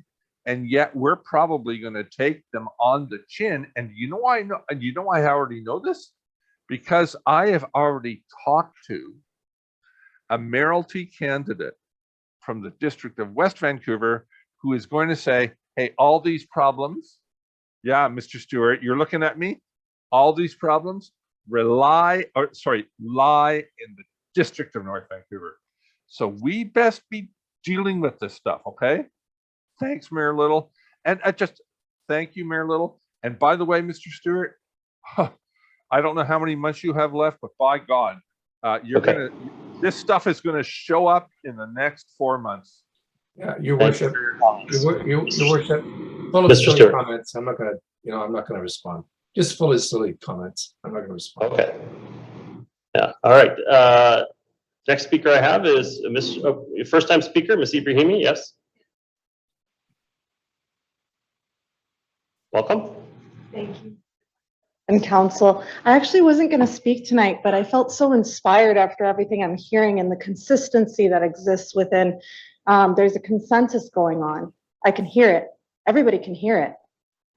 And yet we're probably going to take them on the chin. And you know why I know, and you know why I already know this? Because I have already talked to a mayoralty candidate from the District of West Vancouver who is going to say, hey, all these problems, yeah, Mr. Stewart, you're looking at me, all these problems lie in the District of North Vancouver. So we best be dealing with this stuff, okay? Thanks, Mayor Little. And thank you, Mayor Little. And by the way, Mr. Stewart, I don't know how many months you have left, but by God, this stuff is gonna show up in the next 4 months. Yeah, Your Worship, Your Worship, full of silly comments. I'm not gonna respond. Just full of silly comments. I'm not gonna respond. Okay. Yeah. All right. Next speaker I have is first time speaker, Ms. Ibrahimi. Yes. Welcome. Thank you. and council. I actually wasn't going to speak tonight, but I felt so inspired after everything I'm hearing and the consistency that exists within. There's a consensus going on. I can hear it. Everybody can hear it.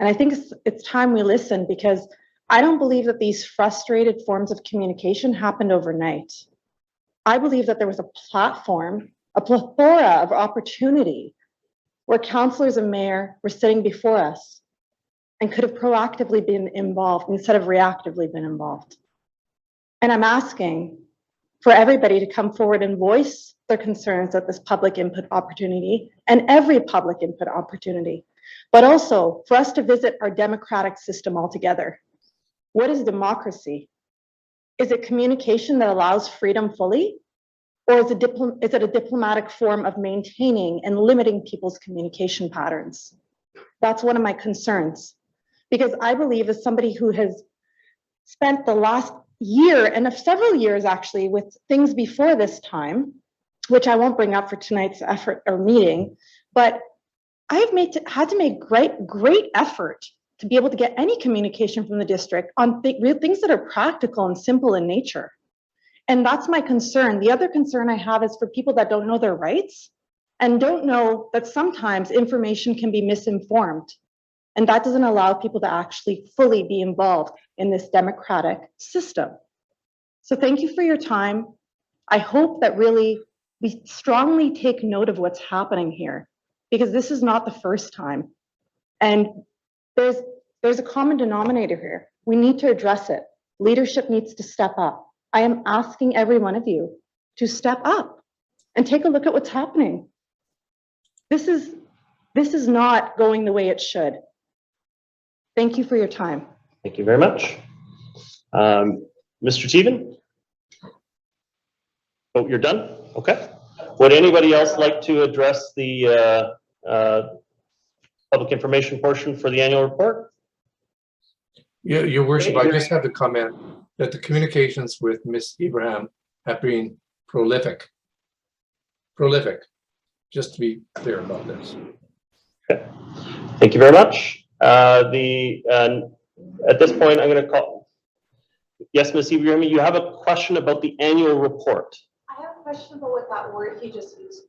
And I think it's time we listen, because I don't believe that these frustrated forms of communication happened overnight. I believe that there was a platform, a plethora of opportunity where councillors and mayor were sitting before us and could have proactively been involved instead of reactively been involved. And I'm asking for everybody to come forward and voice their concerns at this public input opportunity and every public input opportunity, but also for us to visit our democratic system altogether. What is democracy? Is it communication that allows freedom fully? Or is it a diplomatic form of maintaining and limiting people's communication patterns? That's one of my concerns, because I believe, as somebody who has spent the last year and several years actually with things before this time, which I won't bring up for tonight's effort or meeting, but I've had to make great effort to be able to get any communication from the district on real things that are practical and simple in nature. And that's my concern. The other concern I have is for people that don't know their rights and don't know that sometimes information can be misinformed. And that doesn't allow people to actually fully be involved in this democratic system. So thank you for your time. I hope that really we strongly take note of what's happening here, because this is not the first time. And there's a common denominator here. We need to address it. Leadership needs to step up. I am asking every one of you to step up and take a look at what's happening. This is not going the way it should. Thank you for your time. Thank you very much. Mr. Teven? Oh, you're done? Okay. Would anybody else like to address the public information portion for the annual report? Your worship, I just have to comment that the communications with Ms. Abraham have been prolific. Prolific, just to be clear about this. Okay. Thank you very much. At this point, I'm going to call. Yes, Ms. Abraham, you have a question about the annual report. I have a question about what that word he just used.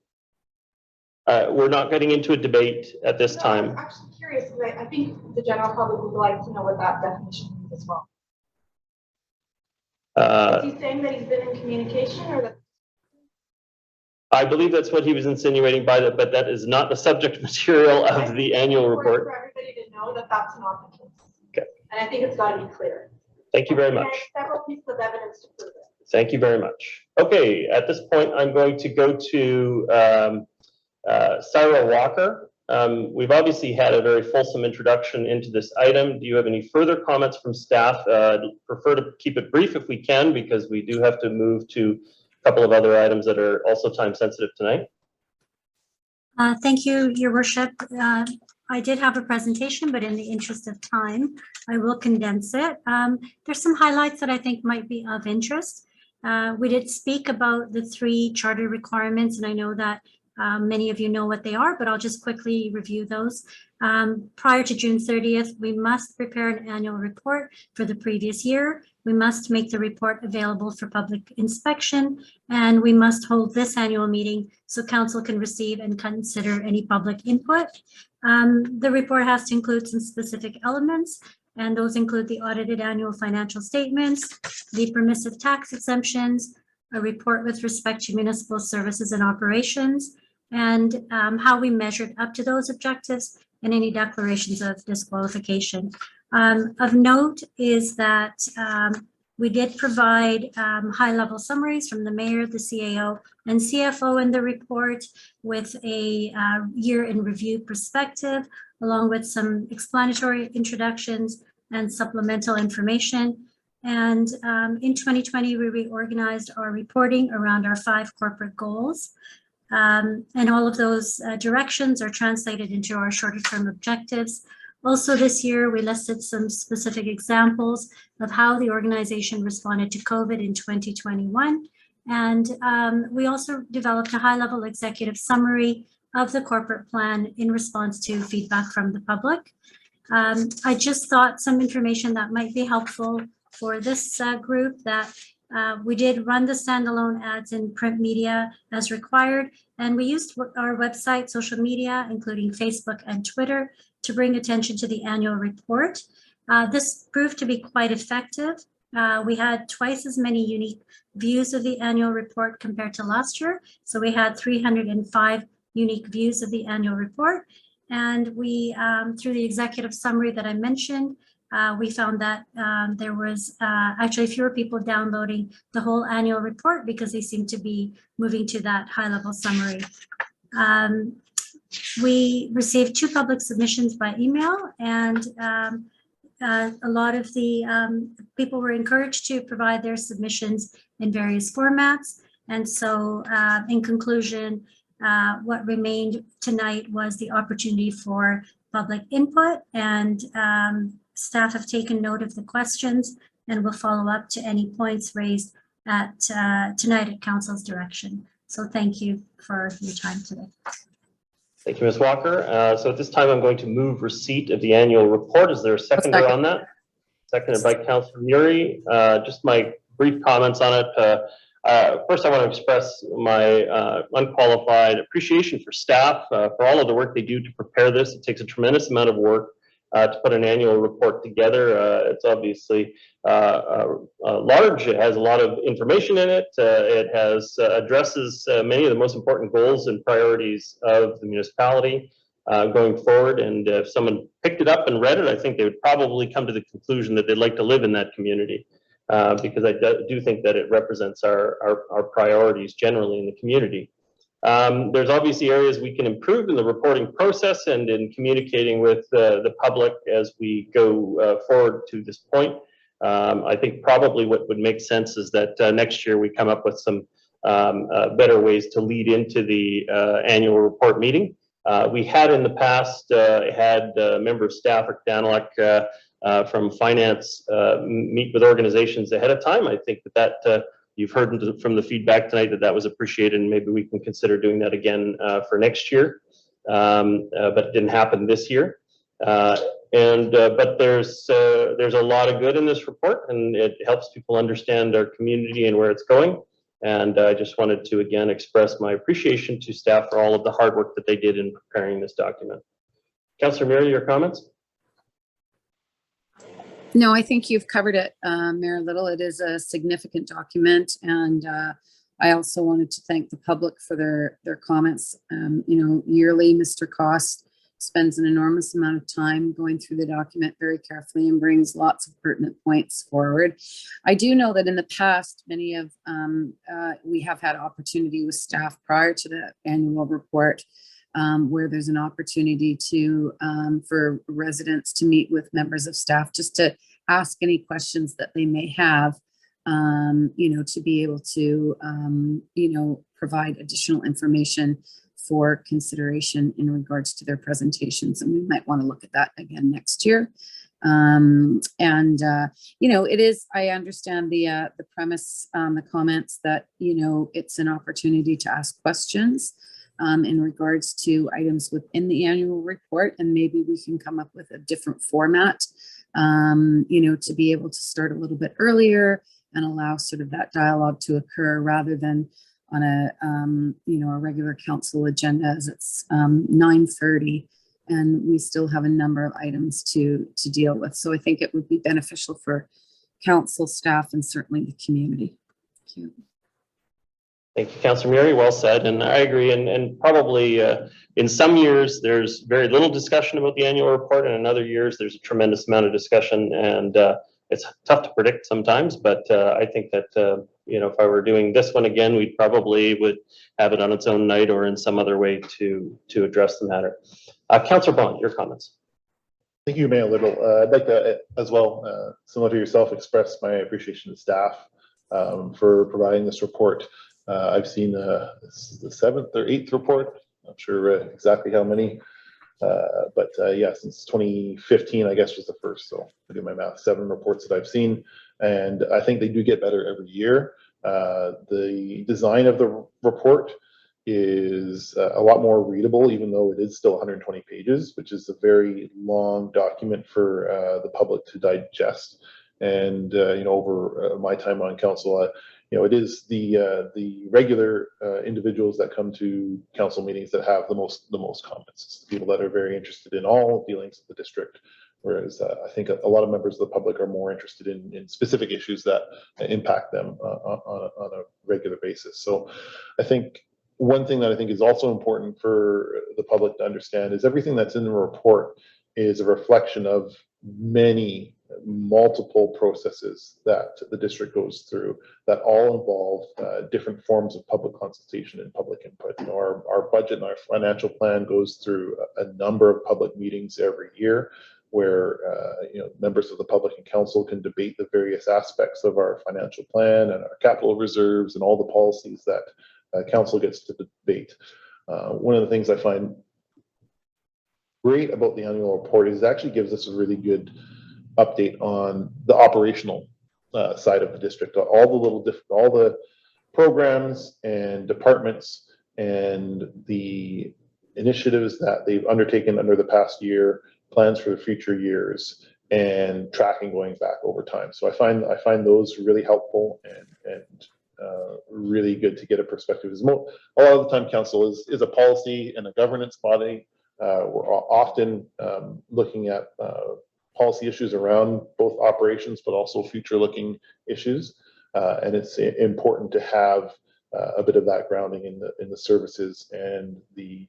We're not getting into a debate at this time. I'm actually curious, because I think the general public would like to know what that definition means as well. Is he saying that he's been in communication, or that? I believe that's what he was insinuating by that, but that is not the subject material of the annual report. For everybody to know that that's not the case. Okay. And I think it's got to be clear. Thank you very much. Several pieces of evidence to prove it. Thank you very much. Okay, at this point, I'm going to go to Sarah Walker. We've obviously had a very fulsome introduction into this item. Do you have any further comments from staff? Prefer to keep it brief if we can, because we do have to move to a couple of other items that are also time sensitive tonight. Thank you, Your Worship. I did have a presentation, but in the interest of time, I will condense it. There's some highlights that I think might be of interest. We did speak about the 3 charter requirements, and I know that many of you know what they are, but I'll just quickly review those. Prior to June 30th, we must prepare an annual report for the previous year. We must make the report available for public inspection, and we must hold this annual meeting so council can receive and consider any public input. The report has to include some specific elements, and those include the audited annual financial statements, the permissive tax exemptions, a report with respect to municipal services and operations, and how we measured up to those objectives, and any declarations of disqualification. Of note is that we did provide high-level summaries from the mayor, the CAO, and CFO in the report with a year in review perspective, along with some explanatory introductions and supplemental information. And in 2020, we reorganized our reporting around our 5 corporate goals. And all of those directions are translated into our shorter term objectives. Also this year, we listed some specific examples of how the organization responded to COVID in 2021. And we also developed a high-level executive summary of the corporate plan in response to feedback from the public. I just thought some information that might be helpful for this group, that we did run the standalone ads in print media as required, and we used our website, social media, including Facebook and Twitter, to bring attention to the annual report. This proved to be quite effective. We had twice as many unique views of the annual report compared to last year. So we had 305 unique views of the annual report. And we, through the executive summary that I mentioned, we found that there was actually fewer people downloading the whole annual report because they seem to be moving to that high-level summary. We received 2 public submissions by email, and a lot of the people were encouraged to provide their submissions in various formats. And so in conclusion, what remained tonight was the opportunity for public input, and staff have taken note of the questions and will follow up to any points raised at tonight at council's direction. So thank you for your time today. Thank you, Ms. Walker. So at this time, I'm going to move receipt of the annual report. Is there a seconder on that? Seconded by Councillor Muri. Just my brief comments on it. First, I want to express my unqualified appreciation for staff for all of the work they do to prepare this. It takes a tremendous amount of work to put an annual report together. It's obviously large. It has a lot of information in it. It has addresses many of the most important goals and priorities of the municipality going forward. And if someone picked it up and read it, I think they would probably come to the conclusion that they'd like to live in that community. Because I do think that it represents our priorities generally in the community. There's obviously areas we can improve in the reporting process and in communicating with the public as we go forward to this point. I think probably what would make sense is that next year we come up with some better ways to lead into the annual report meeting. We had in the past had a member of staff, Rick Daniluk, from finance meet with organizations ahead of time. I think that you've heard from the feedback tonight that was appreciated, and maybe we can consider doing that again for next year. But it didn't happen this year. But there's a lot of good in this report, and it helps people understand our community and where it's going. And I just wanted to again express my appreciation to staff for all of the hard work that they did in preparing this document. Councillor Muri, your comments? No, I think you've covered it, Mayor Little. It is a significant document, and I also wanted to thank the public for their comments. Yearly, Mr. Cost spends an enormous amount of time going through the document very carefully and brings lots of pertinent points forward. I do know that in the past, we have had opportunity with staff prior to the annual report where there's an opportunity to for residents to meet with members of staff just to ask any questions that they may have, to be able to, provide additional information for consideration in regards to their presentations. And we might want to look at that again next year. It is, I understand the premise, the comments that, it's an opportunity to ask questions in regards to items within the annual report, and maybe we can come up with a different format, to be able to start a little bit earlier and allow sort of that dialogue to occur rather than on a regular council agenda as it's 9:30 and we still have a number of items to deal with. So I think it would be beneficial for council staff and certainly the community. Thank you. Thank you, Councillor Muri. Well said, and I agree. And probably in some years there's very little discussion about the annual report, and in other years there's a tremendous amount of discussion, and it's tough to predict sometimes. But I think that if I were doing this one again, we probably would have it on its own night or in some other way to address the matter. Councillor Bond, your comments. Thank you, Mayor Little. I'd like to, as well, similar to yourself, express my appreciation to staff for providing this report. I've seen this is the 7th or 8th report. I'm not sure exactly how many, but yeah, since 2015, I guess was the first. So I do my math, 7 reports that I've seen, and I think they do get better every year. The design of the report is a lot more readable, even though it is still 120 pages, which is a very long document for the public to digest. And over my time on council, it is the regular individuals that come to council meetings that have the most comments. It's the people that are very interested in all dealings of the district, whereas I think a lot of members of the public are more interested in specific issues that impact them on a regular basis. So I think one thing that I think is also important for the public to understand is everything that's in the report is a reflection of multiple processes that the district goes through that all involve different forms of public consultation and public input. Our budget and our financial plan goes through a number of public meetings every year where members of the public and council can debate the various aspects of our financial plan and our capital reserves and all the policies that council gets to debate. One of the things I find great about the annual report is it actually gives us a really good update on the operational side of the district, all the programs and departments and the initiatives that they've undertaken under the past year, plans for the future years, and tracking going back over time. So I find those really helpful and really good to get a perspective. A lot of the time, council is a policy and a governance body. We're often looking at policy issues around both operations, but also future-looking issues, and it's important to have a bit of that grounding in the services and the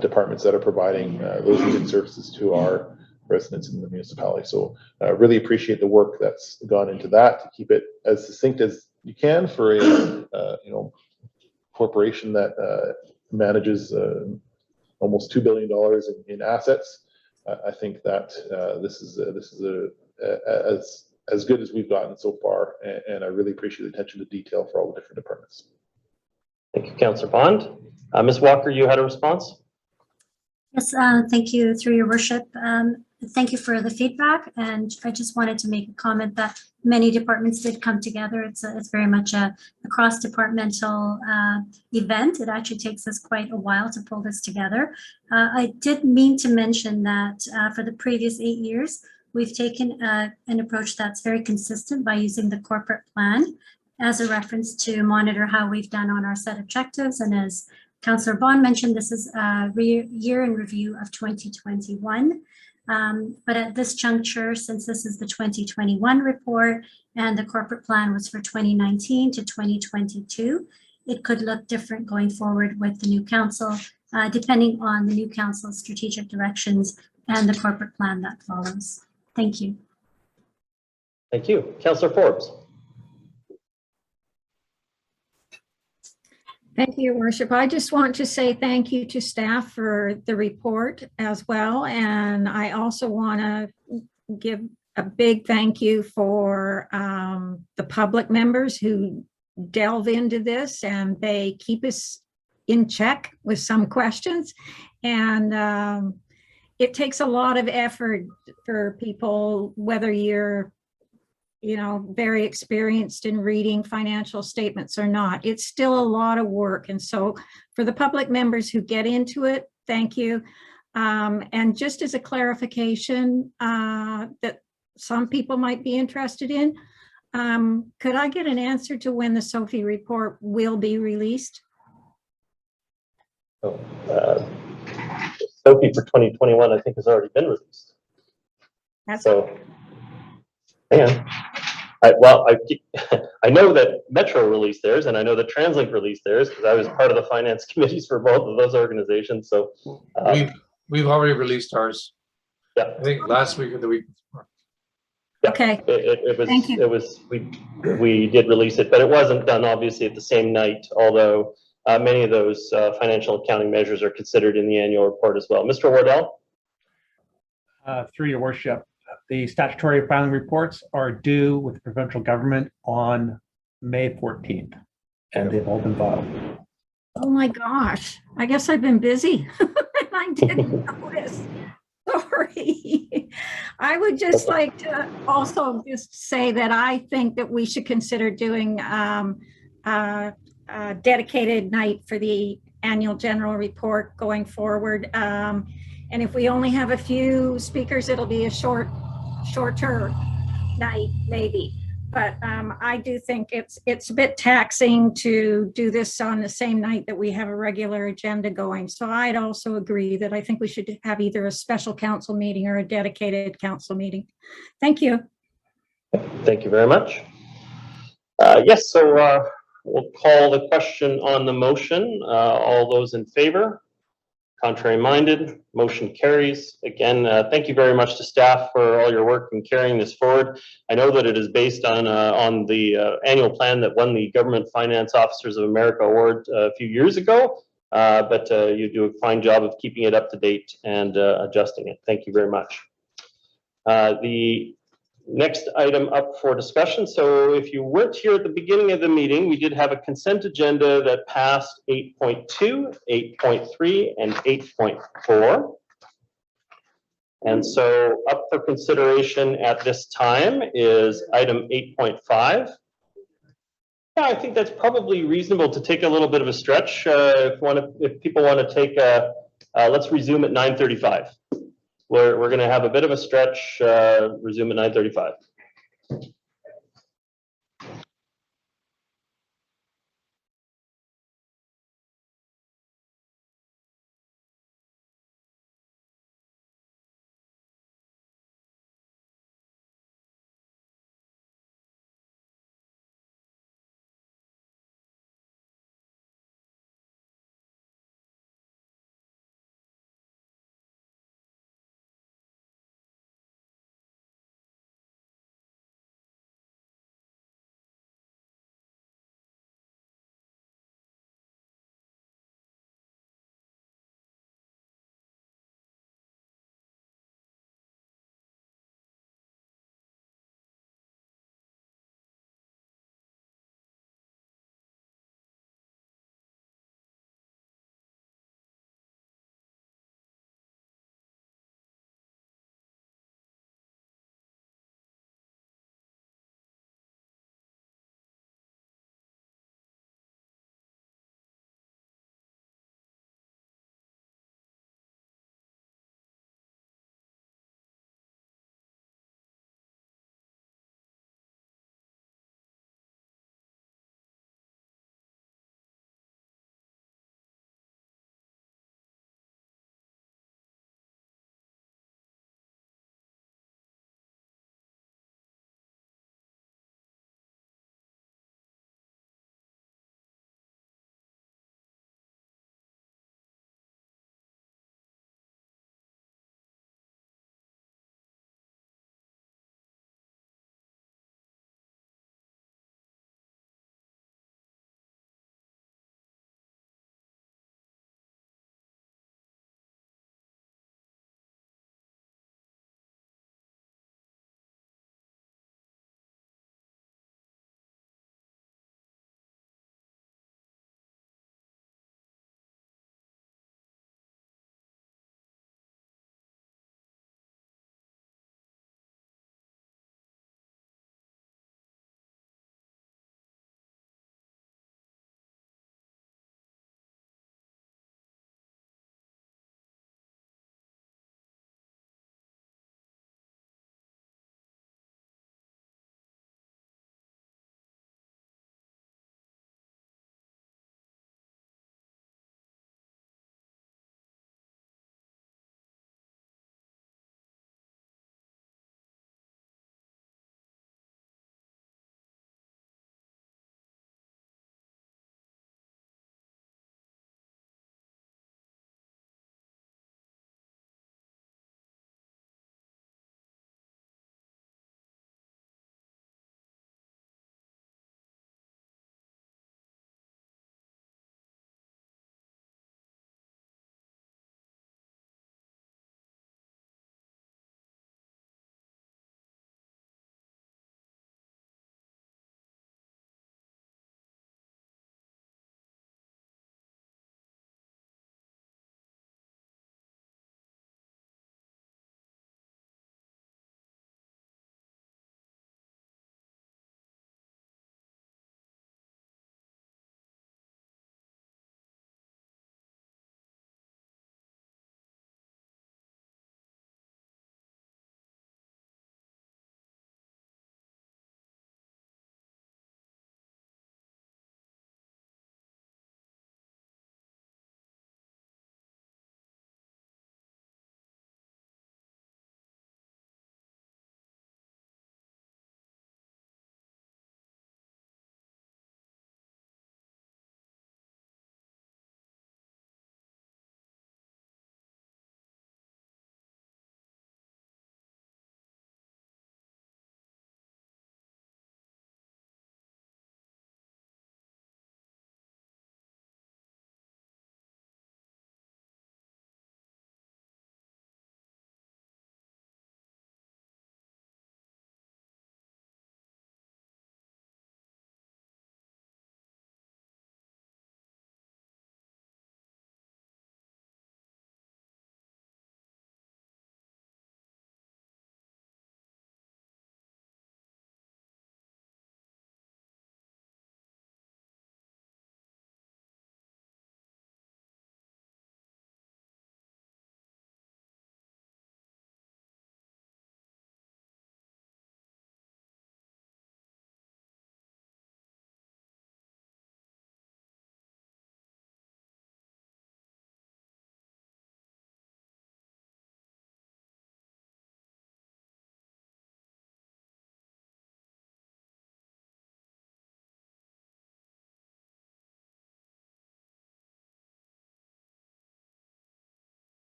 departments that are providing those needed services to our residents in the municipality. So really appreciate the work that's gone into that to keep it as succinct as you can for a corporation that manages almost $2 billion in assets. I think that this is as good as we've gotten so far, and I really appreciate the attention to detail for all the different departments. Thank you, Councillor Bond. Ms. Walker, you had a response? Yes, thank you, through your worship. Thank you for the feedback, and I just wanted to make a comment that many departments did come together. It's very much a cross-departmental event. It actually takes us quite a while to pull this together. I did mean to mention that for the previous 8 years, we've taken an approach that's very consistent by using the corporate plan as a reference to monitor how we've done on our set objectives. And as Councillor Bond mentioned, this is a year in review of 2021. But at this juncture, since this is the 2021 report and the corporate plan was for 2019 to 2022, it could look different going forward with the new council, depending on the new council's strategic directions and the corporate plan that follows. Thank you. Thank you. Councillor Forbes. Thank you, Your Worship. I just want to say thank you to staff for the report as well. And I also want to give a big thank you for the public members who delve into this and they keep us in check with some questions. And it takes a lot of effort for people, whether you're very experienced in reading financial statements or not. It's still a lot of work. And so for the public members who get into it, thank you. And just as a clarification that some people might be interested in, could I get an answer to when the SOFI report will be released? Oh, SOFI for 2021, I think, has already been released. So, hang on. I know that Metro released theirs, and I know that TransLink released theirs because I was part of the finance committees for both of those organizations. So we've already released ours. Yeah, I think last week or the week before. Yeah, okay. It was we did release it, but it wasn't done obviously at the same night. Although many of those financial accounting measures are considered in the annual report as well. Mr. Wardell. Through your worship. The statutory filing reports are due with the provincial government on May 14th, and they've all been filed. Oh my gosh, I guess I've been busy. I didn't notice. Sorry. I would just like to also just say that I think that we should consider doing dedicated night for the annual general report going forward. And if we only have a few speakers, it'll be a shorter night, maybe. But I do think it's a bit taxing to do this on the same night that we have a regular agenda going. So I'd also agree that I think we should have either a special council meeting or a dedicated council meeting. Thank you. Thank you very much. Yes, so we'll call the question on the motion. All those in favor? Contrary minded, motion carries. Again, thank you very much to staff for all your work in carrying this forward. I know that it is based on the annual plan that won the Government Finance Officers of America Award a few years ago, but you do a fine job of keeping it up to date and adjusting it. Thank you very much. The next item up for discussion. So if you weren't here at the beginning of the meeting, we did have a consent agenda that passed 8.2, 8.3, and 8.4. And so up for consideration at this time is item 8.5. Yeah, I think that's probably reasonable to take a little bit of a stretch. If people want to take let's resume at 9:35. We're going to have a bit of a stretch, resume at 9:35.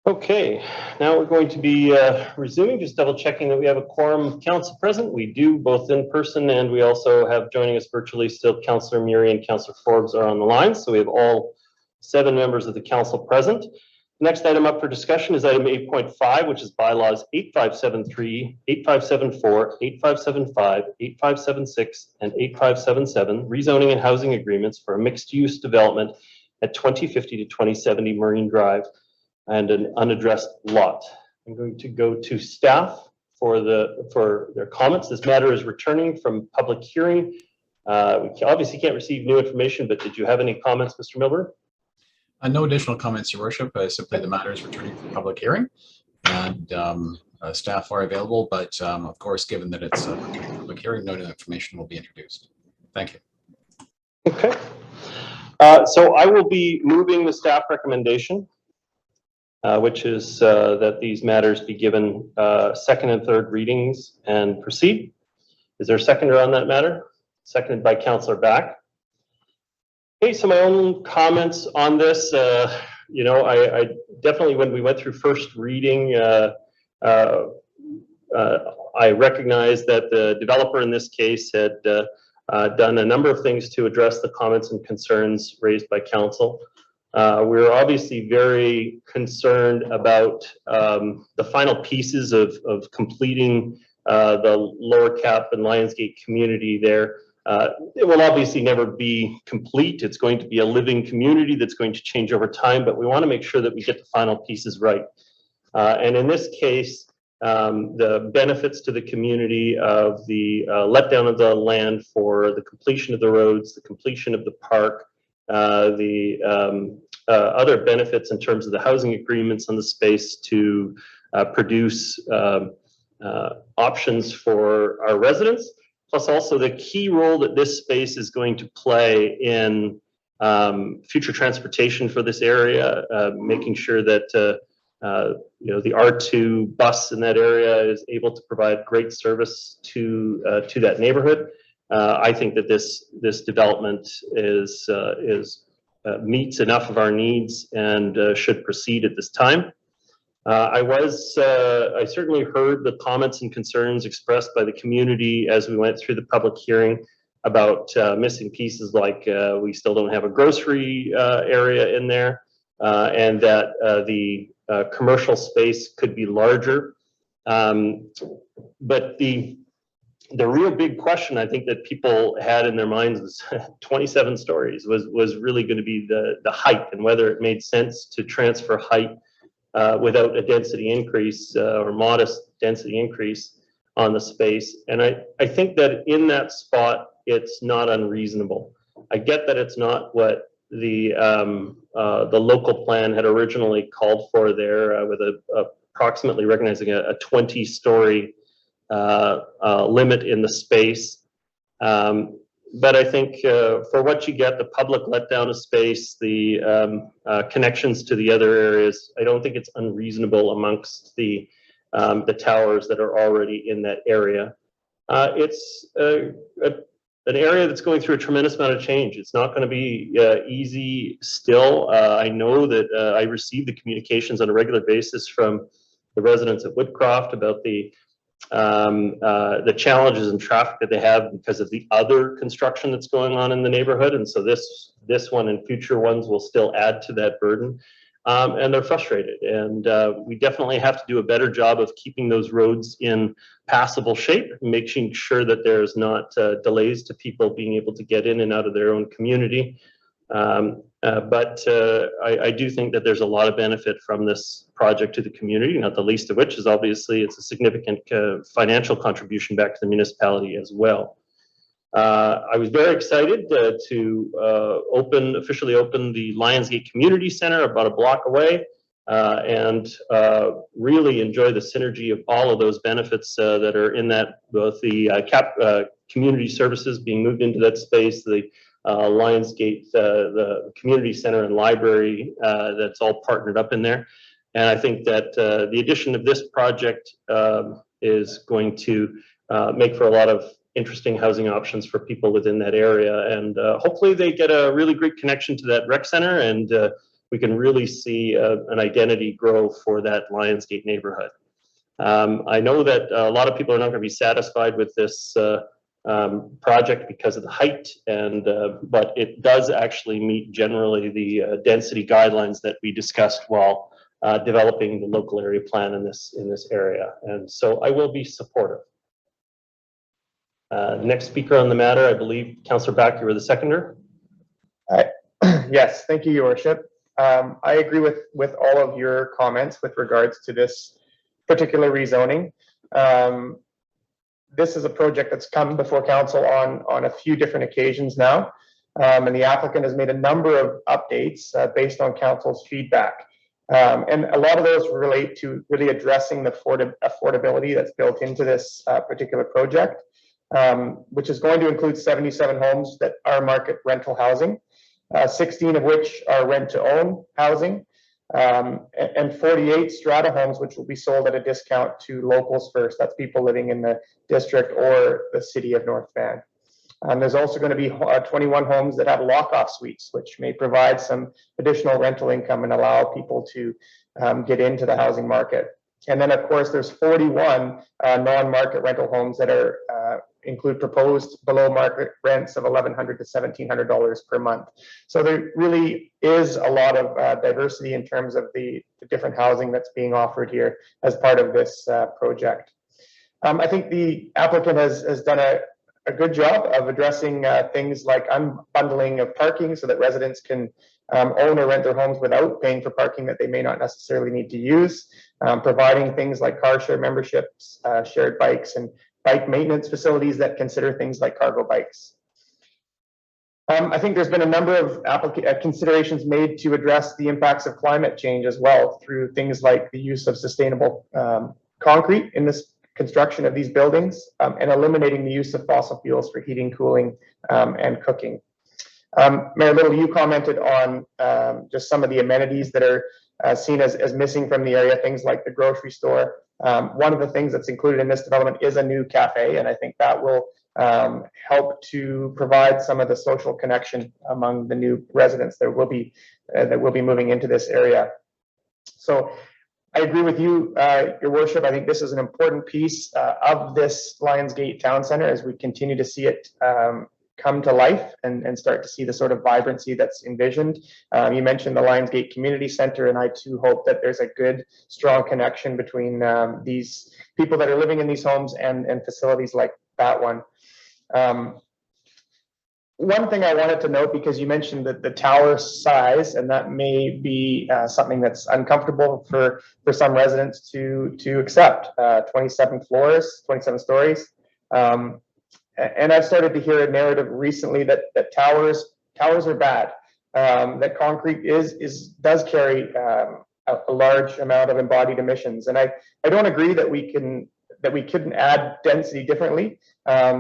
Okay, now we're going to be resuming, just double checking that we have a quorum of council present. We do, both in person, and we also have joining us virtually still Councillor Murray and Councillor Forbes are on the line. So we have all 7 members of the council present. The next item up for discussion is item 8.5, which is bylaws 8573, 8574, 8575, 8576, and 8577, rezoning and housing agreements for a mixed-use development at 2050 to 2070 Marine Drive and an unaddressed lot. I'm going to go to staff for their comments. This matter is returning from public hearing. We obviously can't receive new information, but did you have any comments, Mr. Milburn? No additional comments, Your Worship. Simply the matter is returning from public hearing, and staff are available. But of course, given that it's a public hearing, no new information will be introduced. Thank you. Okay. So I will be moving the staff recommendation, which is that these matters be given second and third readings and proceed. Is there a seconder on that matter? Seconded by Councillor Back. Okay, so my own comments on this, you know, I definitely, when we went through first reading, I recognized that the developer in this case had done a number of things to address the comments and concerns raised by council. We're obviously very concerned about the final pieces of completing the Lower Cap and Lionsgate community there. It will obviously never be complete. It's going to be a living community that's going to change over time, but we want to make sure that we get the final pieces right. And in this case, the benefits to the community of the letdown of the land for the completion of the roads, the completion of the park, the other benefits in terms of the housing agreements on the space to produce options for our residents, plus also the key role that this space is going to play in future transportation for this area, making sure that you know, the R2 bus in that area is able to provide great service to that neighborhood. I think that this development meets enough of our needs and should proceed at this time. I certainly heard the comments and concerns expressed by the community as we went through the public hearing about missing pieces like we still don't have a grocery area in there, and that the commercial space could be larger. But the real big question I think that people had in their minds was 27 stories was really going to be the height and whether it made sense to transfer height without a density increase or modest density increase on the space. And I think that in that spot, it's not unreasonable. I get that it's not what the local plan had originally called for there with approximately recognizing a 20-story limit in the space. But I think for what you get, the public letdown of space, the connections to the other areas, I don't think it's unreasonable amongst the towers that are already in that area. It's an area that's going through a tremendous amount of change. It's not going to be easy still. I know that I receive the communications on a regular basis from the residents of Woodcroft about the challenges and traffic that they have because of the other construction that's going on in the neighborhood. And so this one and future ones will still add to that burden. And they're frustrated. And we definitely have to do a better job of keeping those roads in passable shape, making sure that there's not delays to people being able to get in and out of their own community. But I do think that there's a lot of benefit from this project to the community, not the least of which is obviously it's a significant financial contribution back to the municipality as well. I was very excited to officially open the Lionsgate Community Center about a block away and really enjoy the synergy of all of those benefits that are in that, both the community services being moved into that space, the Lionsgate, the community center and library that's all partnered up in there. And I think that the addition of this project is going to make for a lot of interesting housing options for people within that area. And hopefully they get a really great connection to that rec center and we can really see an identity grow for that Lionsgate neighborhood. I know that a lot of people are not going to be satisfied with this project because of the height, but it does actually meet generally the density guidelines that we discussed while developing the local area plan in this area, and so I will be supportive. Next speaker on the matter, I believe, Councillor Back, you were the seconder. Yes, thank you, Your Worship. I agree with all of your comments with regards to this particular rezoning. This is a project that's come before council on a few different occasions now, and the applicant has made a number of updates based on council's feedback. And a lot of those relate to really addressing the affordability that's built into this particular project, which is going to include 77 homes that are market rental housing, 16 of which are rent-to-own housing, and 48 strata homes, which will be sold at a discount to locals first. That's people living in the district or the city of North Van. There's also going to be 21 homes that have lock-off suites, which may provide some additional rental income and allow people to get into the housing market. And then, of course, there's 41 non-market rental homes that are include proposed below market rents of $1,100 to $1,700 per month. So there really is a lot of diversity in terms of the different housing that's being offered here as part of this project. I think the applicant has done a good job of addressing things like unbundling of parking so that residents can own or rent their homes without paying for parking that they may not necessarily need to use, providing things like car share memberships, shared bikes, and bike maintenance facilities that consider things like cargo bikes. I think there's been a number of considerations made to address the impacts of climate change as well through things like the use of sustainable concrete in this construction of these buildings, and eliminating the use of fossil fuels for heating, cooling, and cooking. Mayor Little, you commented on just some of the amenities that are seen as missing from the area, things like the grocery store. One of the things that's included in this development is a new cafe, and I think that will help to provide some of the social connection among the new residents that will be moving into this area. So I agree with you, Your Worship. I think this is an important piece of this Lionsgate Town Centre as we continue to see it come to life and start to see the sort of vibrancy that's envisioned. You mentioned the Lionsgate Community Centre, and I too hope that there's a good, strong connection between these people that are living in these homes and facilities like that one. One thing I wanted to note, because you mentioned that the tower size, and that may be something that's uncomfortable for some residents to accept, 27 floors, 27 stories. And I've started to hear a narrative recently that towers are bad, that concrete does carry a large amount of embodied emissions. And I don't agree that we couldn't add density differently,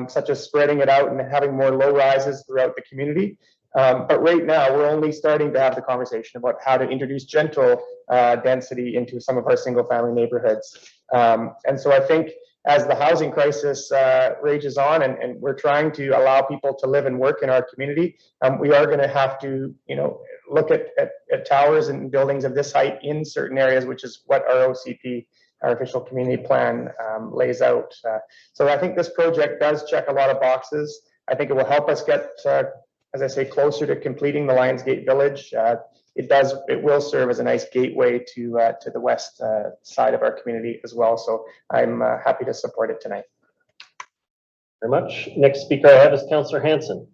such as spreading it out and having more low rises throughout the community. But right now, we're only starting to have the conversation about how to introduce gentle density into some of our single family neighborhoods. And so I think as the housing crisis rages on and we're trying to allow people to live and work in our community, we are going to have to, look at towers and buildings of this height in certain areas, which is what our OCP, our official community plan, lays out. So I think this project does check a lot of boxes. I think it will help us get, as I say, closer to completing the Lionsgate Village. It will serve as a nice gateway to the west side of our community as well. So I'm happy to support it tonight. Very much. Next speaker I have is Councillor Hanson.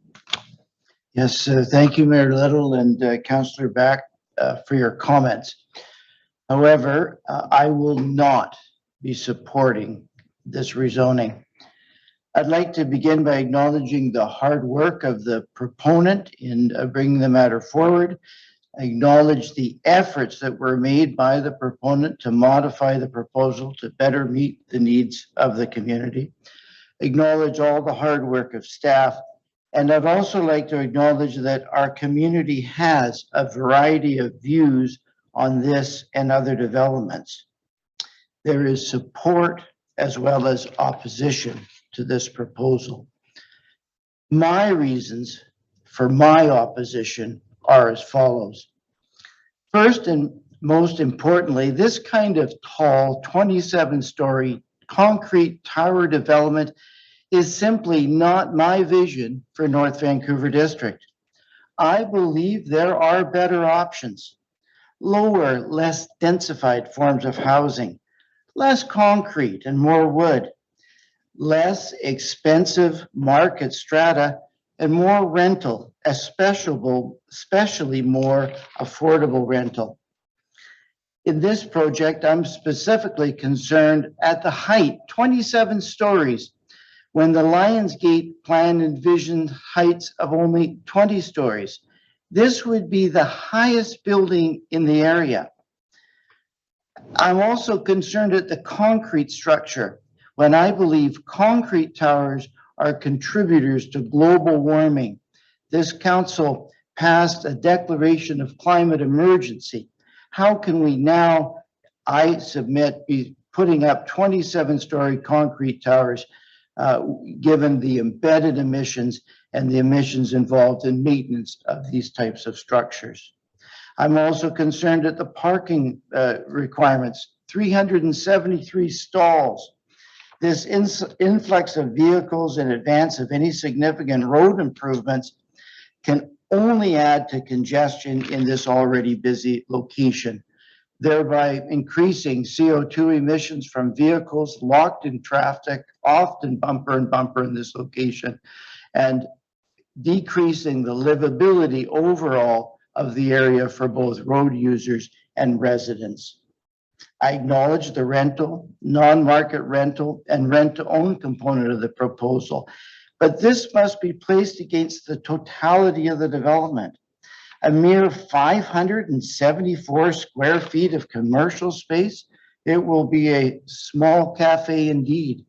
Yes, thank you, Mayor Little and Councillor Back for your comments. However, I will not be supporting this rezoning. I'd like to begin by acknowledging the hard work of the proponent in bringing the matter forward. Acknowledge the efforts that were made by the proponent to modify the proposal to better meet the needs of the community. Acknowledge all the hard work of staff. And I'd also like to acknowledge that our community has a variety of views on this and other developments. There is support as well as opposition to this proposal. My reasons for my opposition are as follows. First and most importantly, this kind of tall 27-story concrete tower development is simply not my vision for North Vancouver District. I believe there are better options. Lower, less densified forms of housing, less concrete and more wood, less expensive market strata, and more rental, especially more affordable rental. In this project, I'm specifically concerned at the height, 27 stories, when the Lionsgate plan envisioned heights of only 20 stories. This would be the highest building in the area. I'm also concerned at the concrete structure, when I believe concrete towers are contributors to global warming. This council passed a declaration of climate emergency. How can we now, I submit, be putting up 27-story concrete towers given the embedded emissions and the emissions involved in maintenance of these types of structures? I'm also concerned at the parking requirements, 373 stalls. This influx of vehicles in advance of any significant road improvements can only add to congestion in this already busy location, thereby increasing CO2 emissions from vehicles locked in traffic, often bumper and bumper in this location, and decreasing the livability overall of the area for both road users and residents. I acknowledge the rental, non-market rental, and rent-to-own component of the proposal, but this must be placed against the totality of the development. A mere 574 square feet of commercial space, it will be a small cafe indeed.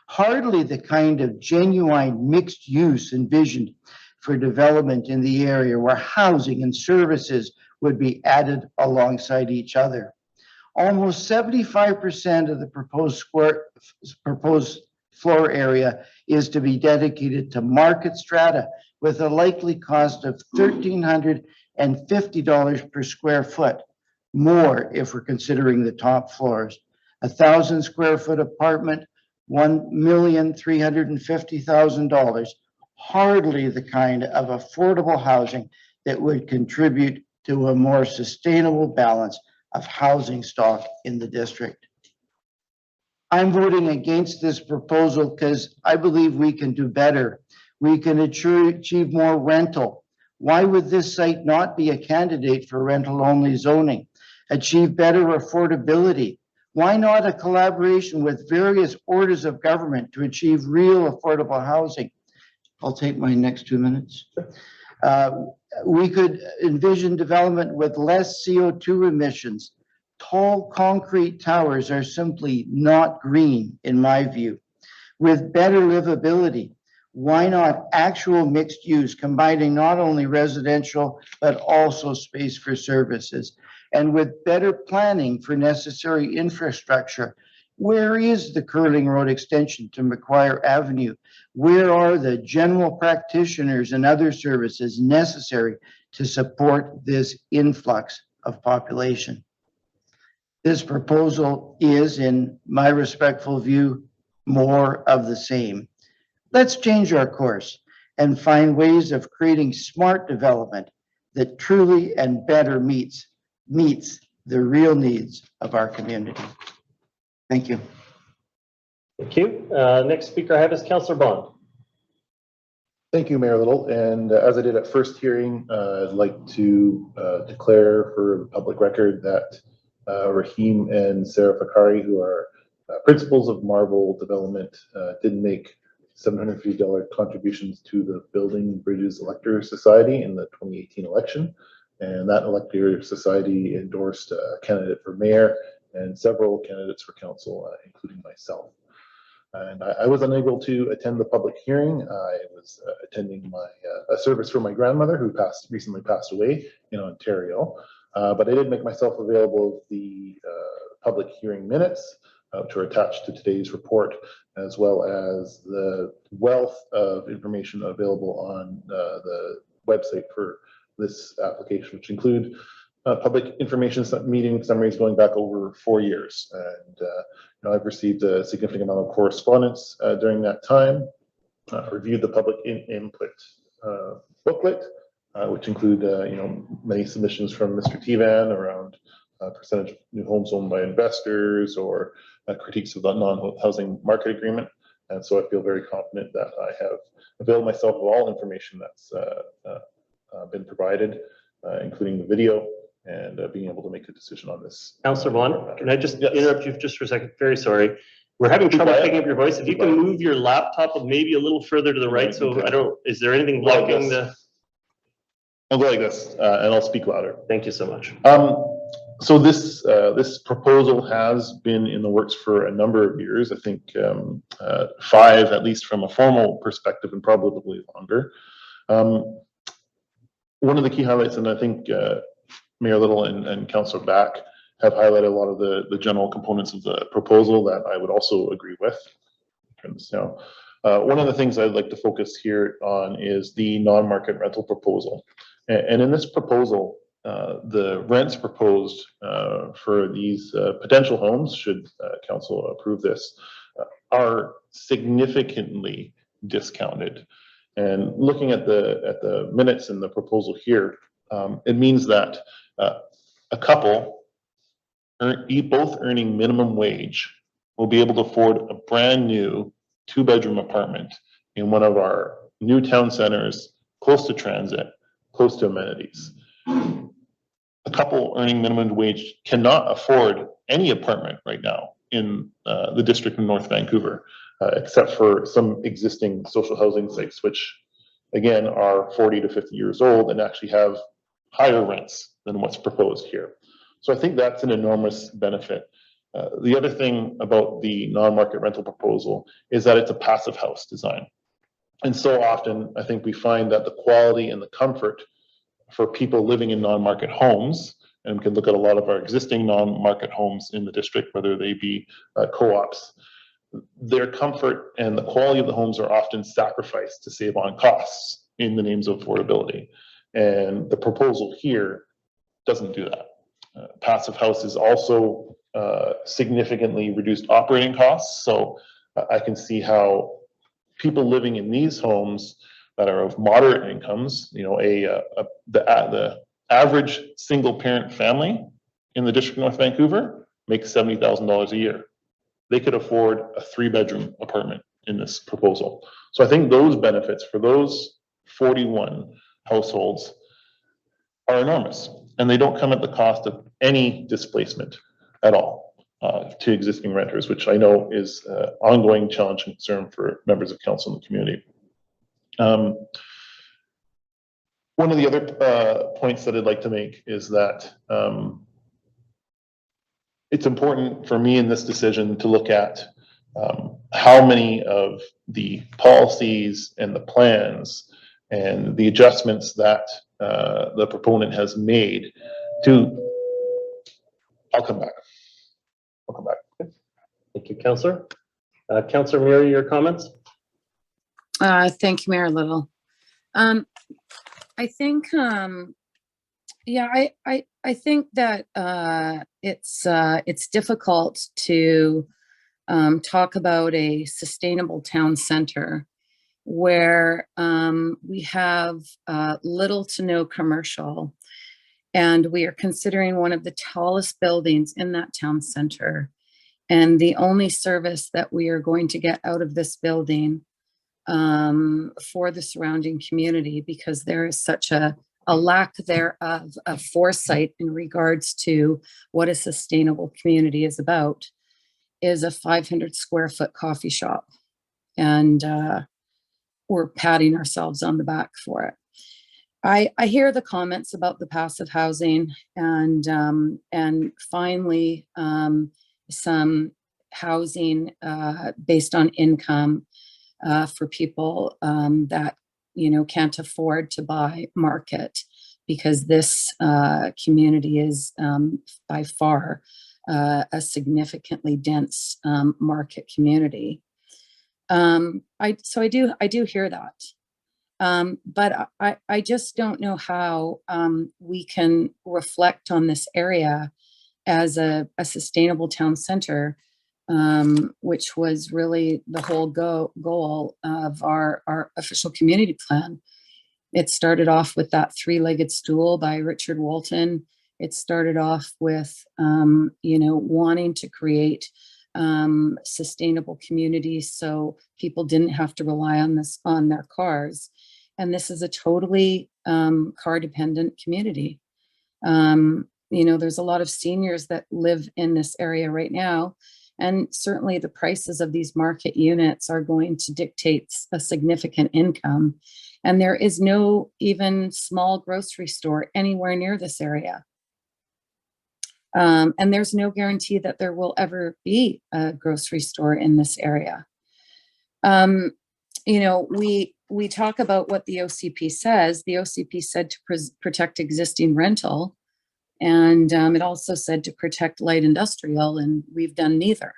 Hardly the kind of genuine mixed use envisioned for development in the area where housing and services would be added alongside each other. Almost 75% of the proposed floor area is to be dedicated to market strata with a likely cost of $1,350 per square foot, more if we're considering the top floors. 1,000 square foot apartment, $1,350,000, hardly the kind of affordable housing that would contribute to a more sustainable balance of housing stock in the district. I'm voting against this proposal because I believe we can do better. We can achieve more rental. Why would this site not be a candidate for rental-only zoning? Achieve better affordability. Why not a collaboration with various orders of government to achieve real affordable housing? I'll take my next 2 minutes. We could envision development with less CO2 emissions. Tall concrete towers are simply not green, in my view. With better livability, why not actual mixed use, combining not only residential, but also space for services? And with better planning for necessary infrastructure, where is the Curling Road extension to Macquarie Avenue? Where are the general practitioners and other services necessary to support this influx of population? This proposal is, in my respectful view, more of the same. Let's change our course and find ways of creating smart development that truly and better meets the real needs of our community. Thank you. Thank you. Next speaker I have is Councillor Bond. Thank you, Mayor Little. And as I did at first hearing, I'd like to declare for the public record that Rahim and Sarah Fakari, who are principals of Marble Development, did make $750 contributions to the Building Bridges Elector Society in the 2018 election. And that Elector Society endorsed a candidate for mayor and several candidates for council, including myself. And I was unable to attend the public hearing. I was attending a service for my grandmother who recently passed away in Ontario. But I did make myself available the public hearing minutes, which are attached to today's report, as well as the wealth of information available on the website for this application, which include public information meeting summaries going back over 4 years. And I've received a significant amount of correspondence during that time, reviewed the public input booklet, which include many submissions from Mr. Tivan around percentage of new homes owned by investors or critiques of the non-housing market agreement. And so I feel very confident that I have availed myself of all information that's been provided, including the video, and being able to make a decision on this. Councillor Vaughn, can I just interrupt you just for a second? Very sorry. We're having trouble picking up your voice. If you can move your laptop maybe a little further to the right, so is there anything blocking the? I'll go like this, and I'll speak louder. Thank you so much. So this proposal has been in the works for a number of years. I think 5, at least from a formal perspective, and probably longer. One of the key highlights, and I think Mayor Little and Councillor Back have highlighted a lot of the general components of the proposal that I would also agree with. Turn this down. One of the things I'd like to focus here on is the non-market rental proposal. And in this proposal, the rents proposed for these potential homes, should council approve this, are significantly discounted. And looking at the minutes in the proposal here, it means that a couple, both earning minimum wage, will be able to afford a brand new 2-bedroom apartment in one of our new town centers, close to transit, close to amenities. A couple earning minimum wage cannot afford any apartment right now in the district of North Vancouver, except for some existing social housing sites, which again are 40 to 50 years old and actually have higher rents than what's proposed here. So I think that's an enormous benefit. The other thing about the non-market rental proposal is that it's a passive house design. And so often I think we find that the quality and the comfort for people living in non-market homes, and we can look at a lot of our existing non-market homes in the district, whether they be co-ops, their comfort and the quality of the homes are often sacrificed to save on costs in the names of affordability. And the proposal here doesn't do that. Passive houses also significantly reduced operating costs. So I can see how people living in these homes that are of moderate incomes, the average single parent family in the district of North Vancouver makes $70,000 a year. They could afford a 3-bedroom apartment in this proposal. So I think those benefits for those 41 households are enormous, and they don't come at the cost of any displacement at all to existing renters, which I know is an ongoing challenge and concern for members of council in the community. One of the other points that I'd like to make is that it's important for me in this decision to look at how many of the policies and the plans and the adjustments that the proponent has made to. I'll come back. Thank you, Councillor. Councillor Murray, your comments? Thank you, Mayor Little. I think, I think that it's difficult to talk about a sustainable town center where we have little to no commercial, and we are considering one of the tallest buildings in that town center. And the only service that we are going to get out of this building for the surrounding community, because there is such a lack thereof of foresight in regards to what a sustainable community is about, is a 500 square foot coffee shop. And we're patting ourselves on the back for it. I hear the comments about the passive housing and finally some housing based on income for people that can't afford to buy market, because this community is by far a significantly dense market community. So I do hear that. But I just don't know how we can reflect on this area as a sustainable town center, which was really the whole goal of our official community plan. It started off with that three-legged stool by Richard Walton. It started off with, wanting to create sustainable communities so people didn't have to rely on their cars. And this is a totally car-dependent community. There's a lot of seniors that live in this area right now. And certainly the prices of these market units are going to dictate a significant income. And there is no even small grocery store anywhere near this area. And there's no guarantee that there will ever be a grocery store in this area. We talk about what the OCP says. The OCP said to protect existing rental, and it also said to protect light industrial, and we've done neither.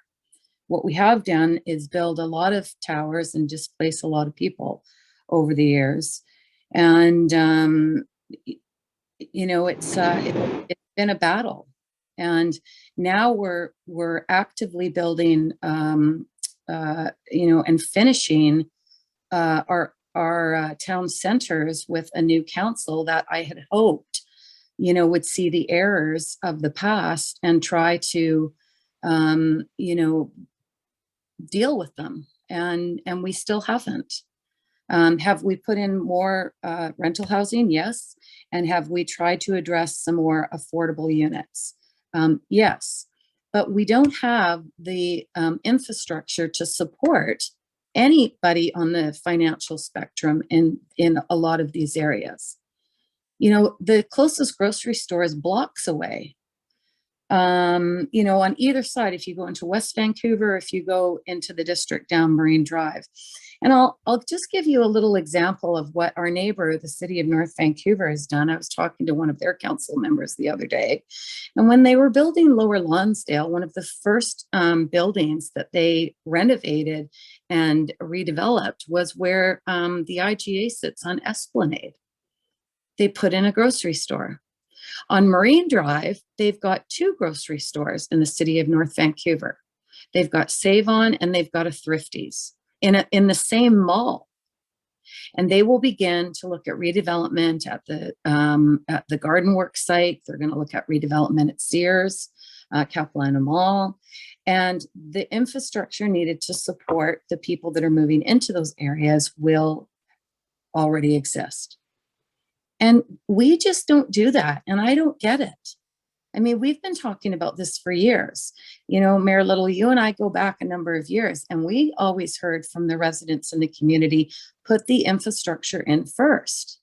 What we have done is build a lot of towers and displace a lot of people over the years. And, it's been a battle. And now we're actively building, and finishing our town centers with a new council that I had hoped, would see the errors of the past and try to, deal with them. And we still haven't. Have we put in more rental housing? Yes. And have we tried to address some more affordable units? Yes. But we don't have the infrastructure to support anybody on the financial spectrum in a lot of these areas. The closest grocery store is blocks away. On either side, if you go into West Vancouver, if you go into the district down Marine Drive. And I'll just give you a little example of what our neighbor, the city of North Vancouver, has done. I was talking to one of their council members the other day, and when they were building Lower Lonsdale, one of the first buildings that they renovated and redeveloped was where the IGA sits on Esplanade. They put in a grocery store. On Marine Drive, they've got two grocery stores in the city of North Vancouver. They've got Save-On and they've got a Thrifties in the same mall. And they will begin to look at redevelopment at the Garden Works site. They're going to look at redevelopment at Sears, Capilano Mall. And the infrastructure needed to support the people that are moving into those areas will already exist. And we just don't do that. And I don't get it. I mean, we've been talking about this for years. Mayor Little, you and I go back a number of years, and we always heard from the residents in the community, put the infrastructure in first.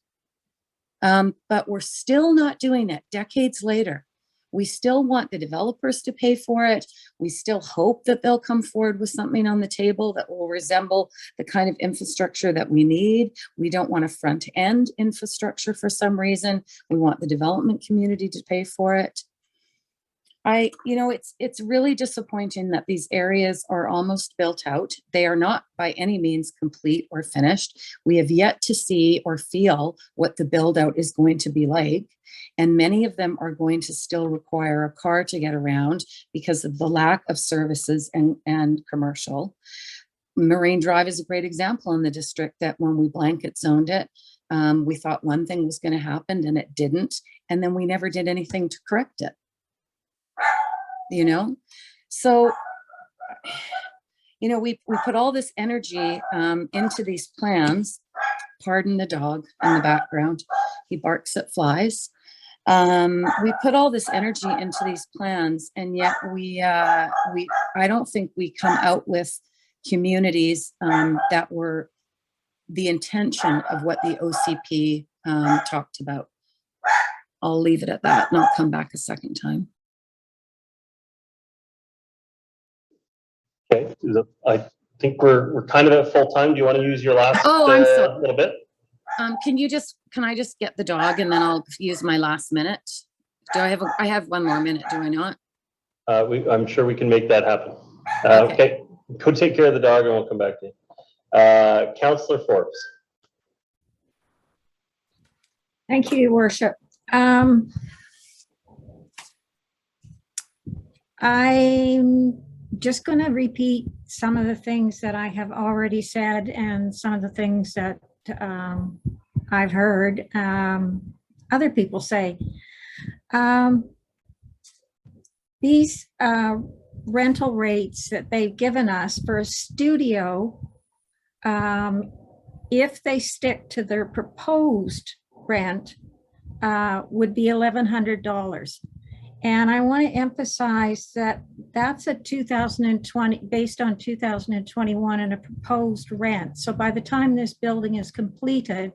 But we're still not doing it decades later. We still want the developers to pay for it. We still hope that they'll come forward with something on the table that will resemble the kind of infrastructure that we need. We don't want a front-end infrastructure for some reason. We want the development community to pay for it. It's really disappointing that these areas are almost built out. They are not by any means complete or finished. We have yet to see or feel what the build out is going to be like. And many of them are going to still require a car to get around because of the lack of services and commercial. Marine Drive is a great example in the district that when we blanket zoned it, we thought one thing was going to happen and it didn't. And then we never did anything to correct it. So, we put all this energy into these plans. Pardon the dog in the background. He barks at flies. We put all this energy into these plans, and yet I don't think we come out with communities that were the intention of what the OCP talked about. I'll leave it at that, and I'll come back a second time. Okay, I think we're kind of at full time. Do you want to use your last I'm sorry. little bit? Can I just get the dog and then I'll use my last minute? I have one more minute, do I not? I'm sure we can make that happen. Okay, go take care of the dog and we'll come back to you. Councillor Forbes. Thank you, Your Worship. I'm just going to repeat some of the things that I have already said and some of the things that I've heard other people say. These rental rates that they've given us for a studio, if they stick to their proposed rent, would be $1,100. And I want to emphasize that that's a 2020, based on 2021 and a proposed rent. So by the time this building is completed,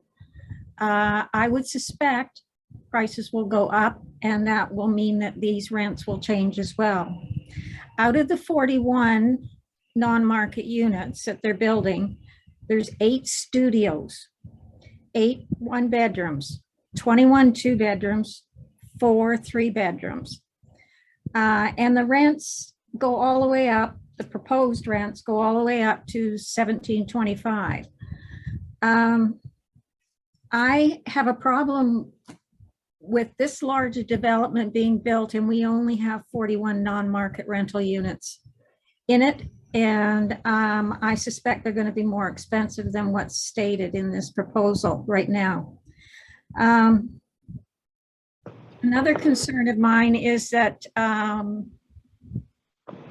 I would suspect prices will go up, and that will mean that these rents will change as well. Out of the 41 non-market units that they're building, there's 8 studios, 8 one-bedrooms, 21 two-bedrooms, 4 3-bedrooms. And the rents go all the way up, the proposed rents go all the way up to $1,725. I have a problem with this large a development being built, and we only have 41 non-market rental units in it. And I suspect they're going to be more expensive than what's stated in this proposal right now. Another concern of mine is that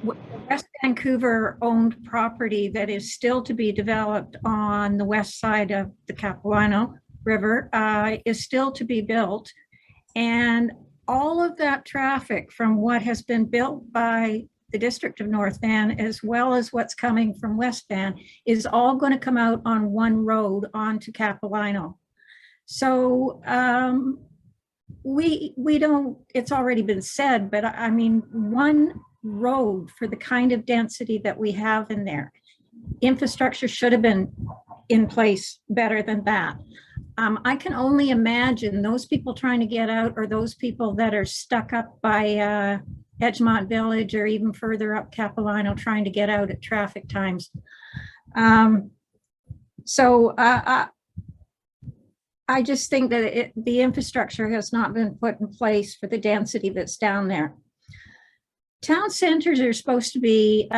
West Vancouver owned property that is still to be developed on the west side of the Capilano River is still to be built. And all of that traffic from what has been built by the District of North Van, as well as what's coming from West Van, is all going to come out on one road onto Capilano. So we don't, it's already been said, but I mean, one road for the kind of density that we have in there, infrastructure should have been in place better than that. I can only imagine those people trying to get out, or those people that are stuck up by Edgemont Village or even further up Capilano trying to get out at traffic times. So I just think that the infrastructure has not been put in place for the density that's down there. Town centers are supposed to be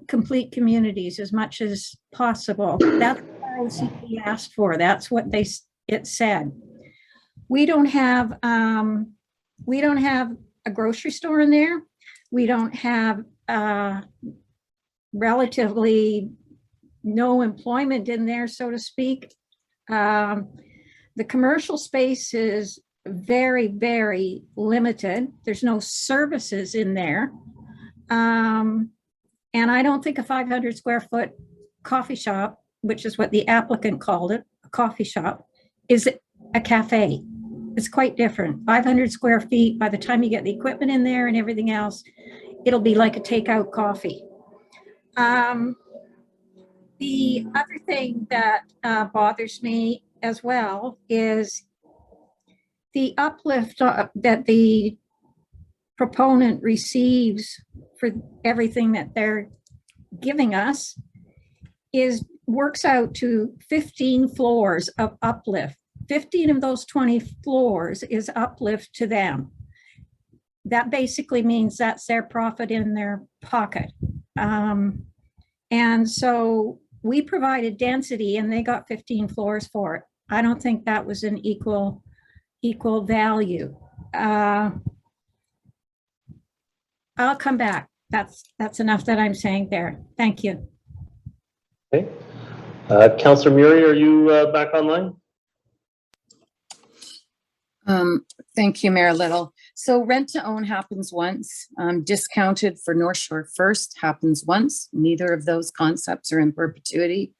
complete communities as much as possible. That's what OCP asked for. That's what it said. We don't have a grocery store in there. We don't have relatively no employment in there, so to speak. The commercial space is very, very limited. There's no services in there. And I don't think a 500 square foot coffee shop, which is what the applicant called it, a coffee shop, is a cafe. It's quite different. 500 square feet, by the time you get the equipment in there and everything else, it'll be like a takeout coffee. The other thing that bothers me as well is the uplift that the proponent receives for everything that they're giving us works out to 15 floors of uplift. 15 of those 20 floors is uplift to them. That basically means that's their profit in their pocket. And so we provided density and they got 15 floors for it. I don't think that was an equal value. I'll come back. That's enough that I'm saying there. Thank you. Okay. Councillor Murray, are you back online? Thank you, Mayor Little. So rent to own happens once. Discounted for North Shore First happens once. Neither of those concepts are in perpetuity.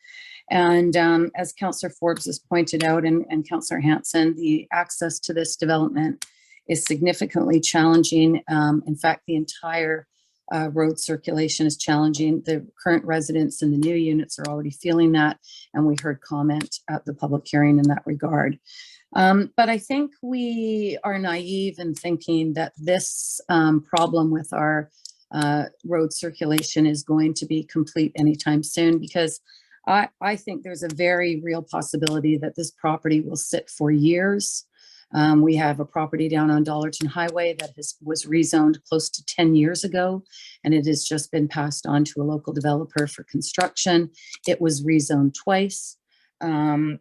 And as Councillor Forbes has pointed out, and Councillor Hanson, the access to this development is significantly challenging. In fact, the entire road circulation is challenging. The current residents in the new units are already feeling that, and we heard comment at the public hearing in that regard. But I think we are naive in thinking that this problem with our road circulation is going to be complete anytime soon, because I think there's a very real possibility that this property will sit for years We have a property down on Dollarton Highway that was rezoned close to 10 years ago, and it has just been passed on to a local developer for construction. It was rezoned twice.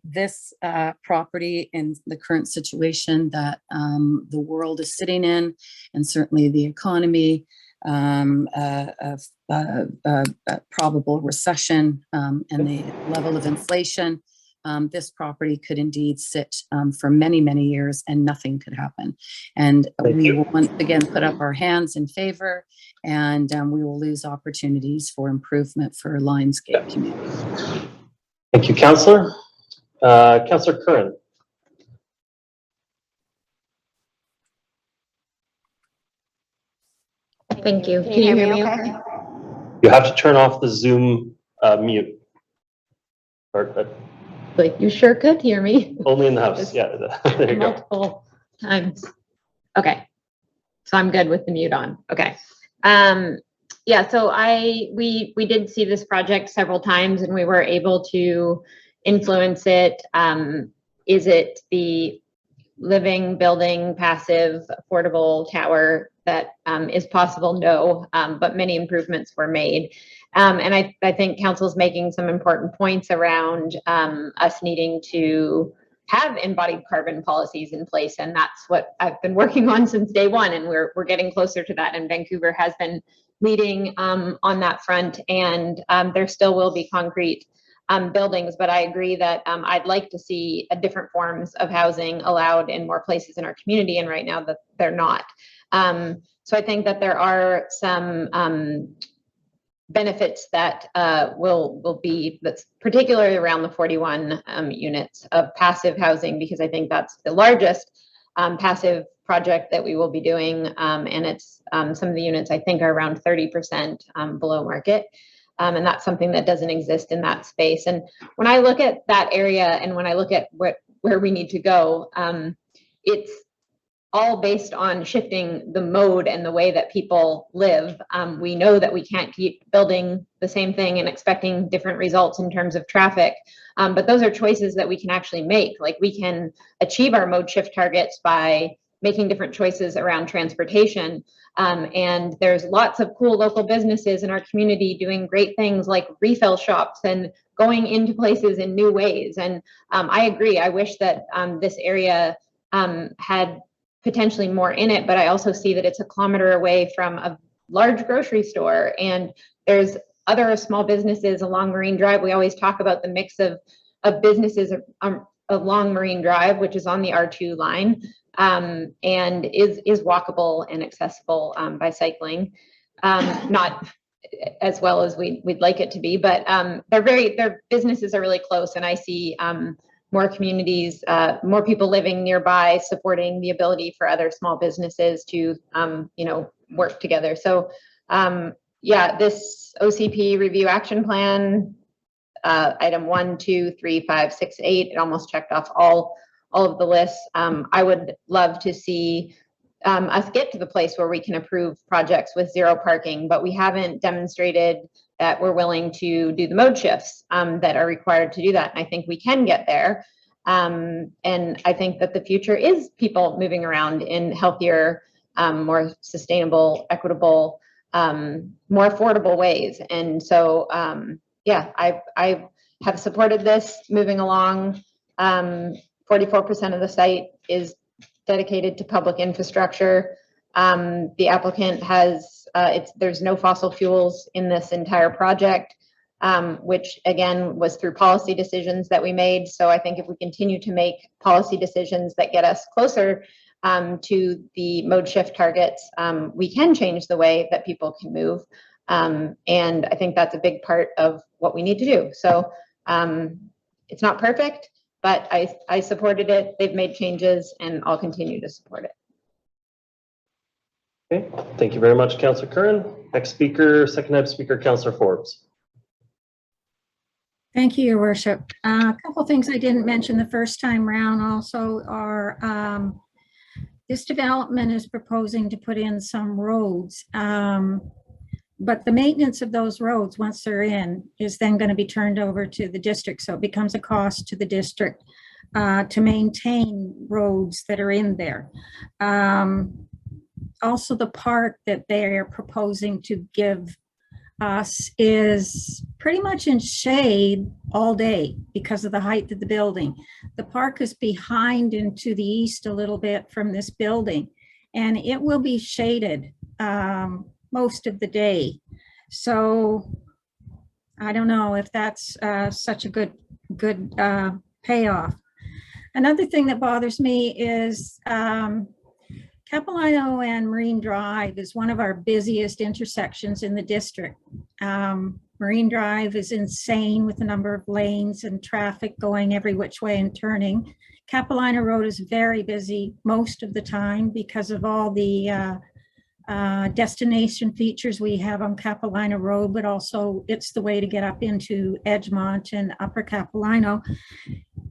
This property in the current situation that the world is sitting in, and certainly the economy, probable recession, and the level of inflation, this property could indeed sit for many, many years and nothing could happen. And we will once again put up our hands in favor, and we will lose opportunities for improvement for Lionsgate community. Thank you, Councillor. Councillor Curran. Thank you. Can you hear me okay? You have to turn off the Zoom mute. Or, Like, you sure could hear me. only in the house. Yeah, there you go. Multiple times. Okay. So I'm good with the mute on. Okay. Yeah, so we did see this project several times and we were able to influence it. Is it the living, building, passive, affordable tower that is possible? No, but many improvements were made. And I think council's making some important points around us needing to have embodied carbon policies in place. And that's what I've been working on since day one. And we're getting closer to that. And Vancouver has been leading on that front. And there still will be concrete buildings, but I agree that I'd like to see different forms of housing allowed in more places in our community. And right now that they're not. So I think that there are some benefits that will be, that's particularly around the 41 units of passive housing, because I think that's the largest passive project that we will be doing. And it's some of the units I think are around 30% below market. And that's something that doesn't exist in that space. And when I look at that area and when I look at where we need to go, it's all based on shifting the mode and the way that people live. We know that we can't keep building the same thing and expecting different results in terms of traffic. But those are choices that we can actually make. Like, we can achieve our mode shift targets by making different choices around transportation. And there's lots of cool local businesses in our community doing great things like refill shops and going into places in new ways. And I agree. I wish that this area had potentially more in it, but I also see that it's a kilometer away from a large grocery store, and there's other small businesses along Marine Drive. We always talk about the mix of businesses along Marine Drive, which is on the R2 line, and is walkable and accessible by cycling. Not as well as we'd like it to be, but their businesses are really close, and I see more communities, more people living nearby, supporting the ability for other small businesses to, work together. So, yeah, this OCP review action plan, item 1, 2, 3, 5, 6, 8, it almost checked off all of the lists. I would love to see us get to the place where we can approve projects with zero parking, but we haven't demonstrated that we're willing to do the mode shifts that are required to do that. And I think we can get there. And I think that the future is people moving around in healthier, more sustainable, equitable, more affordable ways. And so, yeah, I have supported this moving along. 44% of the site is dedicated to public infrastructure. The applicant has, there's no fossil fuels in this entire project, which again was through policy decisions that we made. So I think if we continue to make policy decisions that get us closer to the mode shift targets, we can change the way that people can move. And I think that's a big part of what we need to do. So it's not perfect, but I supported it. They've made changes and I'll continue to support it. Okay, thank you very much, Councillor Curran. Next speaker, second speaker, Councillor Forbes. Thank you, Your Worship. A couple things I didn't mention the first time round also are this development is proposing to put in some roads, but the maintenance of those roads, once they're in, is then going to be turned over to the district. So it becomes a cost to the district. to maintain roads that are in there. Also, the park that they're proposing to give us is pretty much in shade all day because of the height of the building. The park is behind and to the east a little bit from this building, and it will be shaded most of the day. So I don't know if that's such a good payoff. Another thing that bothers me is Capilano and Marine Drive is one of our busiest intersections in the district. Marine Drive is insane with the number of lanes and traffic going every which way and turning. Capilano Road is very busy most of the time because of all the destination features we have on Capilano Road, but also it's the way to get up into Edgemont and Upper Capilano.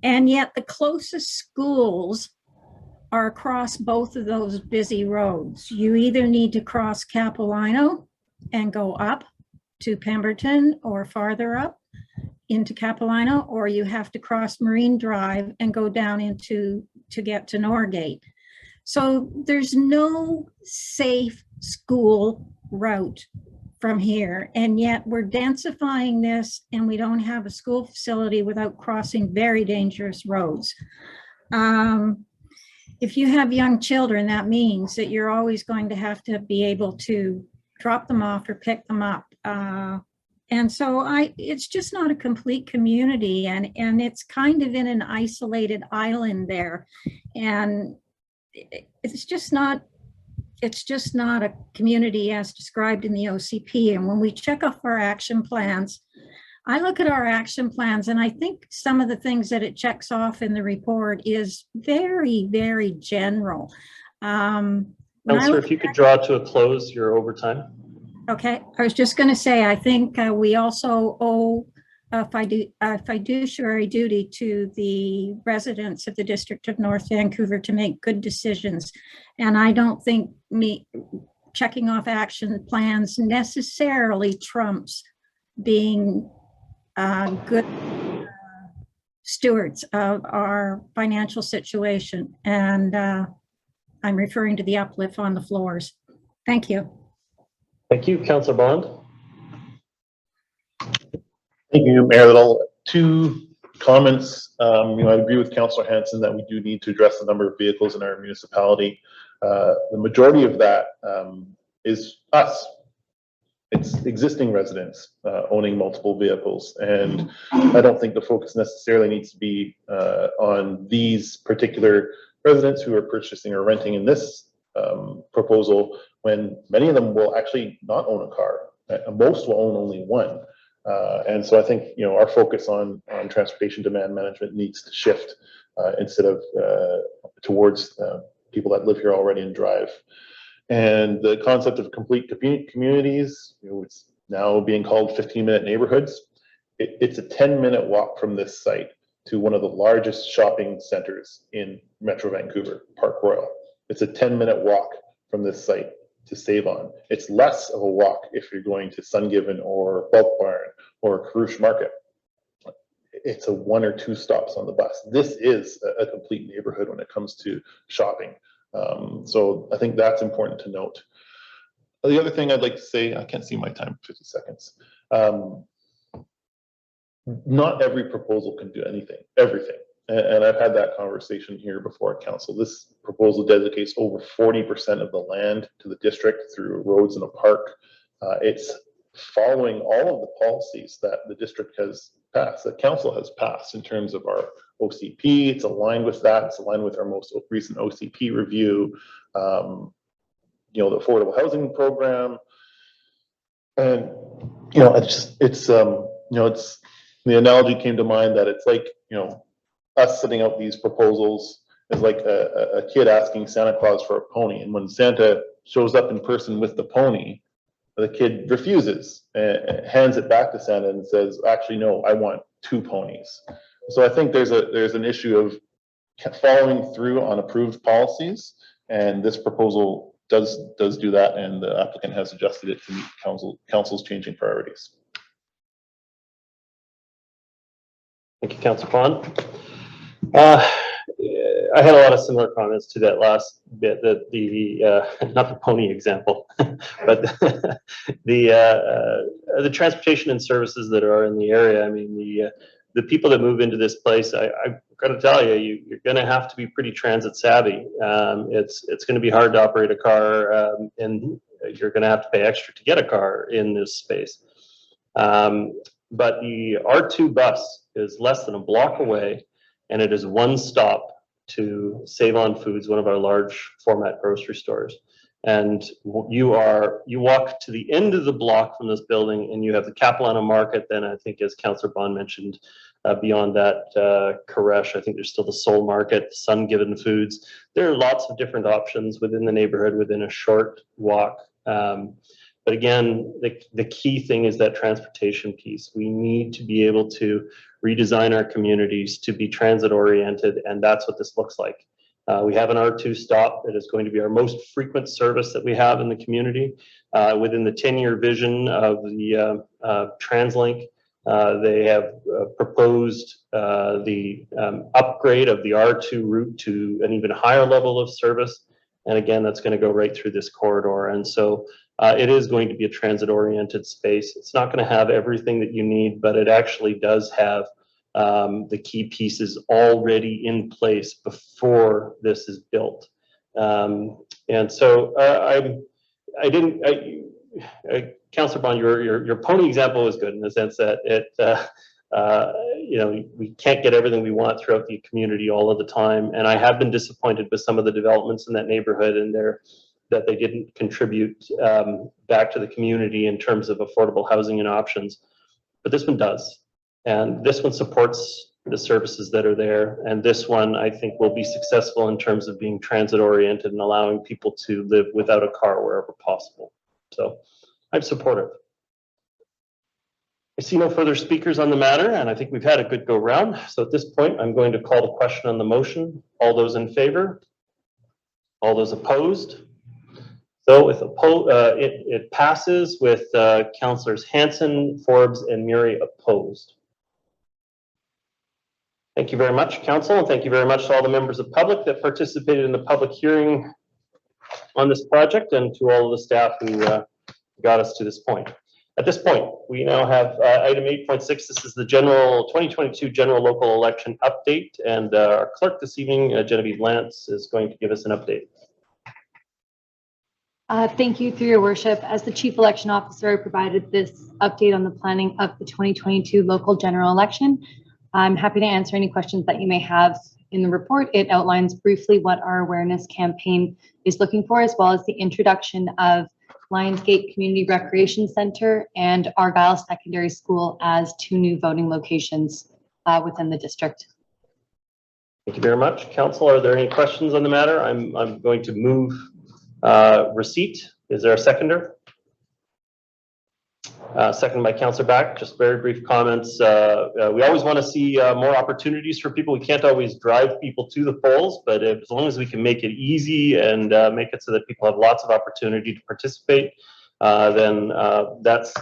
And yet the closest schools are across both of those busy roads. You either need to cross Capilano and go up to Pemberton or farther up into Capilano, or you have to cross Marine Drive and go down into to get to Norgate. So there's no safe school route from here, and yet we're densifying this and we don't have a school facility without crossing very dangerous roads. If you have young children, that means that you're always going to have to be able to drop them off or pick them up. And so it's just not a complete community, and it's kind of in an isolated island there. And it's just not a community as described in the OCP. And when we check off our action plans, I look at our action plans and I think some of the things that it checks off in the report is very, very general. Councillor, if you could draw to a close your overtime. Okay, I was just going to say, I think we also owe a fiduciary duty to the residents of the District of North Vancouver to make good decisions. And I don't think checking off action plans necessarily trumps being good stewards of our financial situation. And I'm referring to the uplift on the floors. Thank you. Thank you, Councillor Bond. Thank you, Mayor Little. Two comments. I agree with Councillor Hanson that we do need to address the number of vehicles in our municipality. The majority of that is us. It's existing residents owning multiple vehicles, and I don't think the focus necessarily needs to be on these particular residents who are purchasing or renting in this proposal, when many of them will actually not own a car. Most will own only one. And so I think, our focus on transportation demand management needs to shift instead of towards people that live here already and drive. And the concept of complete communities, it's now being called 15-minute neighborhoods. It's a 10-minute walk from this site to one of the largest shopping centers in Metro Vancouver, Park Royal. It's a 10-minute walk from this site to Save On. It's less of a walk if you're going to Sungiven or Bulk Barn or Carouche Market. It's a 1 or 2 stops on the bus. This is a complete neighborhood when it comes to shopping. So I think that's important to note. The other thing I'd like to say, I can't see my time, 50 seconds. Not every proposal can do everything. And I've had that conversation here before at council. This proposal dedicates over 40% of the land to the district through roads and a park. It's following all of the policies that the district has passed, that council has passed in terms of our OCP. It's aligned with that. It's aligned with our most recent OCP review, the affordable housing program. And, it's the analogy came to mind that it's like, us setting out these proposals is like a kid asking Santa Claus for a pony. And when Santa shows up in person with the pony, the kid refuses and hands it back to Santa and says, actually, no, I want 2 ponies. So I think there's an issue of following through on approved policies. And this proposal does do that. And the applicant has adjusted it to meet council's changing priorities. Thank you, Councillor Bond. I had a lot of similar comments to that last bit, that not the pony example, but the transportation and services that are in the area. I mean, the people that move into this place, I've got to tell you, you're going to have to be pretty transit savvy. It's going to be hard to operate a car, and you're going to have to pay extra to get a car in this space. But the R2 bus is less than a block away, and it is one stop to Save On Foods, one of our large format grocery stores. And you walk to the end of the block from this building, and you have the Capilano Market. Then I think, as Councillor Bond mentioned, beyond that, Koresh, I think there's still the Soul Market, Sun Given Foods. There are lots of different options within the neighborhood within a short walk. But again, the key thing is that transportation piece. We need to be able to redesign our communities to be transit oriented, and that's what this looks like. We have an R2 stop that is going to be our most frequent service that we have in the community. Within the 10-year vision of the TransLink, they have proposed the upgrade of the R2 route to an even higher level of service. And again, that's going to go right through this corridor. And so it is going to be a transit-oriented space. It's not going to have everything that you need, but it actually does have the key pieces already in place before this is built. And so Councillor Bond, your pony example is good in the sense that we can't get everything we want throughout the community all of the time. And I have been disappointed with some of the developments in that neighborhood and that they didn't contribute back to the community in terms of affordable housing and options. But this one does. And this one supports the services that are there. And this one, I think, will be successful in terms of being transit oriented and allowing people to live without a car wherever possible. So I'm supportive. I see no further speakers on the matter, and I think we've had a good go round. So at this point, I'm going to call the question on the motion. All those in favor? All those opposed? So with it passes with Councillors Hanson, Forbes, and Murray opposed. Thank you very much, Council, and thank you very much to all the members of public that participated in the public hearing on this project, and to all of the staff who got us to this point. At this point, we now have item 8.6. This is the 2022 general local election update, and our clerk this evening, Genevieve Lance, is going to give us an update. Thank you, through your worship. As the chief election officer, I provided this update on the planning of the 2022 local general election. I'm happy to answer any questions that you may have in the report. It outlines briefly what our awareness campaign is looking for, as well as the introduction of Lionsgate Community Recreation Center and Argyle Secondary School as 2 new voting locations within the district. Thank you very much. Council, are there any questions on the matter? I'm going to move receipt. Is there a seconder? Second by Councillor Back. Just very brief comments. We always want to see more opportunities for people. We can't always drive people to the polls, but as long as we can make it easy and make it so that people have lots of opportunity to participate, then that's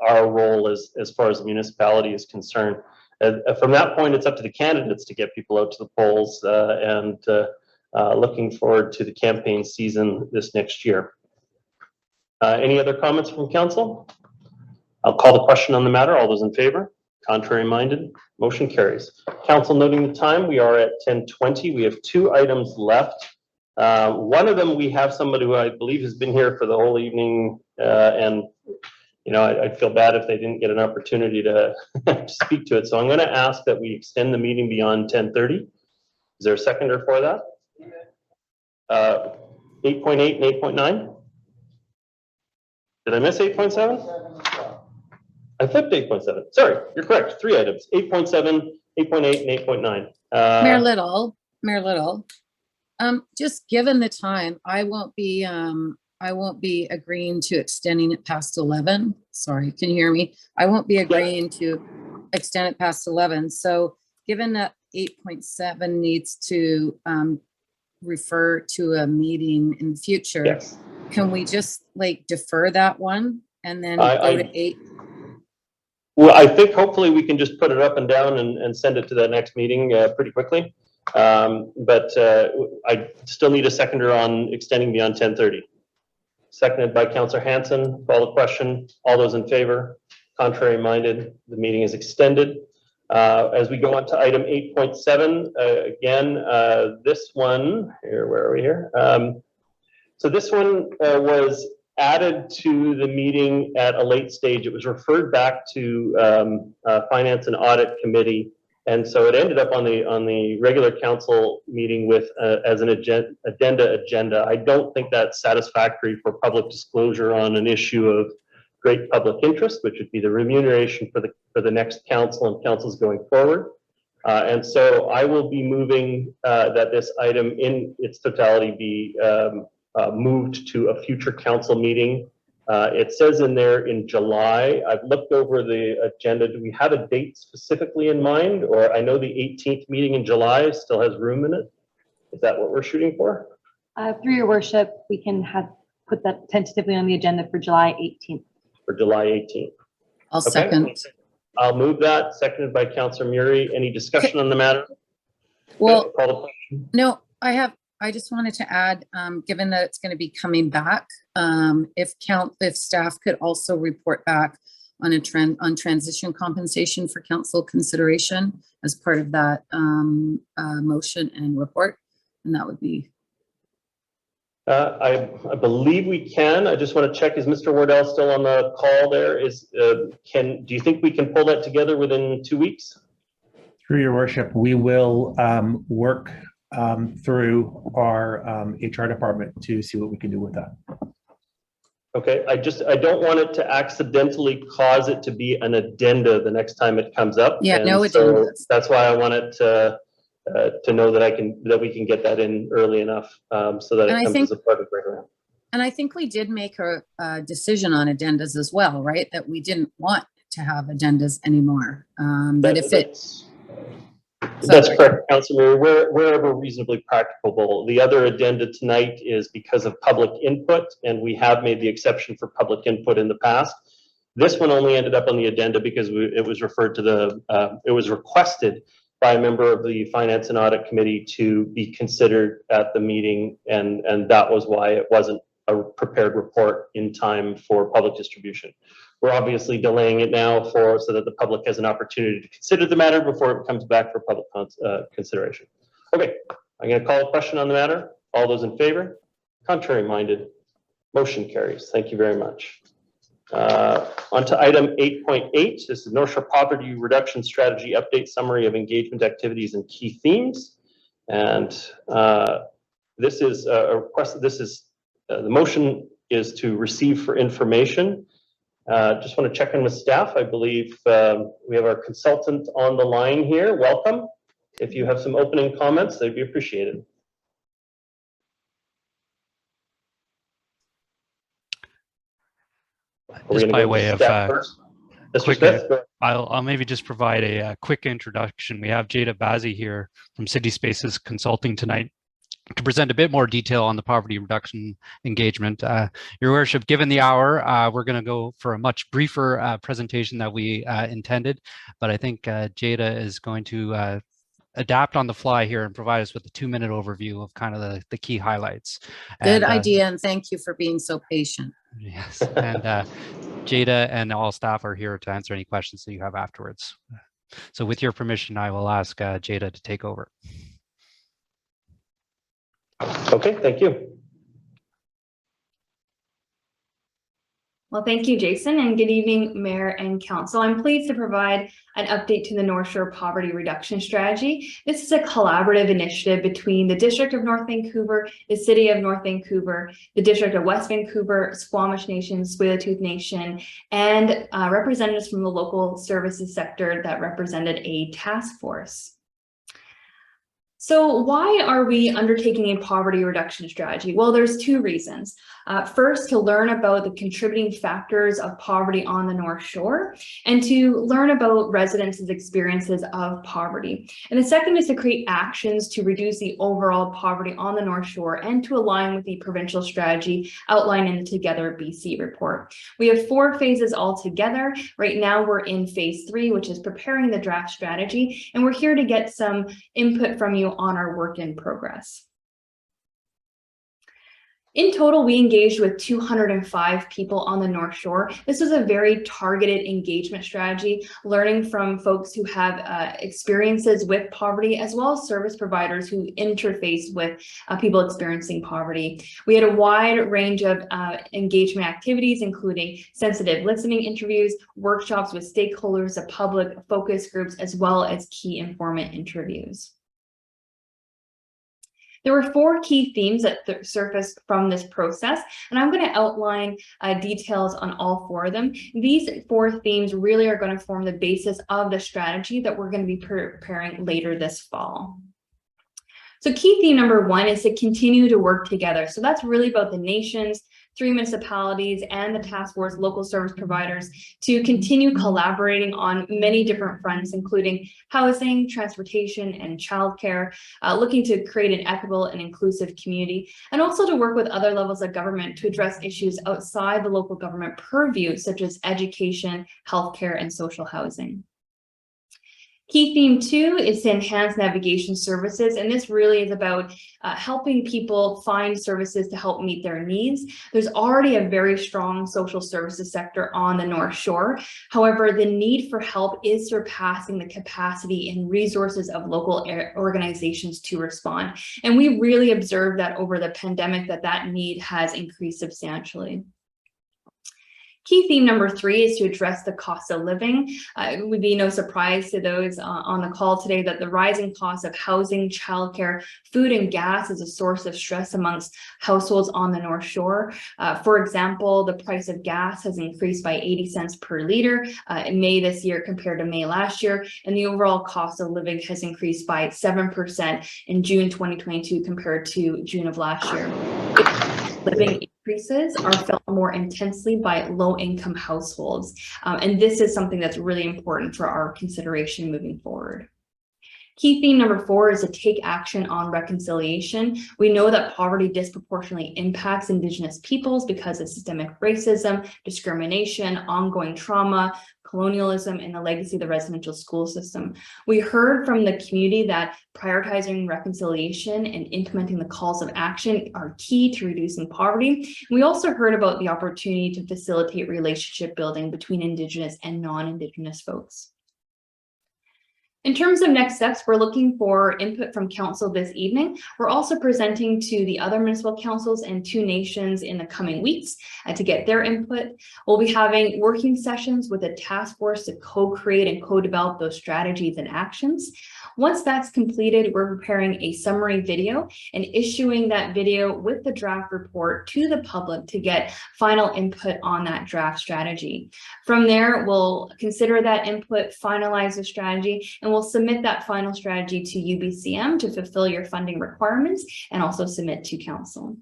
our role as far as the municipality is concerned. From that point, it's up to the candidates to get people out to the polls, and looking forward to the campaign season this next year. Any other comments from council? I'll call the question on the matter. All those in favor? Contrary minded? Motion carries. Council, noting the time, we are at 10:20. We have 2 items left. One of them, we have somebody who I believe has been here for the whole evening, and I'd feel bad if they didn't get an opportunity to speak to it. So I'm going to ask that we extend the meeting beyond 10:30. Is there a seconder for that? 8.8 and 8.9? Did I miss 8.7? I flipped 8.7. Sorry, you're correct. 3 items: 8.7, 8.8, and 8.9. Mayor Little, just given the time, I won't be agreeing to extending it past 11. Sorry, can you hear me? I won't be agreeing to extend it past 11. So given that 8.7 needs to refer to a meeting in the future, yes, can we just defer that one and then go to 8? Well, I think hopefully we can just put it up and down and send it to the next meeting pretty quickly. But I still need a seconder on extending beyond 10:30. Seconded by Councillor Hanson. Call the question. All those in favor? Contrary minded? The meeting is extended. As we go on to item 8.7, again, this one here, where are we here? So this one was added to the meeting at a late stage. It was referred back to Finance and Audit Committee. And so it ended up on the regular council meeting with as an agenda. I don't think that's satisfactory for public disclosure on an issue of great public interest, which would be the remuneration for the next council and councils going forward. And so I will be moving that this item in its totality be moved to a future council meeting. It says in there in July. I've looked over the agenda. Do we have a date specifically in mind? Or I know the 18th meeting in July still has room in it. Is that what we're shooting for? Through your worship, we can put that tentatively on the agenda for July 18th. For July 18th. I'll second. I'll move that, seconded by Councillor Murray. Any discussion on the matter? Well, no, I just wanted to add, given that it's going to be coming back, if staff could also report back on transition compensation for council consideration as part of that motion and report, and that would be. I believe we can. I just want to check, is Mr. Wardell still on the call there? Do you think we can pull that together within 2 weeks? Through your worship, we will work through our HR department to see what we can do with that. Okay, I don't want it to accidentally cause it to be an addenda the next time it comes up. Yeah, and no, it so didn't. that's why I want it to know that we can get that in early enough so that it comes as a part of the program. And I think we did make a decision on addendas as well, right? That we didn't want to have addendas anymore. But if it's That's correct, Councillor. Wherever reasonably practicable. The other addenda tonight is because of public input, and we have made the exception for public input in the past. This one only ended up on the addenda because it was referred to it was requested by a member of the Finance and Audit Committee to be considered at the meeting, and that was why it wasn't a prepared report in time for public distribution. We're obviously delaying it now so that the public has an opportunity to consider the matter before it comes back for public consideration. Okay, I'm going to call a question on the matter. All those in favor? Contrary minded? Motion carries. Thank you very much. On to item 8.8. This is North Shore Poverty Reduction Strategy Update Summary of Engagement Activities and Key Themes. And this is a request. The motion is to receive for information. Just want to check in with staff. I believe we have our consultant on the line here. Welcome. If you have some opening comments, they'd be appreciated. Just by way of I'll maybe just provide a quick introduction. We have Jada Bazzi here from City Spaces Consulting tonight to present a bit more detail on the poverty reduction engagement. Your worship, given the hour, we're going to go for a much briefer presentation that we intended, but I think Jada is going to adapt on the fly here and provide us with a 2-minute overview of kind of the key highlights. Good idea, and thank you for being so patient. Yes, and Jada and all staff are here to answer any questions that you have afterwards. So with your permission, I will ask Jada to take over. Okay, thank you. Well, thank you, Jason, and good evening, Mayor and Council. I'm pleased to provide an update to the North Shore Poverty Reduction Strategy. This is a collaborative initiative between the District of North Vancouver, the City of North Vancouver, the District of West Vancouver, Squamish Nation, Tsleil-Waututh Nation, and representatives from the local services sector that represented a task force. So why are we undertaking a poverty reduction strategy? Well, there's two reasons. First, to learn about the contributing factors of poverty on the North Shore, and to learn about residents' experiences of poverty. And the second is to create actions to reduce the overall poverty on the North Shore and to align with the provincial strategy outlined in the Together BC report. We have 4 phases altogether. Right now, we're in phase 3, which is preparing the draft strategy, and we're here to get some input from you on our work in progress. In total, we engaged with 205 people on the North Shore. This was a very targeted engagement strategy, learning from folks who have experiences with poverty, as well as service providers who interface with people experiencing poverty. We had a wide range of engagement activities, including sensitive listening interviews, workshops with stakeholders, the public, focus groups, as well as key informant interviews. There were 4 key themes that surfaced from this process, and I'm going to outline details on all 4 of them. These 4 themes really are going to form the basis of the strategy that we're going to be preparing later this fall. So key theme number 1 is to continue to work together. So that's really about the nation's 3 municipalities and the task force local service providers to continue collaborating on many different fronts, including housing, transportation, and childcare, looking to create an equitable and inclusive community, and also to work with other levels of government to address issues outside the local government purview, such as education, healthcare, and social housing. Key theme 2 is to enhance navigation services, and this really is about helping people find services to help meet their needs. There's already a very strong social services sector on the North Shore. However, the need for help is surpassing the capacity and resources of local organizations to respond. And we really observed that over the pandemic that need has increased substantially. Key theme number 3 is to address the cost of living. It would be no surprise to those on the call today that the rising cost of housing, childcare, food, and gas is a source of stress amongst households on the North Shore. For example, the price of gas has increased by 80 cents per liter in May this year compared to May last year, and the overall cost of living has increased by 7% in June 2022 compared to June of last year. Living increases are felt more intensely by low-income households, and this is something that's really important for our consideration moving forward. Key theme number 4 is to take action on reconciliation. We know that poverty disproportionately impacts Indigenous peoples because of systemic racism, discrimination, ongoing trauma, colonialism, and the legacy of the residential school system. We heard from the community that prioritizing reconciliation and implementing the calls of action are key to reducing poverty. We also heard about the opportunity to facilitate relationship building between Indigenous and non-Indigenous folks. In terms of next steps, we're looking for input from council this evening. We're also presenting to the other municipal councils and 2 nations in the coming weeks to get their input. We'll be having working sessions with a task force to co-create and co-develop those strategies and actions. Once that's completed, we're preparing a summary video and issuing that video with the draft report to the public to get final input on that draft strategy. From there, we'll consider that input, finalize the strategy, and we'll submit that final strategy to UBCM to fulfill your funding requirements and also submit to council.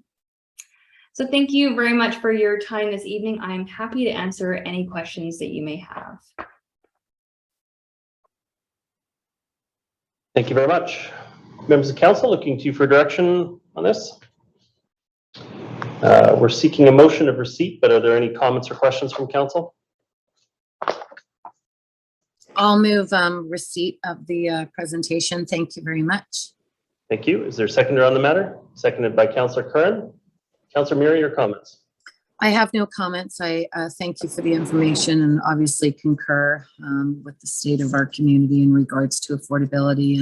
So thank you very much for your time this evening. I'm happy to answer any questions that you may have. Thank you very much. Members of council, looking to you for direction on this. We're seeking a motion of receipt, but are there any comments or questions from council? I'll move receipt of the presentation. Thank you very much. Thank you. Is there a seconder on the matter? Seconded by Councillor Curran. Councillor Murray, your comments? I have no comments. I thank you for the information and obviously concur with the state of our community in regards to affordability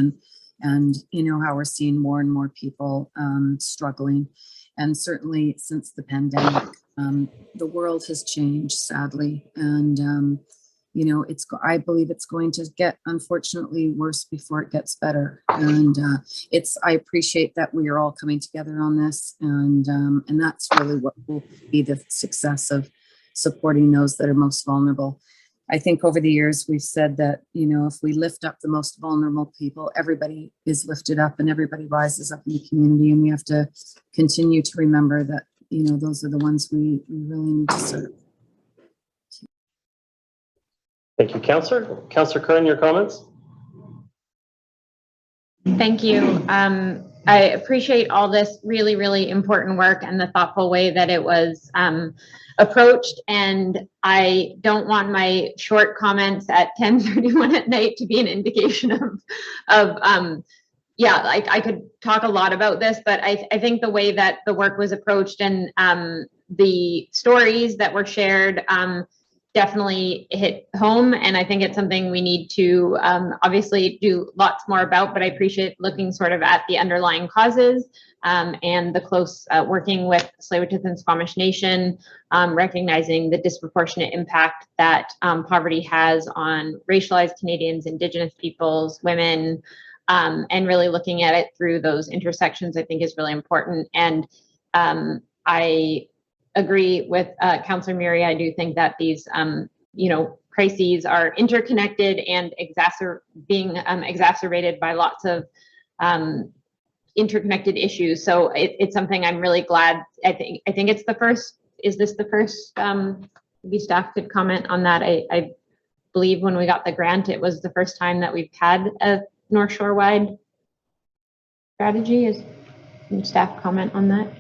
and you know how we're seeing more and more people struggling. And certainly since the pandemic, the world has changed, sadly. And you know, I believe it's going to get, unfortunately, worse before it gets better. And I appreciate that we are all coming together on this, and that's really what will be the success of supporting those that are most vulnerable. I think over the years, we've said that, you know, if we lift up the most vulnerable people, everybody is lifted up and everybody rises up in the community. And we have to continue to remember that, you know, those are the ones we really need to serve. Thank you, Councillor. Councillor Curran, your comments? Thank you. I appreciate all this really, really important work and the thoughtful way that it was approached. And I don't want my short comments at 10:31 at night to be an indication of yeah, like I could talk a lot about this, but I think the way that the work was approached and the stories that were shared definitely hit home. And I think it's something we need to obviously do lots more about, but I appreciate looking sort of at the underlying causes and the close working with Tsleil-Waututh and Squamish Nation, recognizing the disproportionate impact that poverty has on racialized Canadians, Indigenous peoples, women, and really looking at it through those intersections, I think is really important. And I agree with Councillor Murray. I do think that these, you know, crises are interconnected and being exacerbated by lots of interconnected issues. So it's something I'm really glad. I think it's the first. Is this the first? Maybe staff could comment on that. I believe when we got the grant, it was the first time that we've had a North Shore wide strategy. Can staff comment on that?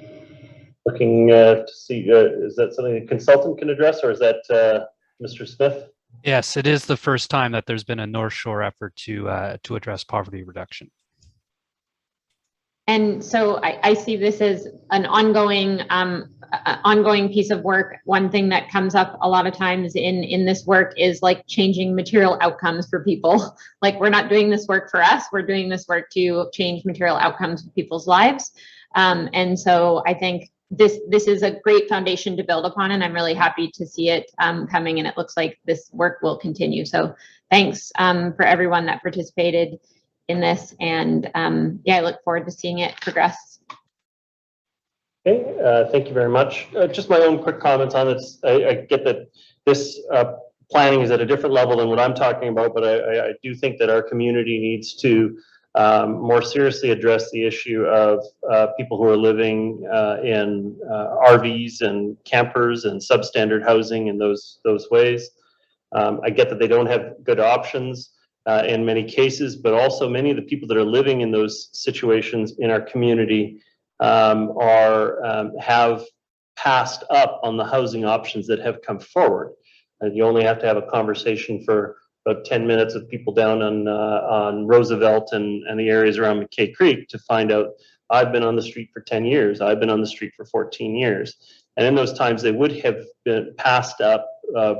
Looking to see, is that something the consultant can address, or is that Mr. Smith? Yes, it is the first time that there's been a North Shore effort to address poverty reduction. And so I see this as an ongoing piece of work. One thing that comes up a lot of times in this work is like changing material outcomes for people. Like we're not doing this work for us, we're doing this work to change material outcomes for people's lives. And so I think this is a great foundation to build upon, and I'm really happy to see it coming, and it looks like this work will continue. So thanks for everyone that participated in this, and yeah, I look forward to seeing it progress. Okay, thank you very much. Just my own quick comments on this. I get that this planning is at a different level than what I'm talking about, but I do think that our community needs to more seriously address the issue of people who are living in RVs and campers and substandard housing in those ways. I get that they don't have good options in many cases, but also many of the people that are living in those situations in our community have passed up on the housing options that have come forward. And you only have to have a conversation for about 10 minutes with people down on Roosevelt and the areas around McKay Creek to find out, I've been on the street for 10 years, I've been on the street for 14 years. And in those times, they would have been passed up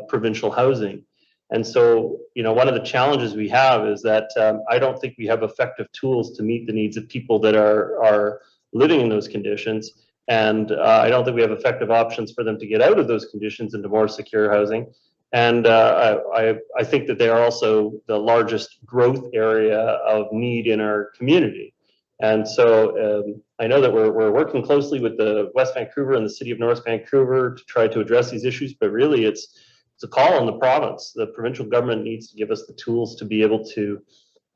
provincial housing. And so, you know, one of the challenges we have is that I don't think we have effective tools to meet the needs of people that are living in those conditions. And I don't think we have effective options for them to get out of those conditions into more secure housing. And I think that they are also the largest growth area of need in our community. And so I know that we're working closely with the West Vancouver and the City of North Vancouver to try to address these issues, but really it's a call on the province. The provincial government needs to give us the tools to be able to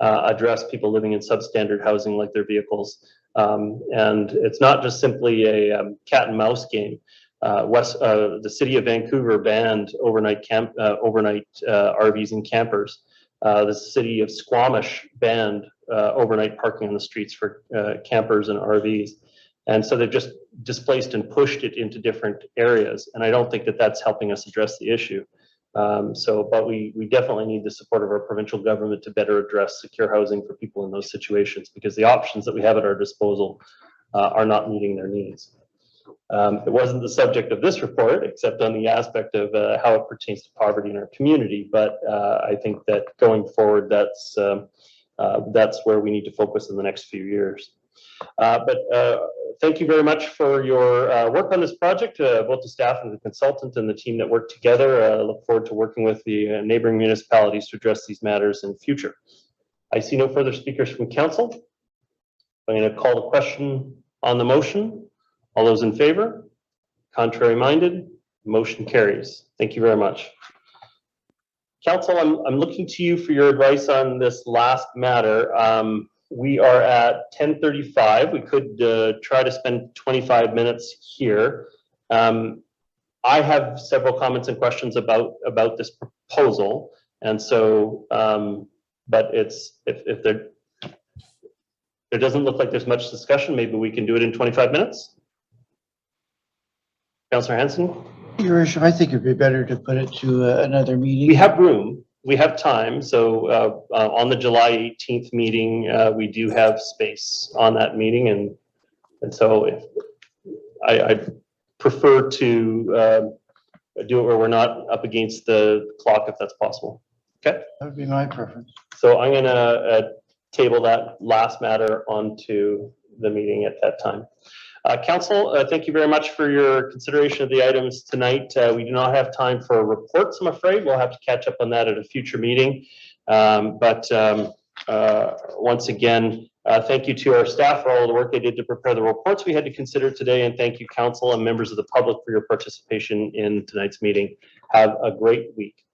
address people living in substandard housing like their vehicles. And it's not just simply a cat and mouse game. The City of Vancouver banned overnight RVs and campers. The City of Squamish banned overnight parking on the streets for campers and RVs. And so they've just displaced and pushed it into different areas. And I don't think that that's helping us address the issue. But we definitely need the support of our provincial government to better address secure housing for people in those situations, because the options that we have at our disposal are not meeting their needs. It wasn't the subject of this report, except on the aspect of how it pertains to poverty in our community. But I think that going forward, that's where we need to focus in the next few years. But thank you very much for your work on this project, both the staff and the consultant and the team that worked together. I look forward to working with the neighboring municipalities to address these matters in future. I see no further speakers from council. I'm going to call the question on the motion. All those in favor? Contrary minded? Motion carries. Thank you very much. Council, I'm looking to you for your advice on this last matter. We are at 10:35. We could try to spend 25 minutes here. I have several comments and questions about this proposal, and so, but if there doesn't look like there's much discussion, maybe we can do it in 25 minutes. Councillor Hanson? Your Worship, I think it'd be better to put it to another meeting. We have room, we have time, so on the July 18th meeting, we do have space on that meeting, and so if I prefer to do it where we're not up against the clock if that's possible. Okay? That would be my preference. So I'm gonna table that last matter onto the meeting at that time. Council, thank you very much for your consideration of the items tonight. We do not have time for reports, I'm afraid. We'll have to catch up on that at a future meeting. Once again, thank you to our staff for all the work they did to prepare the reports we had to consider today, and thank you, Council and members of the public, for your participation in tonight's meeting. Have a great week.